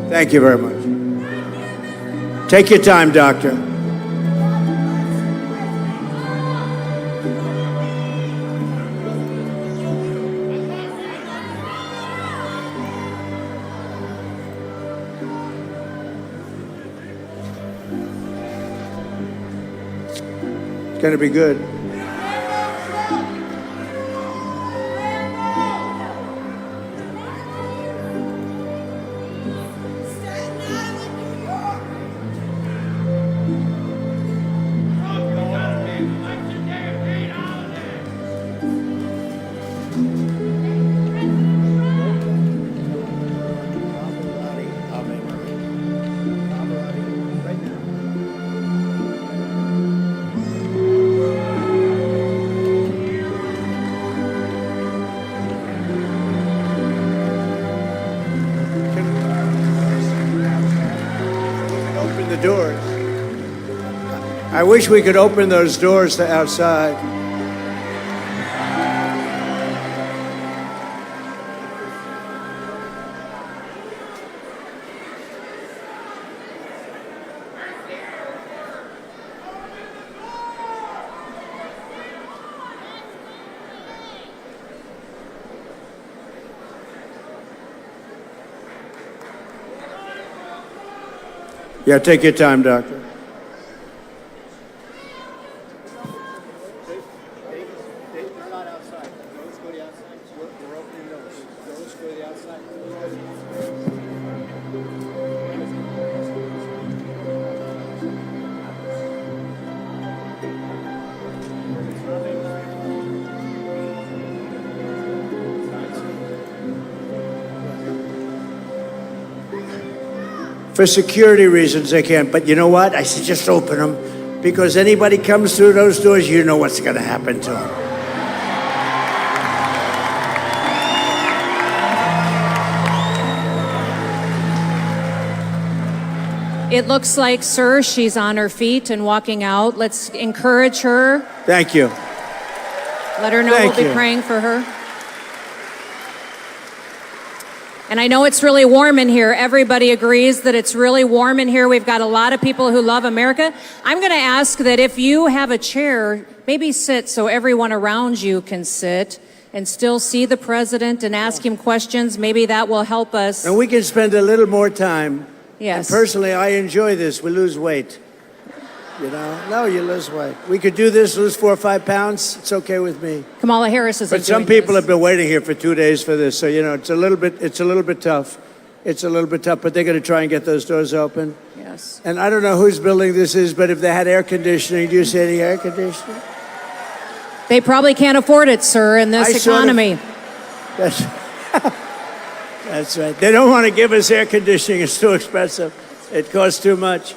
Thank you very much. Take your time, Doctor. It's going to be good. Open the doors. I wish we could open those doors to outside. Yeah, take your time, Doctor. For security reasons, they can't. But you know what? I said, just open them, because anybody comes through those doors, you know what's going to happen to them. It looks like, sir, she's on her feet and walking out. Let's encourage her. Thank you. Let her know Thank we'll be you. praying for her. And I know it's really warm in here. Everybody agrees that it's really warm in here. We've got a lot of people who love America. I'm going to ask that if you have a chair, maybe sit so everyone around you can sit and still see the president and ask him questions. Maybe that will help us. And we can spend a little more time. Yes. And personally, I enjoy this. We lose weight. You know? No, you lose weight. We could do this, lose 4 or 5 pounds. It's okay with me. Kamala Harris is. But some people have been waiting here for 2 days for this. So, you know, it's a little bit tough. It's a little bit tough, but they're going to try and get those doors open. Yes. And I don't know whose building this is, but if they had air conditioning, do you see any air conditioning? They probably can't afford it, sir, in this economy. That's right. They don't want to give us air conditioning. It's too expensive. It costs too much.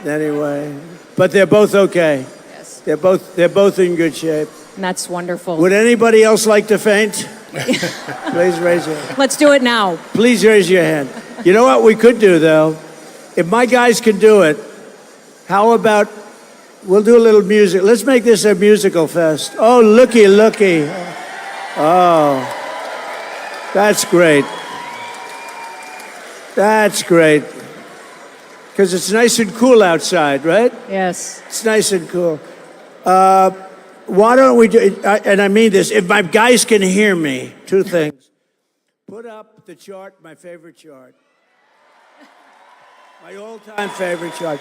Anyway, but they're both okay. Yes. They're both in good shape. And that's wonderful. Would anybody else like to faint? Please raise your hand. Let's do it now. Please raise your hand. You know what we could do, though? If my guys can do it, how about we'll do a little music. Let's make this a musical fest. Oh, looky. Oh, that's great. That's great. Because it's nice and cool outside, right? Yes. It's nice and cool. Why don't we do, and I mean this, if my guys can hear me, 2 things. Put up the chart, my favorite chart. My all-time favorite chart.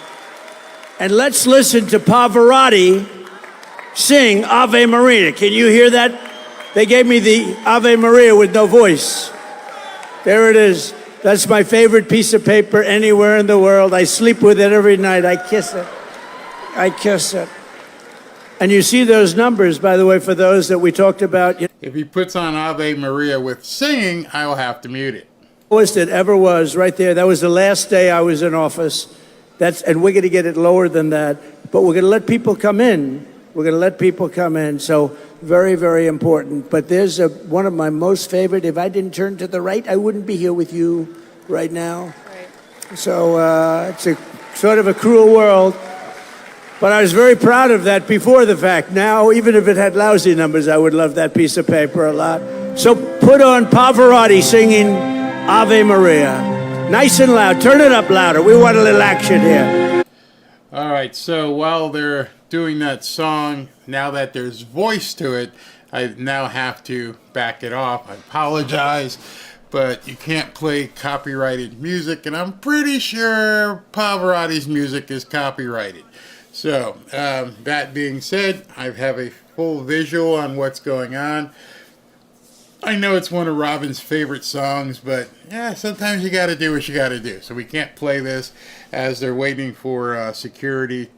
And let's listen to Pavarotti sing Ave Maria. Can you hear that? They gave me the Ave Maria with no voice. There it is. That's my favorite piece of paper anywhere in the world. I sleep with it every night. I kiss it. And you see those numbers, by the way, for those that we talked about. If he puts on Ave Maria with singing, I will have to mute it. Lowest it ever was, right there. That was the last day I was in office. And we're going to get it lower than that. But we're going to let people come in. So very, very important. But there's one of my most favorite. If I didn't turn to the right, I wouldn't be here with you right now. Right. So it's a sort of a cruel world. But I was very proud of that before the fact. Now, even if it had lousy numbers, I would love that piece of paper a lot. So put on Pavarotti singing Ave Maria. Nice and loud. Turn it up louder. We want a little action here. All right, so while they're doing that song, now that there's voice to it, I now have to back it off. I apologize, but you can't play copyrighted music, and I'm pretty sure Pavarotti's music is copyrighted. So, that being said, I have a full visual on what's going on. I know it's one of Robin's favorite songs, but yeah, sometimes you got to do what you got to do. So we can't play this as they're waiting for security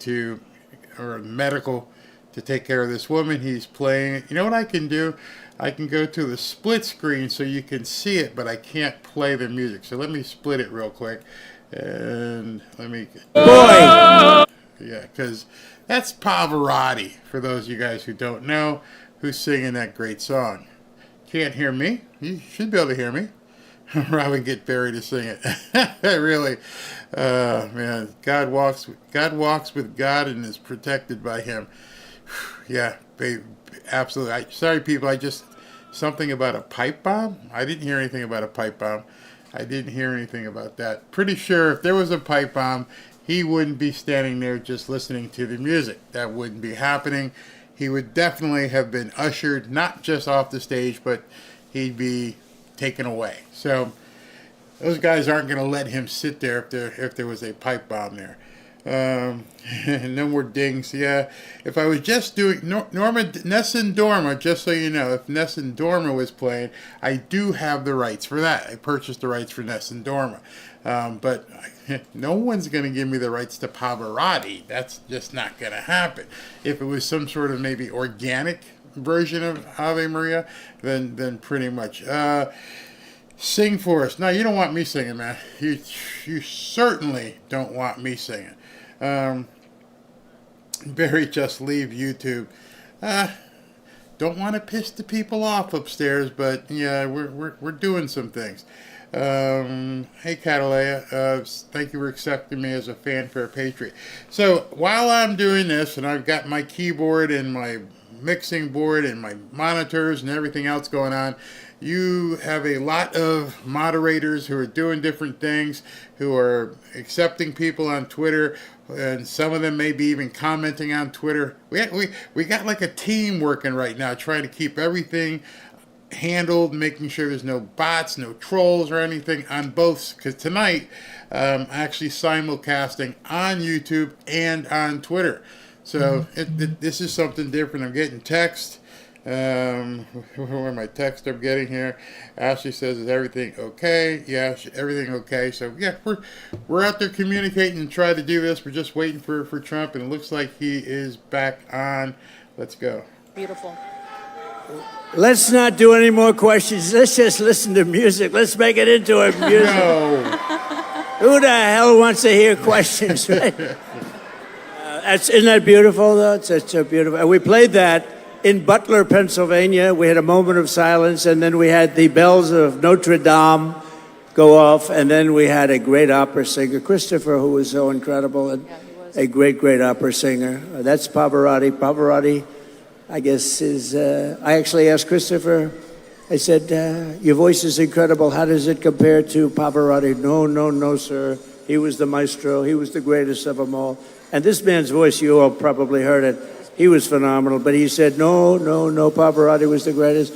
or medical to take care of this woman. He's playing. You know what I can do? I can go to the split screen so you can see it, but I can't play the music. So let me split it real quick. And let me... Boy! Yeah, because that's Pavarotti, for those of you guys who don't know, who's singing that great song. Can't hear me? You should be able to hear me. Robin get Barry to sing it. Really, man. God walks with God and is protected by Him. Yeah, babe, absolutely. Sorry, people. Something about a pipe bomb. I didn't hear anything about a pipe bomb. I didn't hear anything about that. Pretty sure if there was a pipe bomb, he wouldn't be standing there just listening to the music. That wouldn't be happening. He would definitely have been ushered, not just off the stage, but he'd be taken away. So those guys aren't going to let him sit there if there was a pipe bomb there. No more dings. Yeah, if I was just doing Nessun Dorma, just so you know, if Nessun Dorma was playing, I do have the rights for that. I purchased the rights for Nessun Dorma. But no one's going to give me the rights to Pavarotti. That's just not going to happen. If it was some sort of maybe organic version of Ave Maria, then pretty much. sing for us. No, you don't want me singing, man. You certainly don't want me singing. Barry, just leave YouTube. Don't want to piss the people off upstairs, but yeah, we're doing some things. Hey, Catalea, thank you for accepting me as a fanfare patriot. So while I'm doing this, and I've got my keyboard and my mixing board and my monitors and everything else going on, you have a lot of moderators who are doing different things, who are accepting people on Twitter, and some of them may be even commenting on Twitter. We got like a team working right now, trying to keep everything handled, making sure there's no bots, no trolls or anything on both, because tonight I'm actually simulcasting on YouTube and on Twitter. So this is something different. I'm getting text. Where my text I'm getting here. Ashley says, is everything okay? Yeah, everything okay. So yeah, we're out there communicating and trying to do this. We're just waiting for Trump, and it looks like he is back on. Let's go. Beautiful. Let's not do any more questions. Let's just listen to music. Let's make it into a music. No. Who the hell wants to hear questions, right? Isn't that beautiful, though? It's so beautiful. And we played that in Butler, Pennsylvania. We had a moment of silence, and then we had the bells of Notre Dame go off, and then we had a great opera singer, Christopher, who was so incredible, and a great, great opera singer. That's Pavarotti. Pavarotti, I guess, is... I actually asked Christopher, I said, your voice is incredible. How does it compare to Pavarotti? No, sir. He was the maestro. He was the greatest of them all. And this man's voice, you all probably heard it. He was phenomenal, but he said, no, Pavarotti was the greatest.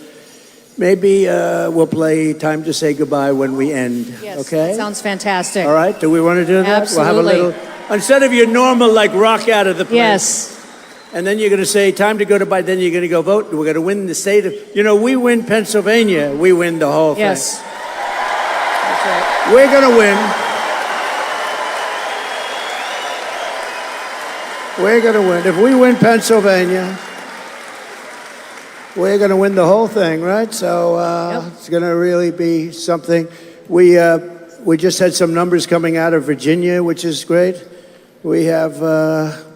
Maybe we'll play Time to Say Goodbye when we end, Yes, okay? that sounds fantastic. All right, do we want to do that? Absolutely. We'll have a little, instead of your normal, like, rock out of the place. Yes. And then you're going to say, time to go to bye, then you're going to go vote. We're going to win the state of, we win Pennsylvania, we win the whole thing. Yes. That's right. We're going to win. We're going to win. If we win Pennsylvania, we're going to win the whole thing, right? So It's going to really be something. We just had some numbers coming out of Virginia, which is great. We have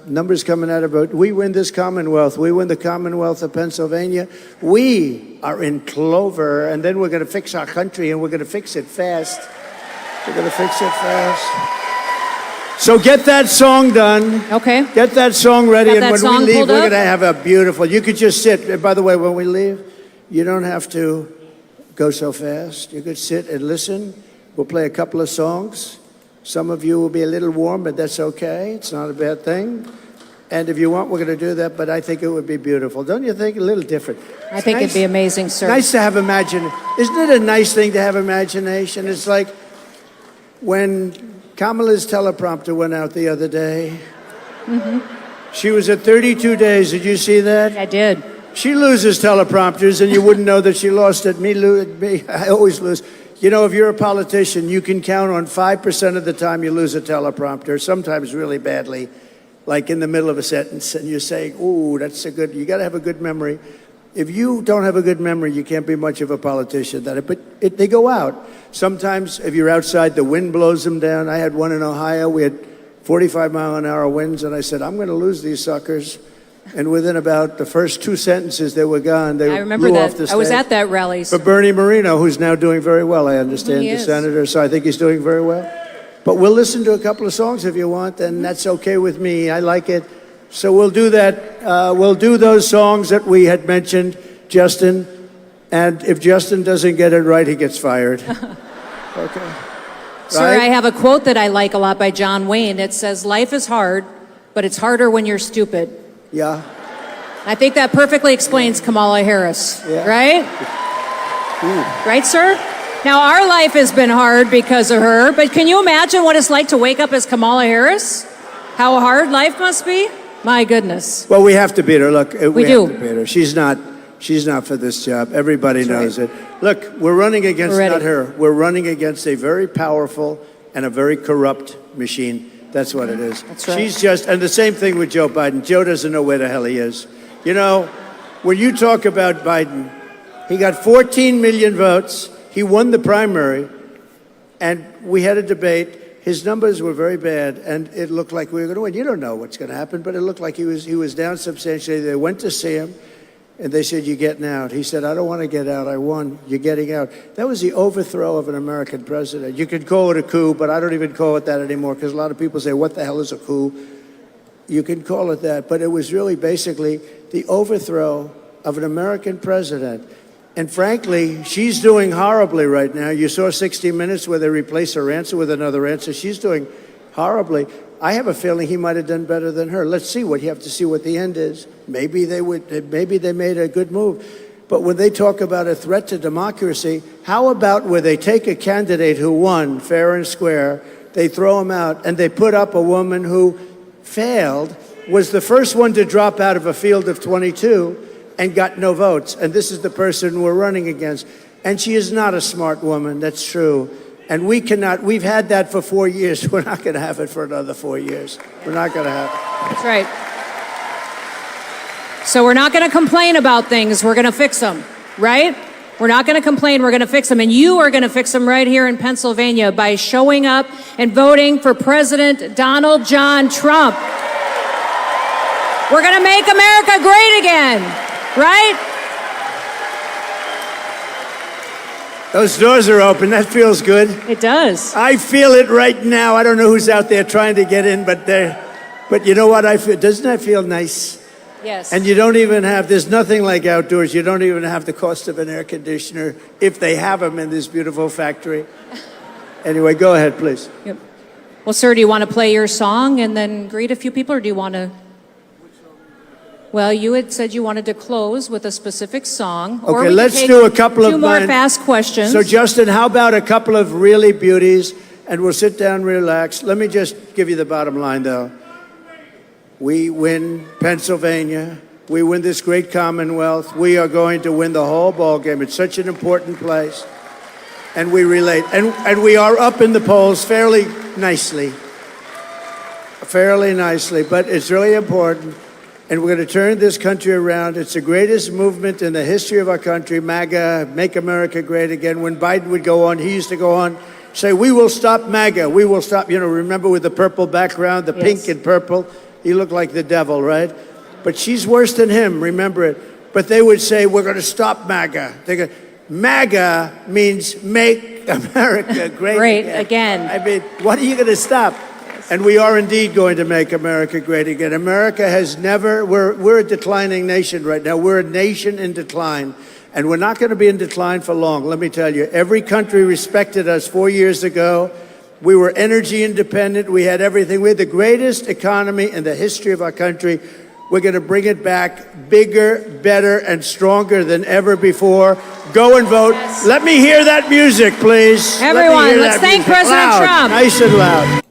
numbers coming out of, we win this Commonwealth. We win the Commonwealth of Pennsylvania. We are in clover, and then we're going to fix our country, and we're going to fix it fast. We're going to fix it fast. So get that song done. Okay. Get that song ready, Got and that when song we leave, pulled we're up? going to have a beautiful. You could just sit. And by the way, when we leave, you don't have to go so fast. You could sit and listen. We'll play a couple of songs. Some of you will be a little warm, but that's okay. It's not a bad thing. And if you want, we're going to do that. But I think it would be beautiful, don't you think? A little different. I think it'd be amazing, sir. Nice to have imagination. Isn't it a nice thing to have imagination? It's like when Kamala's teleprompter went out the other day. Mm-hmm. She was at 32 days. Did you see that? I did. She loses teleprompters, and you wouldn't know that she lost it. Me, I always lose. If you're a politician, you can count on 5% of the time you lose a teleprompter, sometimes really badly, like in the middle of a sentence, and you're saying, ooh, you got to have a good memory. If you don't have a good memory, you can't be much of a politician. But they go out. Sometimes, if you're outside, the wind blows them down. I had one in Ohio. We had 45-mile-an-hour winds, and I said, I'm going to lose these suckers. And within about the first two sentences, they were gone. They I remember blew that. off the stage. I was at that rally. For Bernie Moreno, who's now doing very well, I understand, He the is. senator. So I think he's doing very well. But we'll listen to a couple of songs if you want, and that's okay with me. I like it. So we'll do that. We'll do those songs that we had mentioned, Justin. And if Justin doesn't get it right, he gets fired. Okay. Sir, Right? I have a quote that I like a lot by John Wayne. It says, life is hard, but it's harder when you're stupid. Yeah. I think that perfectly explains Kamala Harris, right? Right, sir? Now, our life has been hard because of her, but can you imagine what it's like to wake up as Kamala Harris? How hard life must be? My goodness. Well, we have to beat her. Look, we do. have to beat her. She's not for this job. Everybody knows it. Look, we're running against, We're ready. not her, we're running against a very powerful and a very corrupt machine. That's what it is. That's right. She's just, and the same thing with Joe Biden. Joe doesn't know where the hell he is. When you talk about Biden, he got 14 million votes. He won the primary, and we had a debate. His numbers were very bad, and it looked like we were going to win. You don't know what's going to happen, but it looked like he was down substantially. They went to see him, and they said, "You're getting out." He said, "I don't want to get out. I won. You're getting out." That was the overthrow of an American president. You could call it a coup, but I don't even call it that anymore because a lot of people say, "What the hell is a coup?" You can call it that, but it was really basically the overthrow of an American president. And frankly, she's doing horribly right now. You saw 60 Minutes where they replace her answer with another answer. She's doing horribly. I have a feeling he might have done better than her. Let's see what you have to see what the end is. Maybe they made a good move. But when they talk about a threat to democracy, how about where they take a candidate who won fair and square, they throw him out, and they put up a woman who failed, was the first one to drop out of a field of 22 and got no votes. And this is the person we're running against. And she is not a smart woman, that's true. And we've had that for 4 years. We're not going to have it for another 4 years. We're not going to have it. That's right. So we're not going to complain about things. We're going to fix them, right? We're not going to complain. We're going to fix them. And you are going to fix them right here in Pennsylvania by showing up and voting for President Donald John Trump. We're going to make America great again, right? Those doors are open. That feels good. It does. I feel it right now. I don't know who's out there trying to get in, but you know what I feel? Doesn't that feel nice? Yes. And you don't even have, there's nothing like outdoors. You don't even have the cost of an air conditioner if they have them in this beautiful factory. Anyway, go ahead, please. Yep. Well, sir, do you want to play your song and then greet a few people, or do you want to? Well, you had said you wanted to close with a specific song. Or Okay, we let's can do a take couple of two more mine. fast questions. So, Justin, how about a couple of really beauties, and we'll sit down, relax. Let me just give you the bottom line, though. We win Pennsylvania. We win this great Commonwealth. We are going to win the whole ball game. It's such an important place. And we relate. And we are up in the polls fairly nicely. But it's really important. And we're going to turn this country around. It's the greatest movement in the history of our country, MAGA, Make America Great Again. When Biden would go on, he used to go on, say, "We will stop MAGA. We will stop," remember with the purple background, the pink and purple? He looked like the devil, right? But she's worse than him, remember it. But they would say, "We're going to stop MAGA." MAGA means Make America Great again. I mean, what are you going to stop? And we are indeed going to make America great again. America has never, we're a declining nation right now. We're a nation in decline. And we're not going to be in decline for long, let me tell you. Every country respected us 4 years ago. We were energy independent. We had everything. We had the greatest economy in the history of our country. We're going to bring it back bigger, better, and stronger than ever before. Go and vote. Yes. Let me hear that music, please. Everyone, let's thank President Trump. Nice and loud.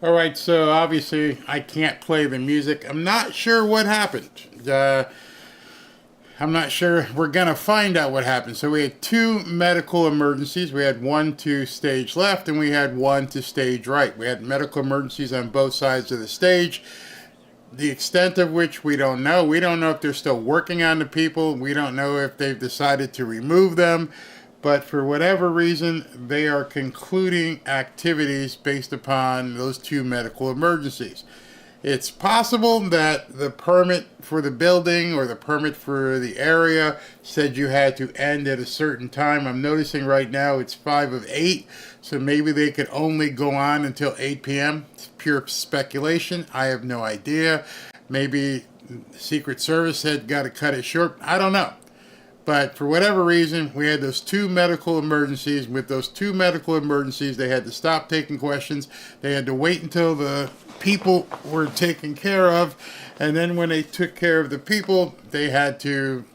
All right, so obviously I can't play the music. I'm not sure what happened. I'm not sure. We're going to find out what happened. So we had 2 medical emergencies. We had one to stage left and we had one to stage right. We had medical emergencies on both sides of the stage. The extent of which we don't know. We don't know if they're still working on the people. We don't know if they've decided to remove them. But for whatever reason, they are concluding activities based upon those 2 medical emergencies. It's possible that the permit for the building or the permit for the area said you had to end at a certain time. I'm noticing right now it's 5 of 8, so maybe they could only go on until 8 p.m. It's pure speculation. I have no idea. Maybe the Secret Service had got to cut it short. I don't know. But for whatever reason, we had those 2 medical emergencies. With those 2 medical emergencies, they had to stop taking questions. They had to wait until the people were taken care of. And then when they took care of the people, they had to,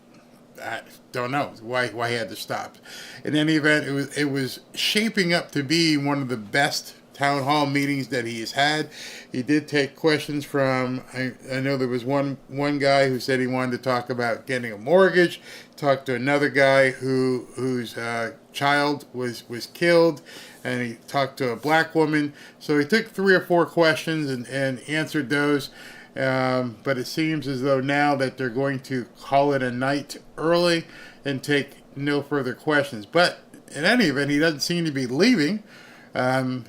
I don't know why he had to stop. In any event, it was shaping up to be one of the best town hall meetings that he has had. He did take questions from, I know there was one guy who said he wanted to talk about getting a mortgage, talked to another guy whose child was killed, and he talked to a black woman. So he took 3 or 4 questions and answered those. But it seems as though now that they're going to call it a night early and take no further questions. But in any event, he doesn't seem to be leaving.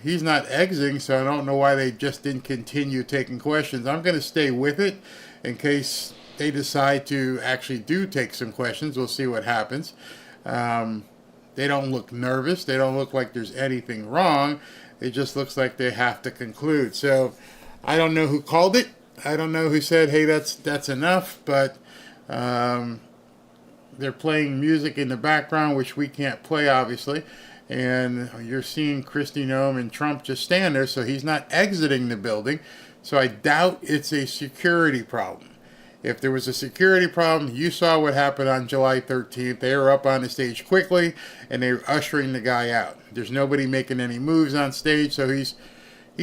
He's not exiting, so I don't know why they just didn't continue taking questions. I'm going to stay with it in case they decide to actually do take some questions. We'll see what happens. They don't look nervous. They don't look like there's anything wrong. It just looks like they have to conclude. So I don't know who called it. I don't know who said, hey, that's enough, but they're playing music in the background, which we can't play, obviously. And you're seeing Kristi Noem and Trump just stand there, so he's not exiting the building. So I doubt it's a security problem. If there was a security problem, you saw what happened on July 13th. They were up on the stage quickly, and they were ushering the guy out. There's nobody making any moves on stage, so he's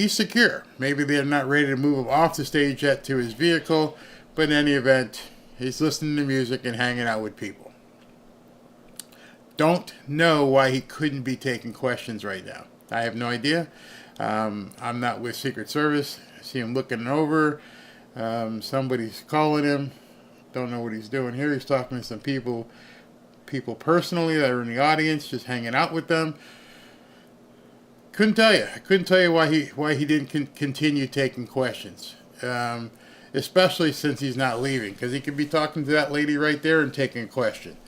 secure. Maybe they're not ready to move him off the stage yet to his vehicle, but in any event, he's listening to music and hanging out with people. Don't know why he couldn't be taking questions right now. I have no idea. I'm not with Secret Service. I see him looking over. Somebody's calling him. Don't know what he's doing here. He's talking to some people personally that are in the audience, just hanging out with them. Couldn't tell you. I couldn't tell you why he didn't continue taking questions, especially since he's not leaving, because he could be talking to that lady right there and taking a question.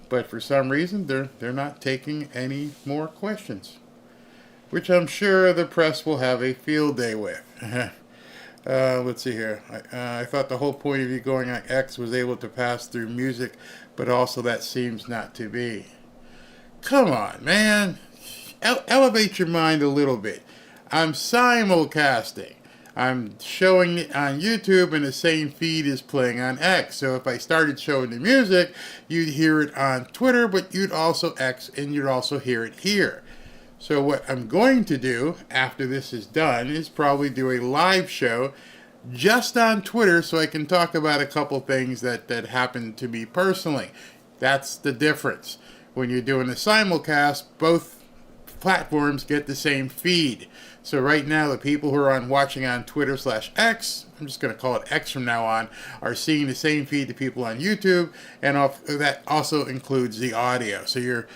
But for some reason, they're not taking any more questions, which I'm sure the press will have a field day with. Let's see here. I thought the whole point of you going on X was able to pass through music, but also that seems not to be. Come on, man. Elevate your mind a little bit. I'm simulcasting. I'm showing it on YouTube, and the same feed is playing on X. So if I started showing the music, you'd hear it on Twitter, but you'd also X, and you'd also hear it here. So what I'm going to do after this is done is probably do a live show just on Twitter so I can talk about a couple things that happened to me personally. That's the difference. When you're doing a simulcast, both platforms get the same feed. So right now, the people who are watching on Twitter/X, I'm just going to call it X from now on, are seeing the same feed to people on YouTube, and that also includes the audio. So you're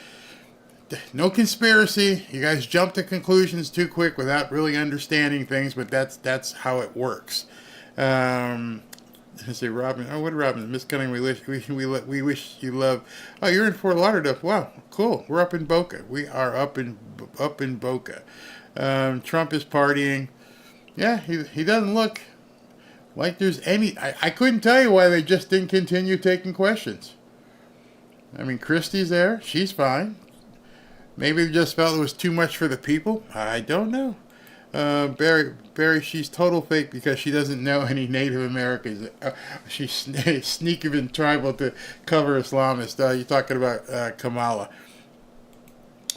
no conspiracy. You guys jump to conclusions too quick without really understanding things, but that's how it works. I say, Robin. Oh, what Robin? Miss Cunning. We wish you love. Oh, you're in Fort Lauderdale. Wow, cool. We're up in Boca. We are up in Boca. Trump is partying. Yeah, he doesn't look like there's any. I couldn't tell you why they just didn't continue taking questions. I mean, Kristi's there. She's fine. Maybe they just felt it was too much for the people. I don't know. Barry, she's total fake because she doesn't know any Native Americans. She's sneaky and tribal to cover Islamists. You're talking about Kamala.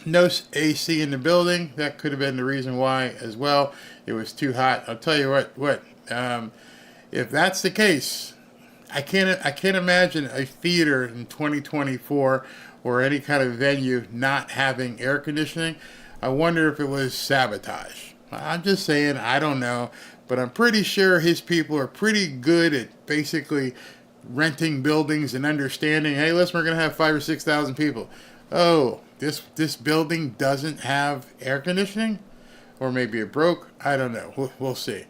No AC in the building. That could have been the reason why as well. It was too hot. I'll tell you what. If that's the case, I can't imagine a theater in 2024 or any kind of venue not having air conditioning. I wonder if it was sabotage. I'm just saying, I don't know, but I'm pretty sure his people are pretty good at basically renting buildings and understanding, hey, listen, we're going to have 5,000 or 6,000 people. Oh, this building doesn't have air conditioning? Or maybe it broke? I don't know. We'll see.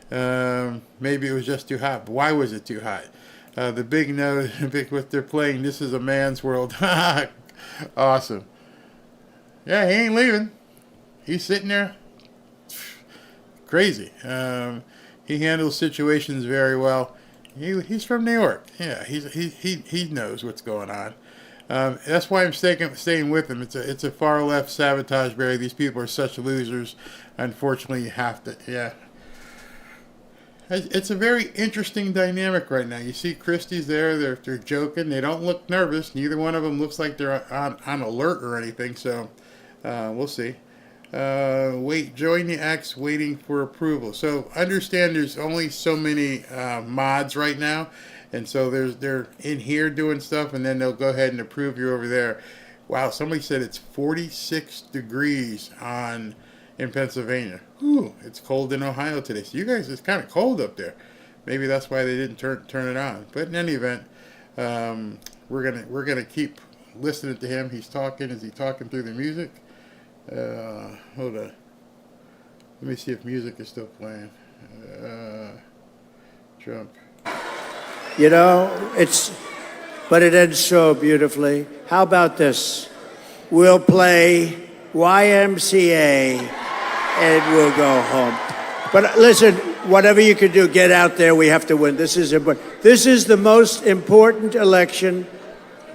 Maybe it was just too hot. But why was it too hot? The big note, what they're playing, This Is a Man's World. Awesome. Yeah, he ain't leaving. He's sitting there. Crazy. He handles situations very well. He's from New York. Yeah, he knows what's going on. That's why I'm staying with him. It's a far left sabotage, Barry. These people are such losers. Unfortunately, you have to. Yeah. It's a very interesting dynamic right now. You see Kristi's there. They're joking. They don't look nervous. Neither one of them looks like they're on alert or anything. So we'll see. Join the X, waiting for approval. So understand there's only so many mods right now, and so they're in here doing stuff, and then they'll go ahead and approve you over there. Wow, somebody said it's 46 degrees in Pennsylvania. Ooh, it's cold in Ohio today. So you guys, it's kind of cold up there. Maybe that's why they didn't turn it on. But in any event, we're gonna keep listening to him. He's talking. Is he talking through the music? Hold on. Let me see if music is still playing. Trump. You know, but it ends so beautifully. How about this? We'll play YMCA and we'll go home. But listen, whatever you can do, get out there. We have to win. This is important. This is the most important election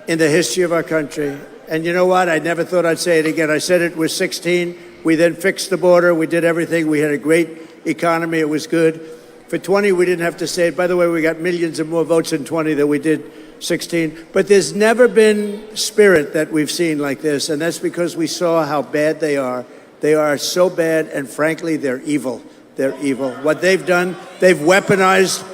in the history of our country. And you know what? I never thought I'd say it again. I said it was 16. We then fixed the border. We did everything. We had a great economy. It was good. For 20, we didn't have to say it. By the way, we got millions of more votes in 20 than we did 16. But there's never been spirit that we've seen like this. And that's because we saw how bad they are. They are so bad, and frankly, they're evil. They're evil. What they've done, they've weaponized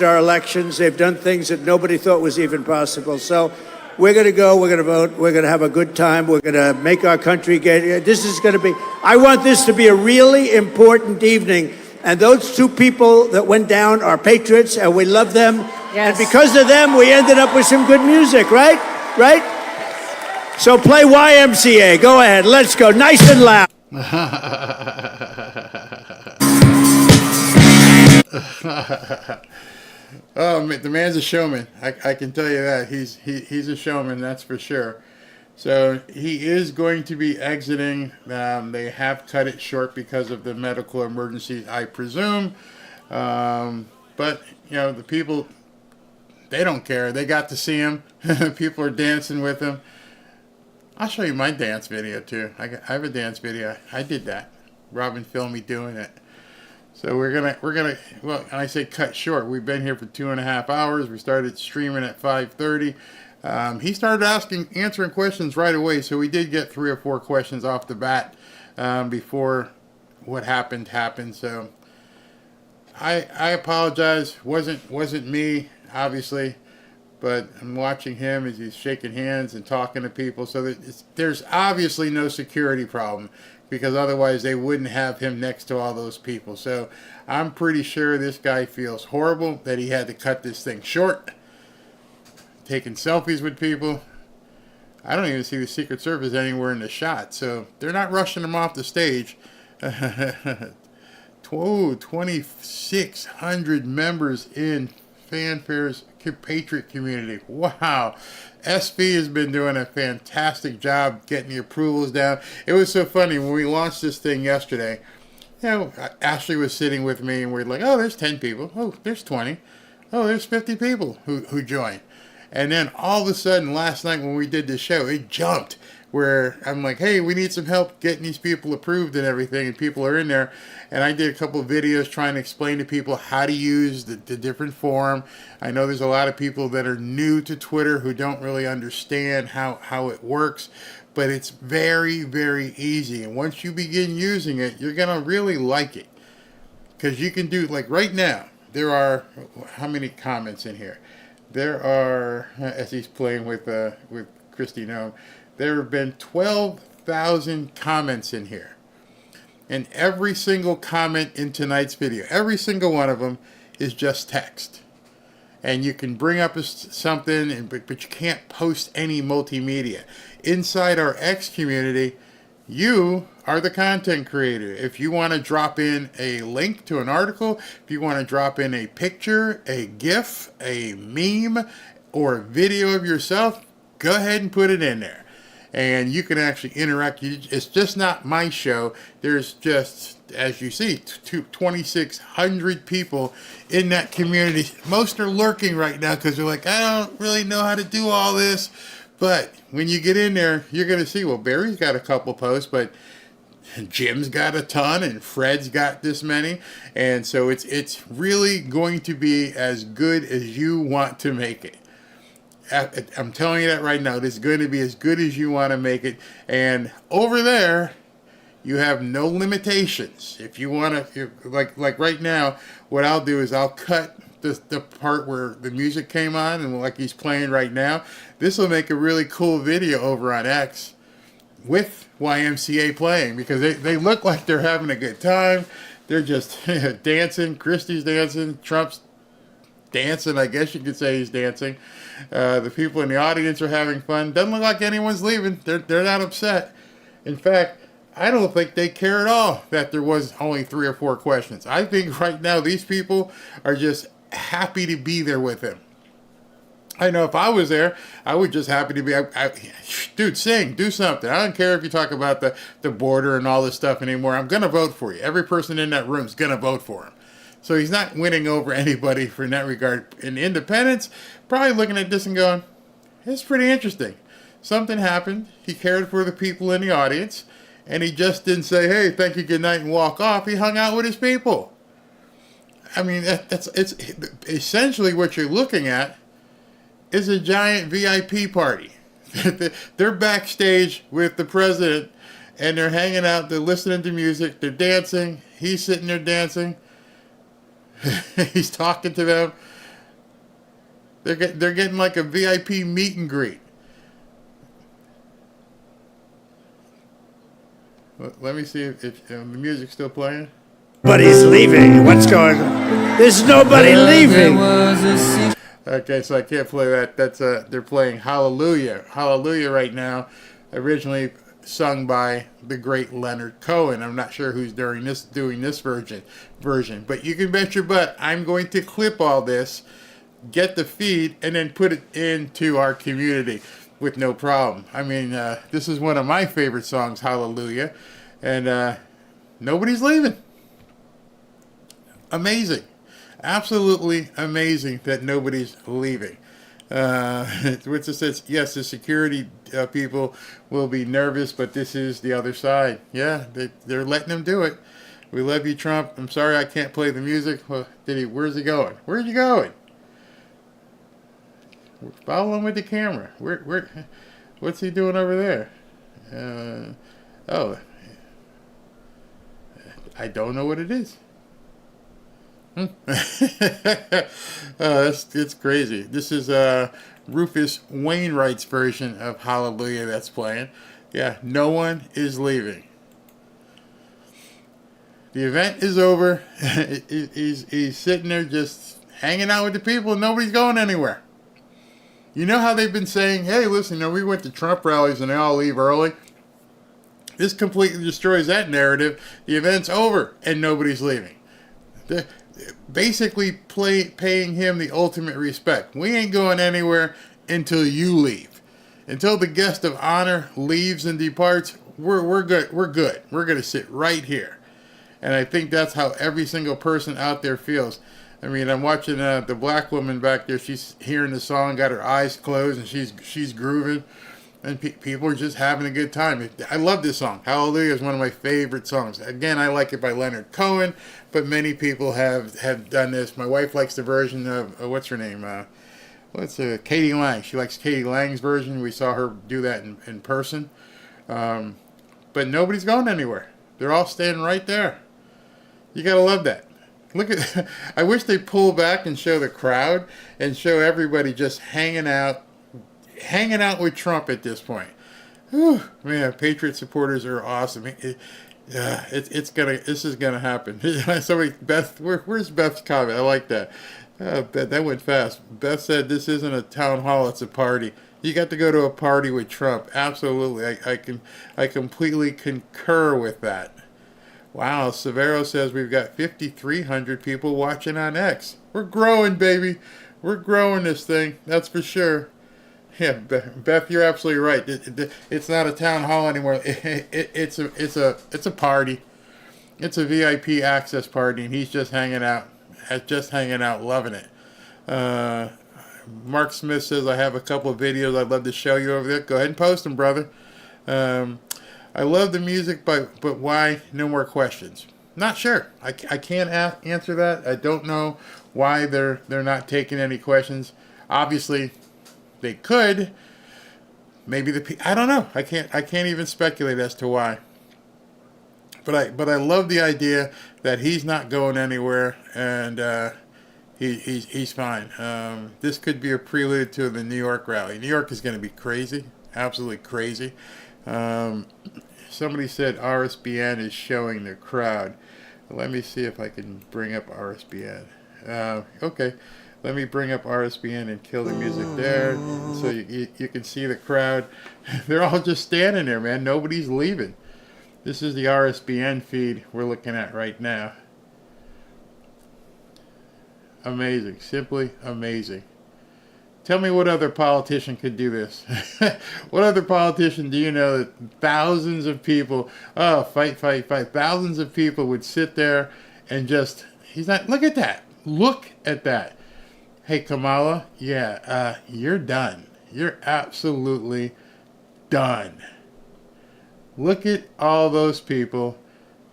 our elections. They've done things that nobody thought was even possible. So we're going to go, we're going to vote, we're going to have a good time, we're going to make our country I want this to be a really important evening. And those two people that went down are patriots, and we love them. Yes. And because of them, we ended up with some good music, right? Right? So play YMCA. Go ahead. Let's go. Nice and loud. Oh, the man's a showman. I can tell you that. He's a showman, that's for sure. So he is going to be exiting. They have cut it short because of the medical emergency, I presume. But, you know, the people, they don't care. They got to see him. People are dancing with him. I'll show you my dance video, too. I have a dance video. I did that. Robin filmed me doing it. So we're gonna, well, and I say cut short. We've been here for 2.5 hours. We started streaming at 5:30. He started answering questions right away, so we did get 3 or 4 questions off the bat before what happened. So I apologize. Wasn't me, obviously, but I'm watching him as he's shaking hands and talking to people. So there's obviously no security problem, because otherwise they wouldn't have him next to all those people. So I'm pretty sure this guy feels horrible that he had to cut this thing short. Taking selfies with people. I don't even see the Secret Service anywhere in the shot, so they're not rushing him off the stage. 2,600 members in Fanfare's Patriot community. Wow. SB has been doing a fantastic job getting the approvals down. It was so funny when we launched this thing yesterday. You know, Ashley was sitting with me and we're like, oh, there's 10 people. Oh, there's 20. Oh, there's 50 people who joined. And then all of a sudden last night when we did the show, it jumped where I'm like, hey, we need some help getting these people approved and everything, and people are in there. And I did a couple of videos trying to explain to people how to use the different form. I know there's a lot of people that are new to Twitter who don't really understand how it works, but it's very, very easy. And once you begin using it, you're going to really like it. Because you can do, like right now, there are, how many comments in here? There are, as he's playing with Christy Nome, there have been 12,000 comments in here. And every single comment in tonight's video, every single one of them is just text. And you can bring up something, but you can't post any multimedia. Inside our X community, you are the content creator. If you want to drop in a link to an article, if you want to drop in a picture, a GIF, a meme, or a video of yourself, go ahead and put it in there. And you can actually interact. It's just not my show. There's just, as you see, 2,600 people in that community. Most are lurking right now because they're like, I don't really know how to do all this. But when you get in there, you're going to see, well, Barry's got a couple posts, but Jim's got a ton, and Fred's got this many. And so it's really going to be as good as you want to make it. I'm telling you that right now. This is going to be as good as you want to make it. And over there, you have no limitations. If you want to, like right now, what I'll do is I'll cut the part where the music came on, and like he's playing right now. This will make a really cool video over on X with YMCA playing, because they look like they're having a good time. They're just dancing. Christie's dancing. Trump's dancing. I guess you could say he's dancing. The people in the audience are having fun. Doesn't look like anyone's leaving. They're not upset. In fact, I don't think they care at all that there was only 3 or 4 questions. I think right now these people are just happy to be there with him. I know if I was there, I would just happy to be. Dude, sing, do something. I don't care if you talk about the border and all this stuff anymore. I'm going to vote for you. Every person in that room is going to vote for him. So he's not winning over anybody in that regard. In independents, probably looking at this and going, it's pretty interesting. Something happened. He cared for the people in the audience, and he just didn't say, hey, thank you, good night, and walk off. He hung out with his people. I mean, it's essentially what you're looking at is a giant VIP party. They're backstage with the president, and they're hanging out, they're listening to music, they're dancing, he's sitting there dancing, he's talking to them. They're getting like a VIP meet and greet. Let me see if the music's still playing. Nobody's leaving. What's going on? There's nobody leaving. Okay, so I can't play that. That's they're playing Hallelujah. Hallelujah right now. Originally sung by the great Leonard Cohen. I'm not sure who's doing this version. But you can bet your butt I'm going to clip all this, get the feed, and then put it into our community with no problem. I mean, this is one of my favorite songs, Hallelujah, and nobody's leaving. Amazing. Absolutely amazing that nobody's leaving. Which says, yes, the security people will be nervous, but this is the other side. Yeah, they're letting them do it. We love you, Trump. I'm sorry I can't play the music. Well, where's he going? Where's he going? Follow him with the camera. What's he doing over there? Oh, I don't know what it is. It's crazy. This is Rufus Wainwright's version of Hallelujah that's playing. Yeah, no one is leaving. The event is over. He's sitting there just hanging out with the people and nobody's going anywhere. You know how they've been saying, hey, listen, we went to Trump rallies and they all leave early? This completely destroys that narrative. The event's over and nobody's leaving. They're basically paying him the ultimate respect. We ain't going anywhere until you leave. Until the guest of honor leaves and departs, we're good. We're good. We're going to sit right here. And I think that's how every single person out there feels. I mean, I'm watching the black woman back there. She's hearing the song, got her eyes closed, and she's grooving. And people are just having a good time. I love this song. Hallelujah is one of my favorite songs. Again, I like it by Leonard Cohen, but many people have done this. My wife likes the version of, what's her name? Katie Lang. She likes Katie Lang's version. We saw her do that in person. But nobody's going anywhere. They're all standing right there. You got to love that. Look at, I wish they'd pull back and show the crowd and show everybody just hanging out with Trump at this point. Whew, man, Patriot supporters are awesome. This is gonna happen. Somebody, Beth, where's Beth's comment? I like that. That went fast. Beth said this isn't a town hall; it's a party. You got to go to a party with Trump. Absolutely, I completely concur with that. Wow, Severo says we've got 5,300 people watching on X. We're growing, baby. We're growing this thing. That's for sure. Yeah, Beth, you're absolutely right. It's not a town hall anymore. It's a party. It's a VIP access party, and he's just hanging out, loving it. Mark Smith says I have a couple of videos I'd love to show you over there. Go ahead and post them, brother. I love the music, but why no more questions? Not sure. I can't answer that. I don't know why they're not taking any questions. Obviously, they could. Maybe I don't know. I can't even speculate as to why. But I love the idea that he's not going anywhere and he's fine. This could be a prelude to the New York rally. New York is going to be crazy, absolutely crazy. Somebody said RSBN is showing the crowd. Let me see if I can bring up RSBN. Okay. Let me bring up RSBN and kill the music there so you can see the crowd. They're all just standing there, man. Nobody's leaving. This is the RSBN feed we're looking at right now. Amazing. Simply amazing. Tell me what other politician could do this. What other politician do you know that thousands of people, fight, thousands of people would sit there and just, look at that. Look at that. Hey, Kamala, yeah, you're done. You're absolutely done. Look at all those people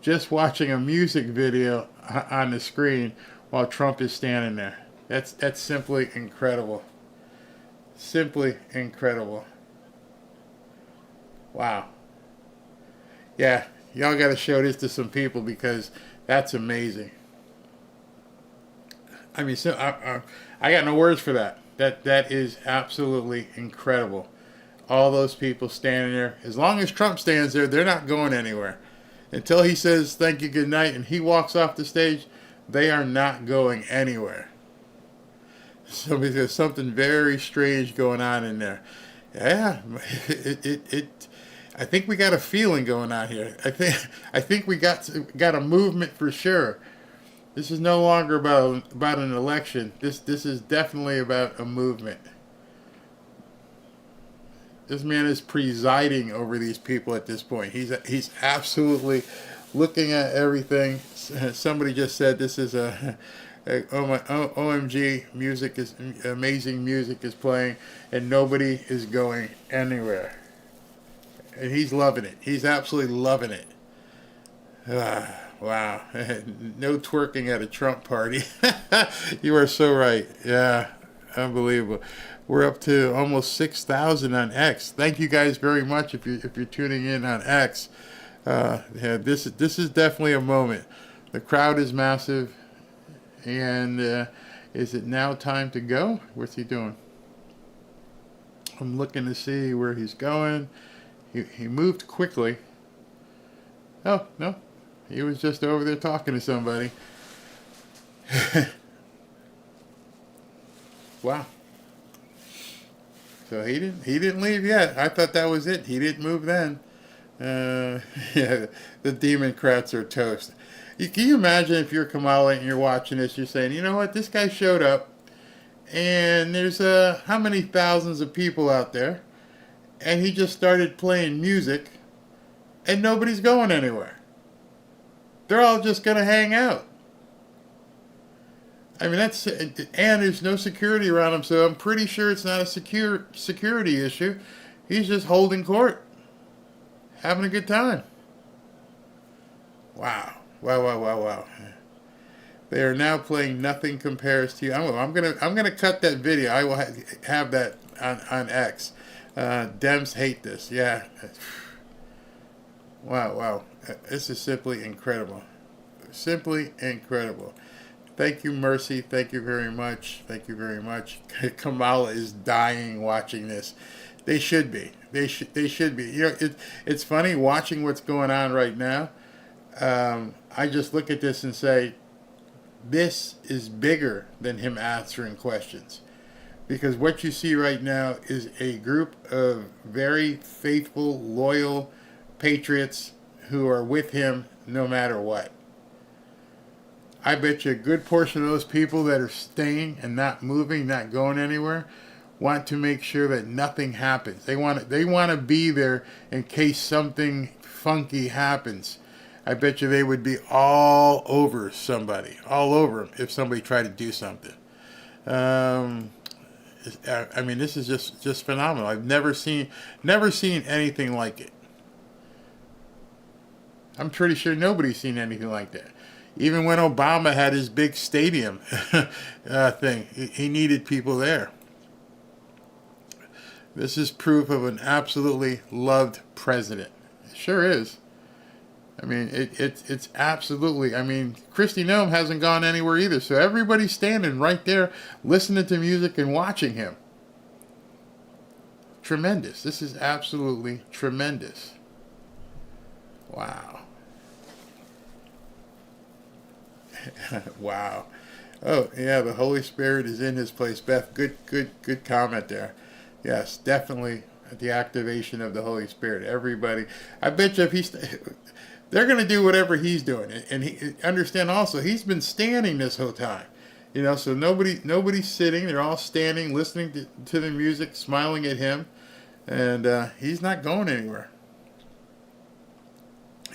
just watching a music video on the screen while Trump is standing there. That's simply incredible. Simply incredible. Wow. Yeah, y'all got to show this to some people because that's amazing. I mean, so I got no words for that. That is absolutely incredible. All those people standing there. As long as Trump stands there, they're not going anywhere. Until he says thank you, good night, and he walks off the stage, they are not going anywhere. So there's something very strange going on in there. Yeah, I think we got a feeling going on here. I think we got a movement for sure. This is no longer about an election. This is definitely about a movement. This man is presiding over these people at this point. He's absolutely looking at everything. Somebody just said this is OMG, music is amazing, music is playing and nobody is going anywhere. And he's loving it. He's absolutely loving it. Wow. No twerking at a Trump party. You are so right. Yeah, unbelievable. We're up to almost 6,000 on X. Thank you guys very much if you're tuning in on X. Yeah, this is definitely a moment. The crowd is massive. And is it now time to go? What's he doing? I'm looking to see where he's going. He moved quickly. Oh, no. He was just over there talking to somebody. Wow. So he didn't leave yet. I thought that was it. He didn't move then. Yeah, the Democrats are toast. Can you imagine if you're Kamala and you're watching this, you're saying, you know what, this guy showed up, and there's how many thousands of people out there, and he just started playing music, and nobody's going anywhere. They're all just going to hang out. I mean, and there's no security around him, so I'm pretty sure it's not a security issue. He's just holding court, having a good time. Wow. Wow. They are now playing Nothing Compares to You. I'm gonna cut that video. I will have that on X. Dems hate this. Yeah. Wow. This is simply incredible. Simply incredible. Thank you, Mercy. Thank you very much. Kamala is dying watching this. They should be. They should be. You know, it's funny watching what's going on right now. I just look at this and say, this is bigger than him answering questions. Because what you see right now is a group of very faithful, loyal patriots who are with him no matter what. I bet you a good portion of those people that are staying and not moving, not going anywhere, want to make sure that nothing happens. They want to be there in case something funky happens. I bet you they would be all over somebody, all over them if somebody tried to do something. I mean, this is just phenomenal. I've never seen anything like it. I'm pretty sure nobody's seen anything like that. Even when Obama had his big stadium thing, he needed people there. This is proof of an absolutely loved president. It sure is. I mean, it's absolutely, I mean, Kristi Noem hasn't gone anywhere either, so everybody's standing right there listening to music and watching him. Tremendous. This is absolutely tremendous. Wow. Wow. Oh, yeah, the Holy Spirit is in his place. Beth, good comment there. Yes, definitely the activation of the Holy Spirit. Everybody, I bet you they're going to do whatever he's doing. And he understand also, he's been standing this whole time. You know, so nobody's sitting. They're all standing, listening to the music, smiling at him. And he's not going anywhere.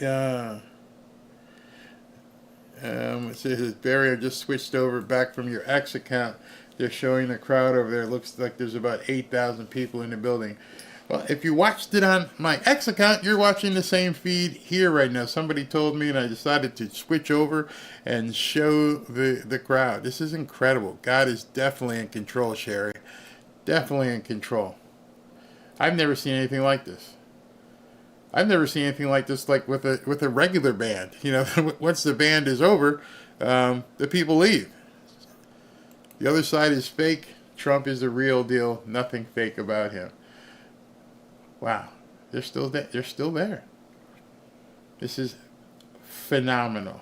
Yeah. It says, Barry, I just switched over back from your X account. They're showing the crowd over there. It looks like there's about 8,000 people in the building. Well, if you watched it on my X account, you're watching the same feed here right now. Somebody told me, and I decided to switch over and show the crowd. This is incredible. God is definitely in control, Sherry. Definitely in control. I've never seen anything like this. I've never seen anything like this, like with a regular band. You know, once the band is over, the people leave. The other side is fake. Trump is the real deal. Nothing fake about him. Wow, they're still there. They're still there. This is phenomenal.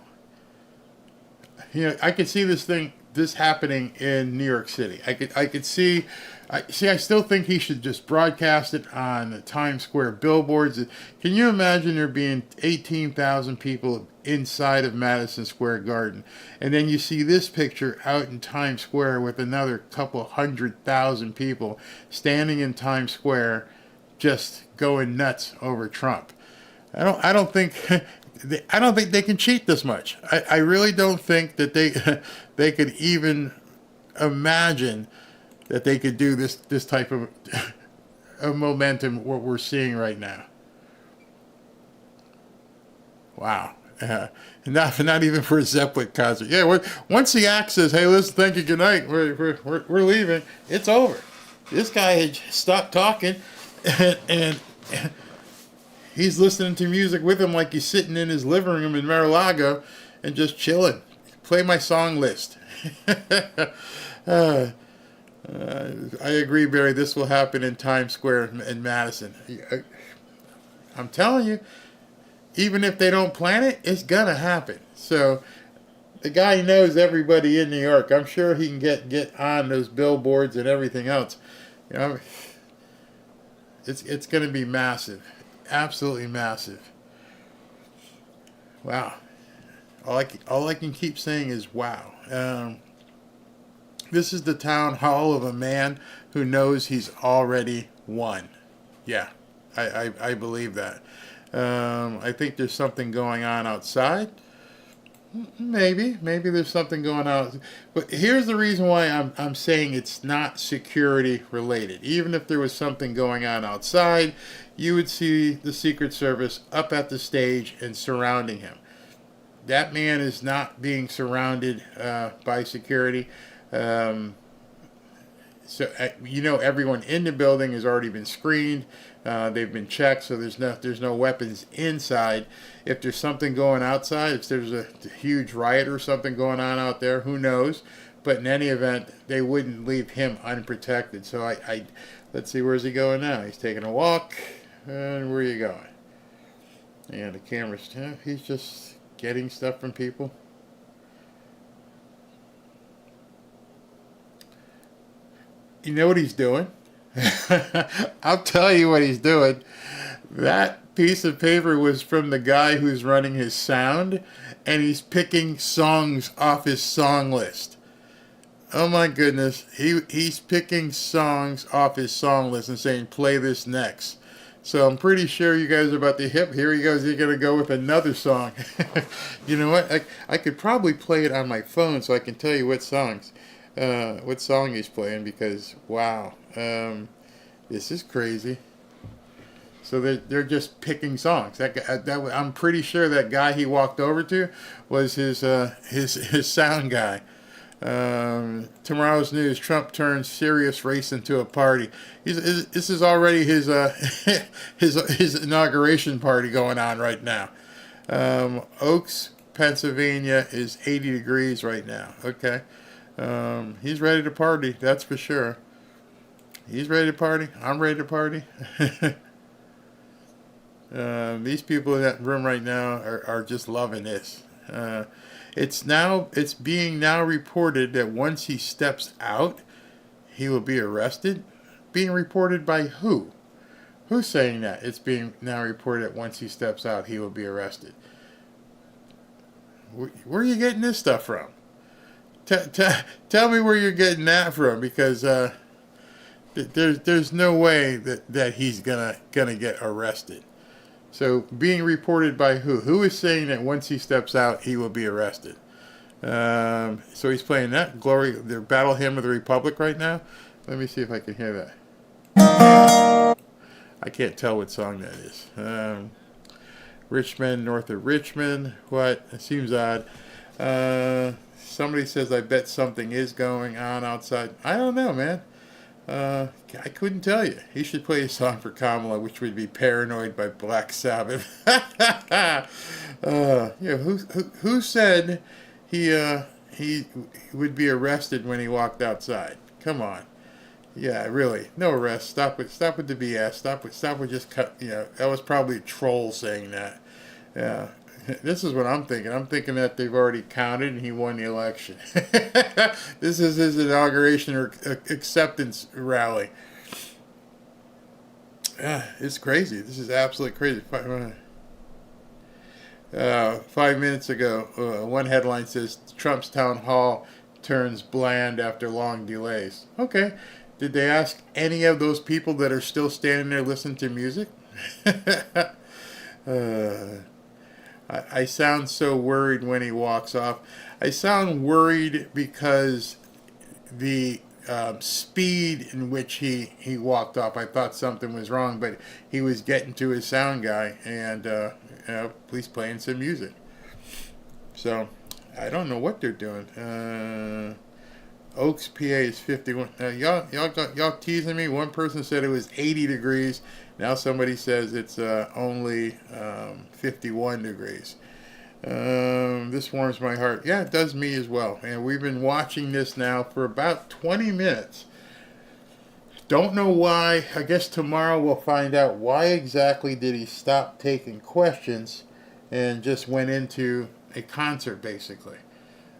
You know, I could see this happening in New York City. I could see. I still think he should just broadcast it on the Times Square billboards. Can you imagine there being 18,000 people inside of Madison Square Garden? And then you see this picture out in Times Square with another couple 100,000 people standing in Times Square just going nuts over Trump. I don't think they can cheat this much. I really don't think that they could even imagine that they could do this type of momentum what we're seeing right now. Wow. Not even for a Zeppelin concert. Yeah, once the act says, "Hey, listen, thank you, good night, we're leaving," it's over. This guy had stopped talking, and he's listening to music with him like he's sitting in his living room in Mar-a-Lago and just chilling. Play my song list. I agree, Barry. This will happen in Times Square in Madison. I'm telling you, even if they don't plan it, it's gonna happen. So the guy knows everybody in New York. I'm sure he can get on those billboards and everything else. You know, it's gonna be massive, absolutely massive. Wow. All I can keep saying is wow. This is the town hall of a man who knows he's already won. Yeah, I believe that. I think there's something going on outside. Maybe there's something going on. But here's the reason why I'm saying it's not security related. Even if there was something going on outside, you would see the Secret Service up at the stage and surrounding him. That man is not being surrounded by security. So you know, everyone in the building has already been screened. They've been checked, so there's no weapons inside. If there's something going outside, if there's a huge riot or something going on out there, who knows? But in any event, they wouldn't leave him unprotected. So I let's see, where's he going now? He's taking a walk. And where are you going? And the camera's, he's just getting stuff from people. You know what he's doing? I'll tell you what he's doing. That piece of paper was from the guy who's running his sound, and he's picking songs off his song list. Oh my goodness. He's picking songs off his song list and saying, play this next. So I'm pretty sure you guys are about to hip. Here he goes. He's going to go with another song. You know what? I could probably play it on my phone so I can tell you what song he's playing, because wow, this is crazy. So they're just picking songs. I'm pretty sure that guy he walked over to was his sound guy. Tomorrow's news: Trump turns serious race into a party. This is already his inauguration party going on right now. Oaks, Pennsylvania is 80 degrees right now. Okay. He's ready to party, that's for sure. He's ready to party. I'm ready to party. These people in that room right now are just loving this. It's being now reported that once he steps out, he will be arrested. Being reported by who? Who's saying that? It's being now reported that once he steps out, he will be arrested. Where are you getting this stuff from? Tell me where you're getting that from, because there's no way that he's gonna get arrested. So being reported by who? Who is saying that once he steps out, he will be arrested? So he's playing that Glory, the Battle Hymn of the Republic right now. Let me see if I can hear that. I can't tell what song that is. Richmond, north of Richmond. What? It seems odd. Somebody says, I bet something is going on outside. I don't know, man. I couldn't tell you. He should play a song for Kamala, which would be Paranoid by Black Sabbath. Who said he would be arrested when he walked outside? Come on. Yeah, really. No arrest. Stop with the BS. Stop with just cut. That was probably a troll saying that. Yeah. This is what I'm thinking. I'm thinking that they've already counted and he won the election. This is his inauguration or acceptance rally. It's crazy. This is absolutely crazy. 5 minutes ago, one headline says, Trump's town hall turns bland after long delays. Okay. Did they ask any of those people that are still standing there listening to music? I sound so worried when he walks off. I sound worried because the speed in which he walked off, I thought something was wrong, but he was getting to his sound guy and he's playing some music. So I don't know what they're doing. Oaks, PA is 51. Y'all teasing me. One person said it was 80 degrees. Now somebody says it's only 51 degrees. This warms my heart. Yeah, it does me as well. And we've been watching this now for about 20 minutes. Don't know why. I guess tomorrow we'll find out why exactly did he stop taking questions and just went into a concert, basically.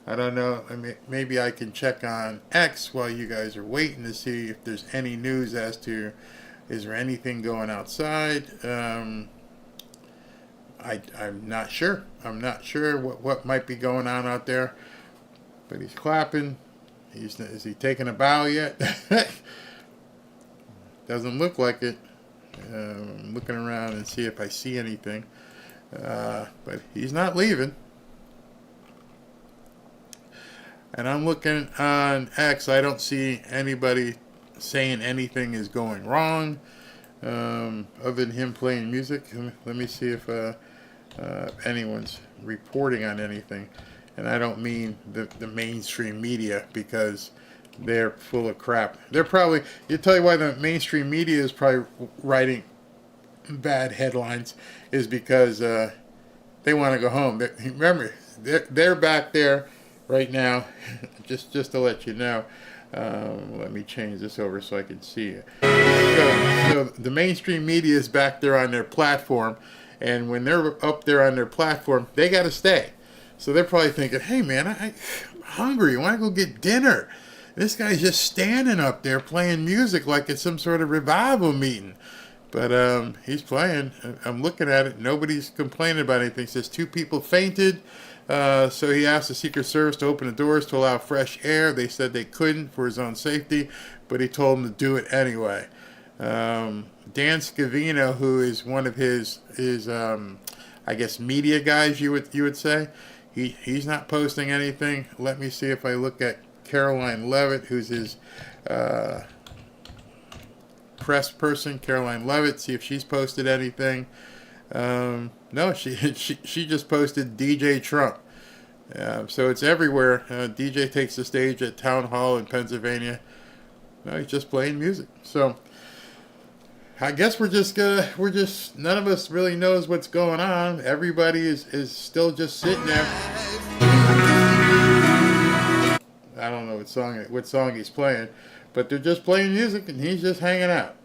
I don't know. I mean, maybe I can check on X while you guys are waiting to see if there's any news as to, is there anything going outside? I'm not sure. I'm not sure what might be going on out there. But he's clapping. Is he taking a bow yet? Doesn't look like it. I'm looking around and see if I see anything. But he's not leaving. And I'm looking on X. I don't see anybody saying anything is going wrong other than him playing music. Let me see if anyone's reporting on anything. And I don't mean the mainstream media, because they're full of crap. They're probably, you tell you why the mainstream media is probably writing bad headlines, is because they want to go home. Remember, they're back there right now, just to let you know. Let me change this over so I can see it. So the mainstream media is back there on their platform, and when they're up there on their platform, they got to stay. So they're probably thinking, hey man, I'm hungry. I want to go get dinner. This guy's just standing up there playing music like it's some sort of revival meeting. But he's playing. I'm looking at it. Nobody's complaining about anything. It says 2 people fainted. So he asked the Secret Service to open the doors to allow fresh air. They said they couldn't for his own safety, but he told them to do it anyway. Dan Scavino, who is one of his I guess media guys, you would say, he's not posting anything. Let me see if I look at Caroline Levitt, who's his press person. Caroline Levitt, see if she's posted anything. No, she just posted DJ Trump. So it's everywhere. DJ takes the stage at Town Hall in Pennsylvania. No, he's just playing music. So I guess we're just none of us really knows what's going on. Everybody is still just sitting there. I don't know what song he's playing, but they're just playing music and he's just hanging out.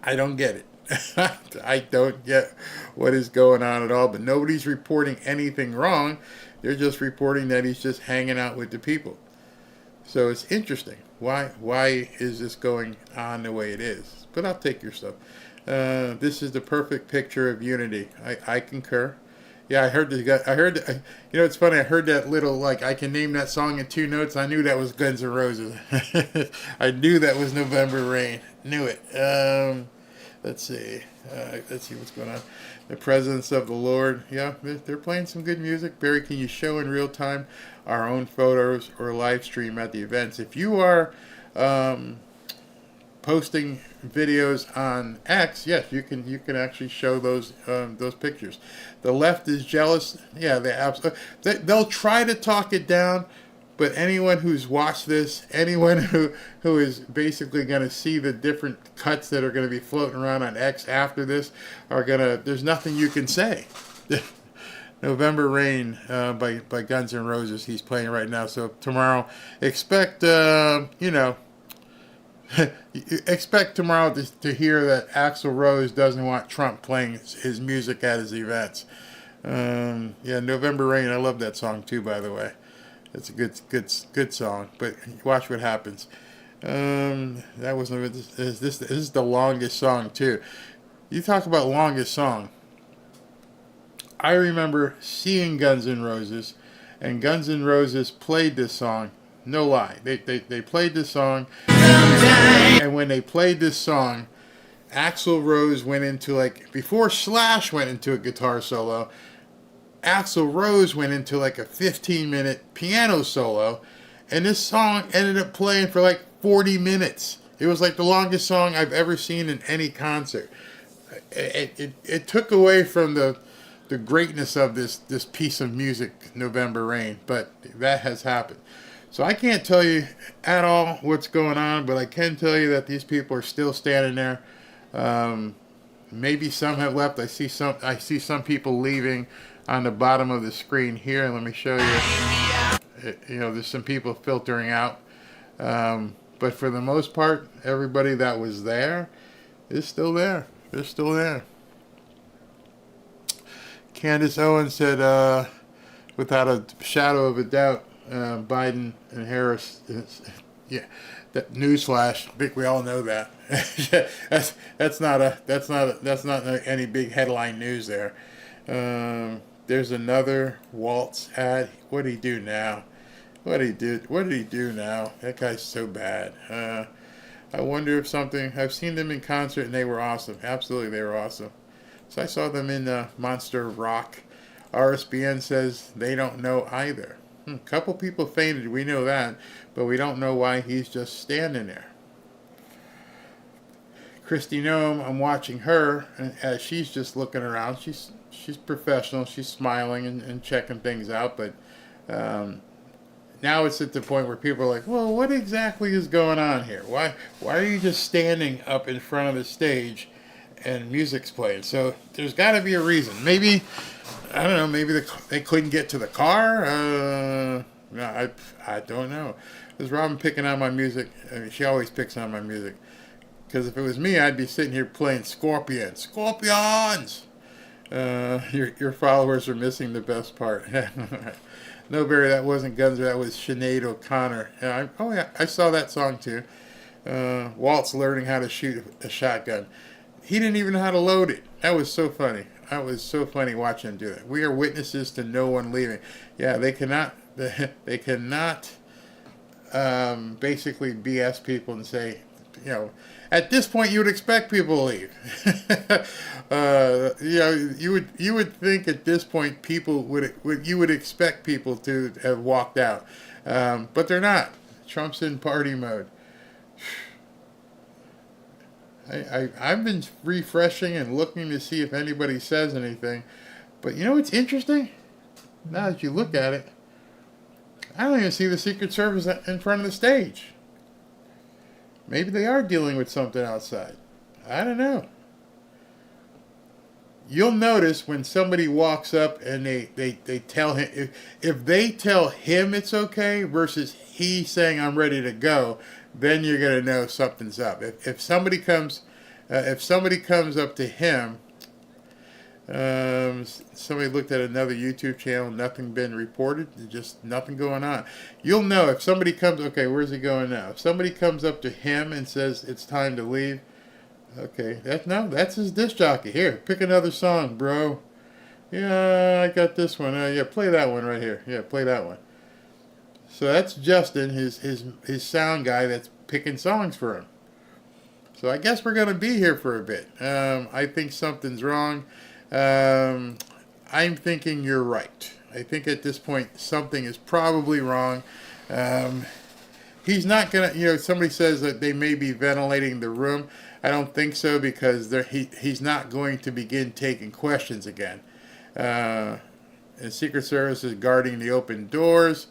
I don't get it. I don't get what is going on at all, but nobody's reporting anything wrong. They're just reporting that he's just hanging out with the people. So it's interesting. Why is this going on the way it is? But I'll take your stuff. This is the perfect picture of unity. I concur. Yeah, I heard this guy. You know, it's funny. I heard that little, like, I can name that song in 2 notes. I knew that was Guns N' Roses. I knew that was November Rain. Knew it. Let's see. Let's see what's going on. The Presence of the Lord. Yeah, they're playing some good music. Barry, can you show in real time our own photos or live stream at the events? If you are posting videos on X, yes, you can actually show those pictures. The left is jealous. Yeah, they'll try to talk it down, but anyone who's watched this, anyone who is basically going to see the different cuts that are going to be floating around on X after this there's nothing you can say. November Rain by Guns N' Roses. He's playing right now. So tomorrow, expect expect tomorrow to hear that Axl Rose doesn't want Trump playing his music at his events. Yeah, November Rain. I love that song too, by the way. It's a good song. But watch what happens. This is the longest song too. You talk about longest song. I remember seeing Guns N' Roses, and Guns N' Roses played this song. No lie. They played this song, and when they played this song, Axl Rose went into, like, before Slash went into a guitar solo, Axl Rose went into like a 15-minute piano solo, and this song ended up playing for like 40 minutes. It was like the longest song I've ever seen in any concert. It took away from the greatness of this piece of music, November Rain, but that has happened. So I can't tell you at all what's going on, but I can tell you that these people are still standing there. Maybe some have left. I see some people leaving on the bottom of the screen here. Let me show you. You know, there's some people filtering out. But for the most part, everybody that was there is still there. They're still there. Candace Owens said, without a shadow of a doubt, Biden and Harris, yeah, that newsflash. I think we all know that. that's not any big headline news there. There's another Waltz ad. What did he do now? What did he do now? That guy's so bad. I wonder if I've seen them in concert and they were awesome. Absolutely, they were awesome. So I saw them in Monster Rock. RSBN says they don't know either. A couple people fainted, we know that, but we don't know why he's just standing there. Christy Nome, I'm watching her, and as she's just looking around. She's professional. She's smiling and checking things out, but now it's at the point where people are like, well, what exactly is going on here? Why are you just standing up in front of the stage and music's playing? So there's got to be a reason. Maybe, I don't know, maybe they couldn't get to the car? No, I don't know. Is Robin picking on my music? I mean, she always picks on my music. Because if it was me, I'd be sitting here playing Scorpions. Scorpions! Your followers are missing the best part. No, Barry, that wasn't Guns, that was Sinead O'Connor. I saw that song too. Walt's learning how to shoot a shotgun. He didn't even know how to load it. That was so funny. That was so funny watching him do that. We are witnesses to no one leaving. Yeah, they cannot basically BS people and say, you know, at this point you would expect people to leave. You would think at this point you would expect people to have walked out, but they're not. Trump's in party mode. I've been refreshing and looking to see if anybody says anything, but you know what's interesting? Now that you look at it, I don't even see the Secret Service in front of the stage. Maybe they are dealing with something outside. I don't know. You'll notice when somebody walks up and they tell him, if they tell him it's okay versus he saying I'm ready to go, then you're going to know something's up. If somebody comes if somebody comes up to him, somebody looked at another YouTube channel, nothing been reported, just nothing going on. You'll know if somebody comes, okay, where's he going now? If somebody comes up to him and says it's time to leave, okay, that's his disc jockey. Here, pick another song, bro. Yeah, I got this one. Yeah, play that one right here. Yeah, play that one. So that's Justin, his sound guy that's picking songs for him. So I guess we're going to be here for a bit. I think something's wrong. I'm thinking you're right. I think at this point something is probably wrong. He's not going to, somebody says that they may be ventilating the room. I don't think so because he's not going to begin taking questions again. And Secret Service is guarding the open doors.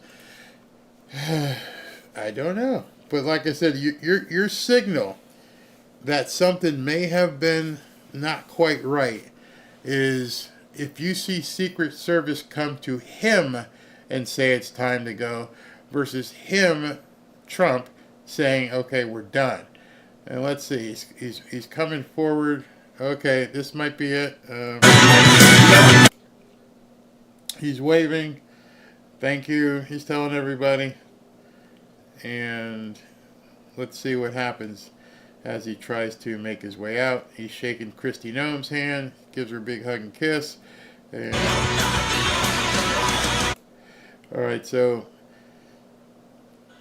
I don't know. But like I said, your signal that something may have been not quite right is if you see Secret Service come to him and say it's time to go versus him, Trump, saying, okay, we're done. And let's see, he's coming forward. Okay, this might be it. He's waving. Thank you. He's telling everybody. And let's see what happens as he tries to make his way out. He's shaking Kristi Noem's hand, gives her a big hug and kiss. And all right, so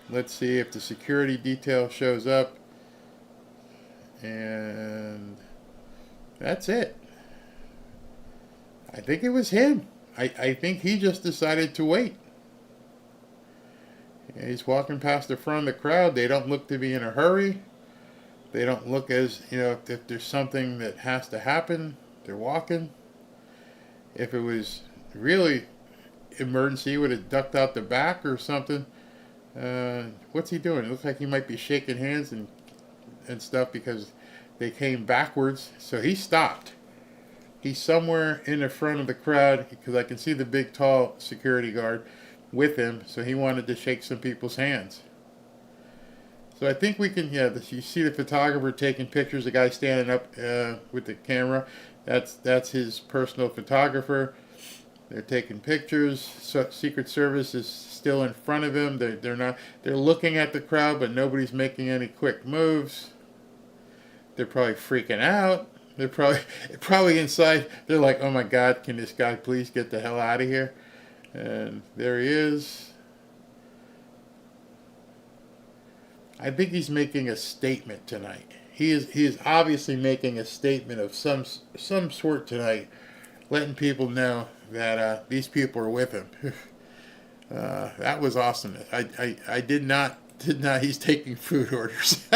let's see if the security detail shows up. And that's it. I think it was him. I think he just decided to wait. And he's walking past the front of the crowd. They don't look to be in a hurry. They don't look as, if there's something that has to happen, they're walking. If it was really emergency, he would have ducked out the back or something. What's he doing? It looks like he might be shaking hands and stuff because they came backwards. So he stopped. He's somewhere in the front of the crowd because I can see the big, tall security guard with him. So he wanted to shake some people's hands. So I think we can, you see the photographer taking pictures, the guy standing up with the camera. That's his personal photographer. They're taking pictures. So Secret Service is still in front of him. They're looking at the crowd, but nobody's making any quick moves. They're probably freaking out. They're probably inside. They're like, oh my God, can this guy please get the hell out of here? And there he is. I think he's making a statement tonight. He is obviously making a statement of some sort tonight, letting people know that these people are with him. That was awesome. I did not. He's taking food orders.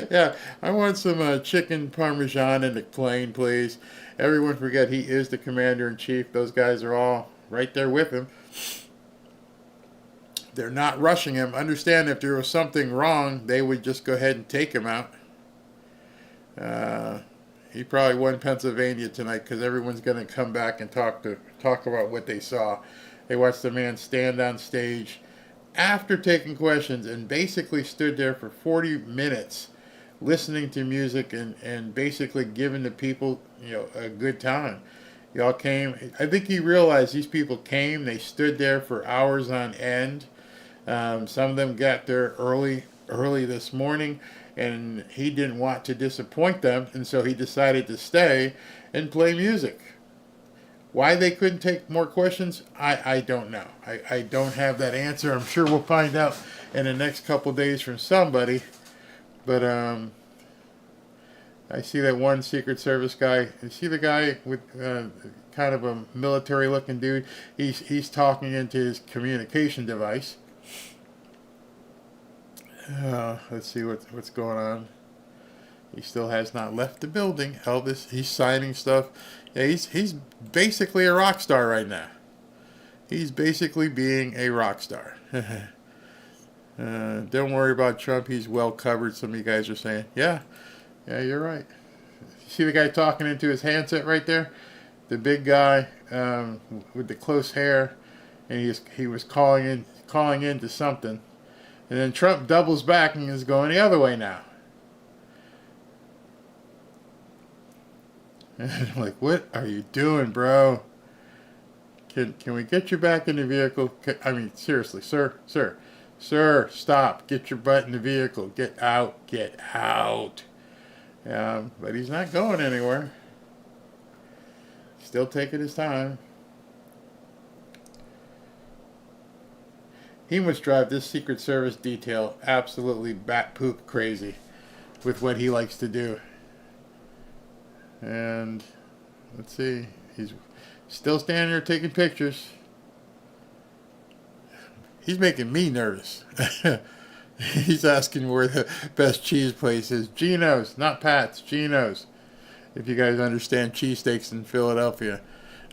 Yeah, I want some chicken parmesan in the plane, please. Everyone forget he is the commander-in-chief. Those guys are all right there with him. They're not rushing him. Understand if there was something wrong, they would just go ahead and take him out. He probably won Pennsylvania tonight because everyone's going to come back and talk about what they saw. They watched the man stand on stage after taking questions and basically stood there for 40 minutes listening to music and basically giving the people a good time. Y'all came. I think he realized these people came. They stood there for hours on end. Some of them got there early this morning, and he didn't want to disappoint them, and so he decided to stay and play music. Why they couldn't take more questions, I don't know. I don't have that answer. I'm sure we'll find out in the next couple days from somebody. But I see that one Secret Service guy. You see the guy with kind of a military-looking dude? He's talking into his communication device. Let's see what's going on. He still has not left the building. Elvis, he's signing stuff. Yeah, he's basically a rock star right now. He's basically being a rock star. Don't worry about Trump. He's well covered, some of you guys are saying. Yeah, you're right. See the guy talking into his handset right there? The big guy with the close hair, and he was calling in to something. And then Trump doubles back and is going the other way now. And I'm like, what are you doing, bro? Can we get you back in the vehicle? I mean, seriously, sir, stop. Get your butt in the vehicle. Get out. But he's not going anywhere. Still taking his time. He must drive this Secret Service detail absolutely bat poop crazy with what he likes to do. And let's see, he's still standing there taking pictures. He's making me nervous. He's asking where the best cheese place is. Geno's, not Pat's, Geno's. If you guys understand cheesesteaks in Philadelphia.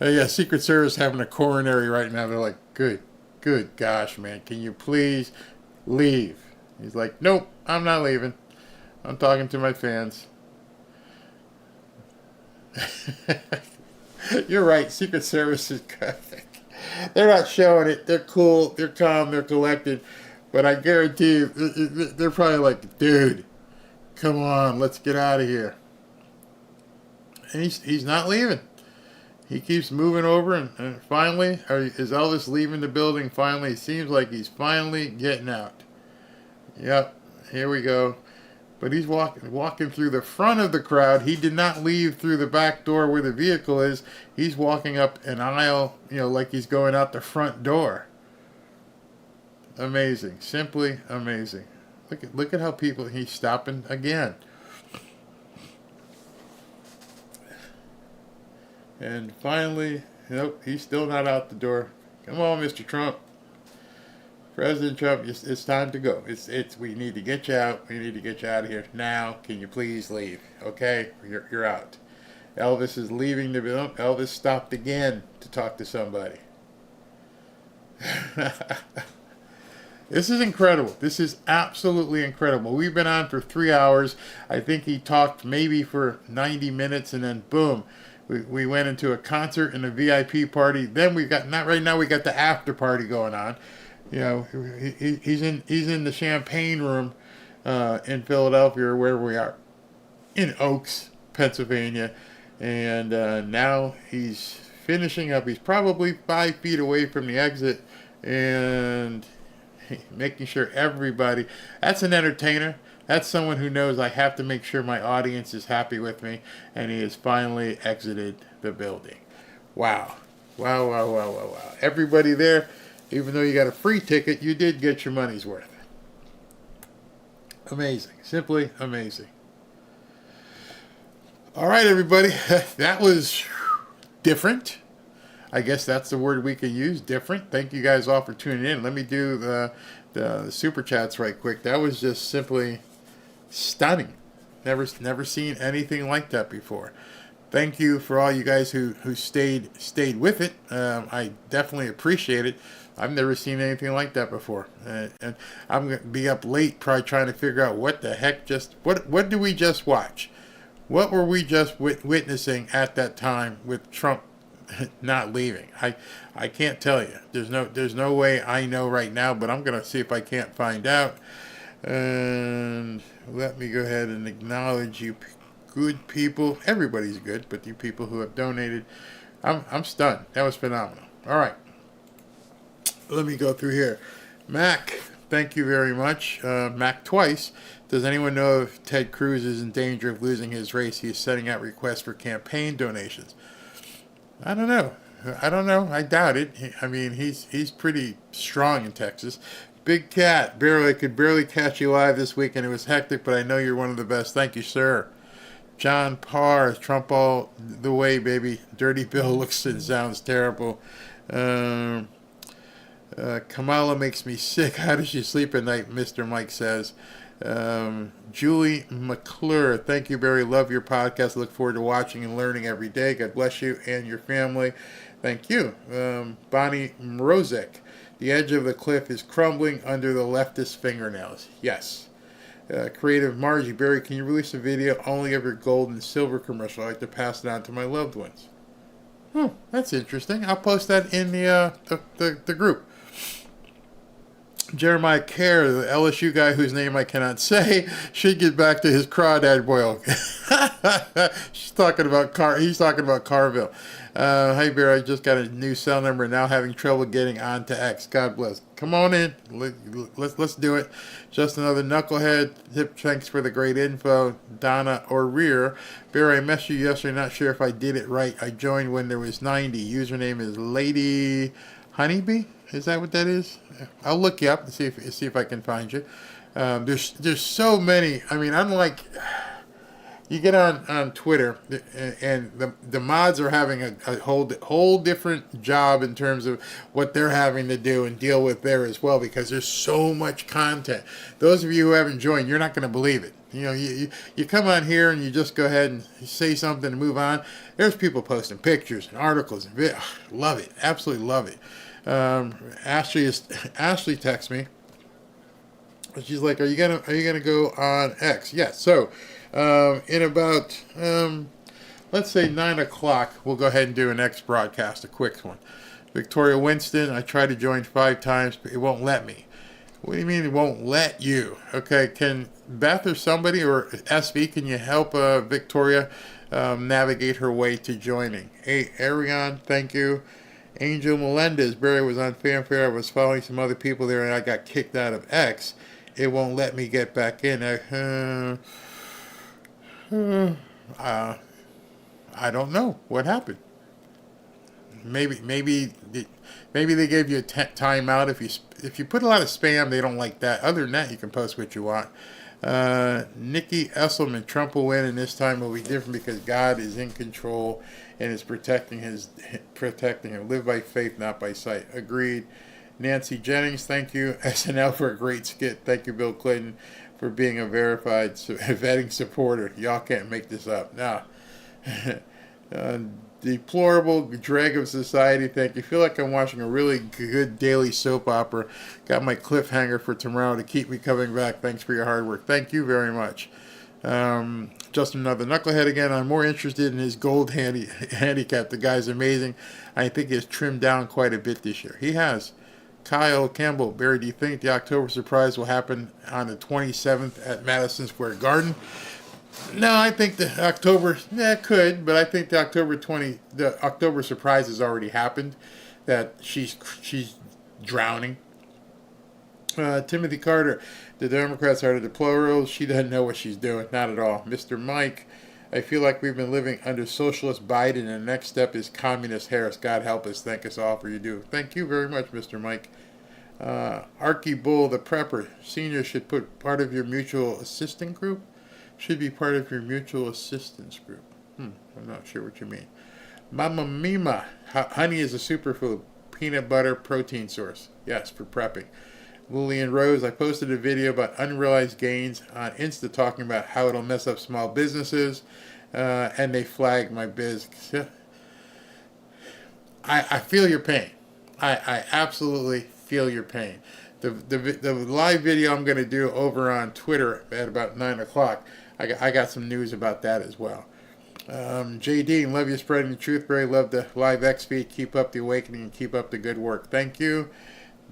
Yeah, Secret Service having a coronary right now. They're like, good gosh, man, can you please leave? He's like, nope, I'm not leaving. I'm talking to my fans. You're right, Secret Service is good. They're not showing it. They're cool, they're calm, they're collected. But I guarantee you, they're probably like, dude, come on, let's get out of here. And he's not leaving. He keeps moving over, and finally, is Elvis leaving the building? Finally, it seems like he's finally getting out. Yep, here we go. But he's walking through the front of the crowd. He did not leave through the back door where the vehicle is. He's walking up an aisle, like he's going out the front door. Amazing, simply amazing. Look at how he's stopping again. And finally, nope, he's still not out the door. Come on, Mr. Trump. President Trump, it's time to go. We need to get you out. We need to get you out of here now. Can you please leave? Okay, you're out. Elvis is leaving the building. Elvis stopped again to talk to somebody. This is incredible. This is absolutely incredible. We've been on for 3 hours. I think he talked maybe for 90 minutes, and then boom. We went into a concert and a VIP party. Then we got the after party going on. He's in the champagne room in Philadelphia, or where we are, in Oaks, Pennsylvania, and now he's finishing up. He's probably 5 feet away from the exit, and making sure everybody. That's an entertainer. That's someone who knows I have to make sure my audience is happy with me, and he has finally exited the building. Wow. Everybody there, even though you got a free ticket, you did get your money's worth. Amazing. Simply amazing. All right, everybody. That was different. I guess that's the word we can use, different. Thank you guys all for tuning in. Let me do the super chats right quick. That was just simply stunning. Never seen anything like that before. Thank you for all you guys who stayed with it. I definitely appreciate it. I've never seen anything like that before, and I'm gonna be up late probably trying to figure out what the heck what did we just watch? What were we just witnessing at that time with Trump not leaving? I can't tell you. There's no way I know right now, but I'm gonna see if I can't find out. And let me go ahead and acknowledge you good people. Everybody's good, but you people who have donated, I'm stunned. That was phenomenal. All right, let me go through here. Mac, thank you very much. Mac twice. Does anyone know if Ted Cruz is in danger of losing his race? He is sending out requests for campaign donations. I don't know. I doubt it. I mean, he's pretty strong in Texas. Big Cat, I could barely catch you live this weekend. It was hectic, but I know you're one of the best. Thank you, sir. John Parr, Trump all the way, baby. Dirty Bill looks and sounds terrible. Kamala makes me sick. How does she sleep at night? Mr. Mike says. Julie McClure, thank you, Barry. Love your podcast. Look forward to watching and learning every day. God bless you and your family. Thank you. Bonnie Mrozek, the edge of the cliff is crumbling under the leftist fingernails. Yes. Creative Margie, Barry, can you release a video only of your gold and silver commercial? I'd like to pass it on to my loved ones. That's interesting. I'll post that in the group. Jeremiah Kerr, the LSU guy whose name I cannot say, should get back to his crawdad boil. He's talking about Carville. Hey, Bear, I just got a new cell number and now having trouble getting onto X. God bless. Come on in. Let's do it. Just another knucklehead. Thanks for the great info. Donna or Rear. Bear, I messaged you yesterday. Not sure if I did it right. I joined when there was 90. Username is Lady Honeybee. Is that what that is? I'll look you up and see if I can find you. There's so many. I mean, unlike you get on Twitter and the mods are having a whole different job in terms of what they're having to do and deal with there as well, because there's so much content. Those of you who haven't joined, you're not going to believe it. You know, you come on here and you just go ahead and say something and move on. There's people posting pictures and articles and videos. Love it, absolutely love it. Ashley texts me. She's like, "Are you gonna go on X?" Yes. So, in about let's say 9 o'clock, we'll go ahead and do an X broadcast, a quick one. Victoria Winston, I tried to join 5 times, but it won't let me. What do you mean it won't let you? Okay, can Beth or somebody or SV, can you help Victoria navigate her way to joining? Hey, Ariane, thank you. Angel Melendez, Barry was on Fanfare. I was following some other people there, and I got kicked out of X. It won't let me get back in. I don't know what happened. Maybe they gave you a timeout. If you put a lot of spam, they don't like that. Other than that, you can post what you want. Nikki Esselman, Trump will win, and this time will be different because God is in control and is protecting him. Live by faith, not by sight. Agreed. Nancy Jennings, thank you. SNL for a great skit. Thank you, Bill Clinton, for being a verified vetting supporter. Y'all can't make this up. Now, deplorable drag of society. Thank you. Feel like I'm watching a really good daily soap opera. Got my cliffhanger for tomorrow to keep me coming back. Thanks for your hard work. Thank you very much. Just another knucklehead again. I'm more interested in his gold handicap. The guy's amazing. I think he's trimmed down quite a bit this year. He has. Kyle Campbell, Barry, do you think the October surprise will happen on the 27th at Madison Square Garden? No, I think the October, it could, but I think the October surprise has already happened. That she's drowning. Timothy Carter, the Democrats are the deplorable. She doesn't know what she's doing. Not at all. Mr. Mike, I feel like we've been living under socialist Biden, and the next step is communist Harris. God help us. Thank us all for your do. Thank you very much, Mr. Mike. Archie Bull, the prepper. Senior should put part of your mutual assistant group. Should be part of your mutual assistance group. I'm not sure what you mean. Mama Mima, honey is a superfood. Peanut butter protein source. Yes, for prepping. Lillian Rose, I posted a video about unrealized gains on Insta talking about how it'll mess up small businesses, and they flagged my biz. I feel your pain. I absolutely feel your pain. The live video I'm going to do over on Twitter at about 9 o'clock, I got some news about that as well. JD, love you spreading the truth. Very love the live X feed. Keep up the awakening and keep up the good work. Thank you.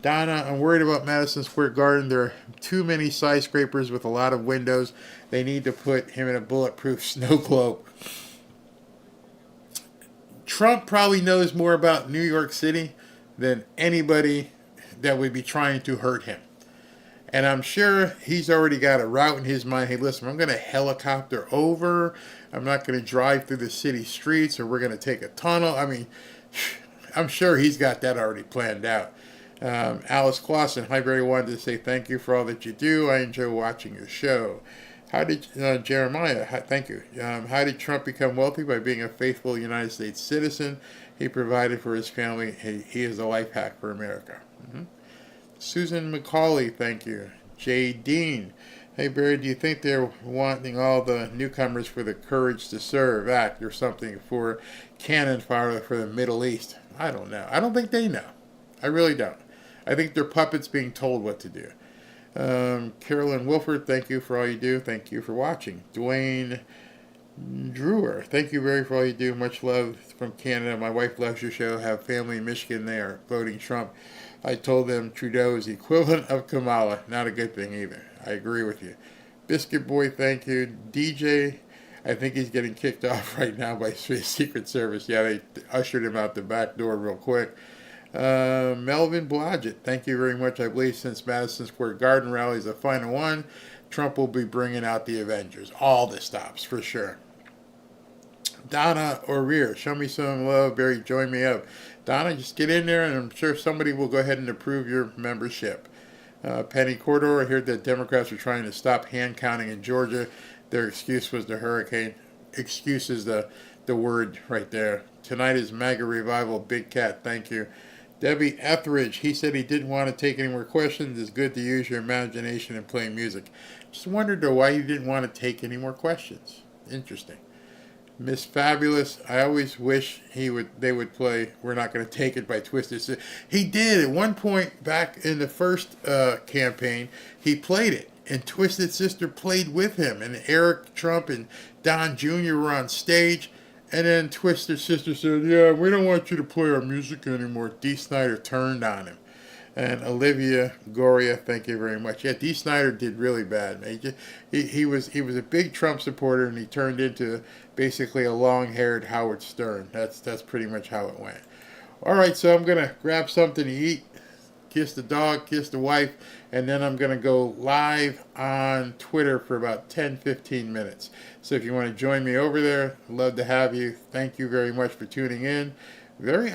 Donna, I'm worried about Madison Square Garden. There are too many skyscrapers with a lot of windows. They need to put him in a bulletproof snow globe. Trump probably knows more about New York City than anybody that would be trying to hurt him. And I'm sure he's already got a route in his mind. Hey, listen, I'm going to helicopter over. I'm not going to drive through the city streets, or we're going to take a tunnel. I mean, I'm sure he's got that already planned out. Alice Clausen, hi, Barry, wanted to say thank you for all that you do. I enjoy watching your show. How did Jeremiah, thank you. How did Trump become wealthy? By being a faithful United States citizen. He provided for his family. He is a life hack for America. Susan McCauley, thank you. Jay Dean, hey, Barry, do you think they're wanting all the newcomers for the Courage to Serve Act or something for cannon fire for the Middle East? I don't know. I don't think they know. I really don't. I think they're puppets being told what to do. Carolyn Wilford, thank you for all you do. Thank you for watching. Dwayne Drewer, thank you very for all you do. Much love from Canada. My wife loves your show. Have family in Michigan. They are voting Trump. I told them Trudeau is the equivalent of Kamala. Not a good thing either. I agree with you. Biscuit Boy, thank you. DJ, I think he's getting kicked off right now by Secret Service. Yeah, they ushered him out the back door real quick. Melvin Blodgett, thank you very much. I believe since Madison Square Garden rally is the final one, Trump will be bringing out the Avengers. All the stops, for sure. Donna O'Rear, show me some love. Barry, join me up. Donna, just get in there, and I'm sure somebody will go ahead and approve your membership. Penny Corridor, I heard that Democrats are trying to stop hand counting in Georgia. Their excuse was the hurricane. Excuse is the word right there. Tonight is MAGA Revival. Big Cat, thank you. Debbie Etheridge, he said he didn't want to take any more questions. It's good to use your imagination and play music. Just wondered though why he didn't want to take any more questions. Interesting. Miss Fabulous, I always wish they would play We're Not Going to Take It by Twisted Sister. He did at one point back in the first campaign. He played it, and Twisted Sister played with him, and Eric Trump and Don Jr. were on stage. And then Twisted Sister said, yeah, we don't want you to play our music anymore. Dee Snider turned on him. And Olivia Goria, thank you very much. Yeah, Dee Snider did really bad. Man. He was a big Trump supporter, and he turned into basically a long-haired Howard Stern. That's pretty much how it went. All right, so I'm going to grab something to eat, kiss the dog, kiss the wife, and then I'm going to go live on Twitter for about 10-15 minutes. So if you want to join me over there, love to have you. Thank you very much for tuning in. Very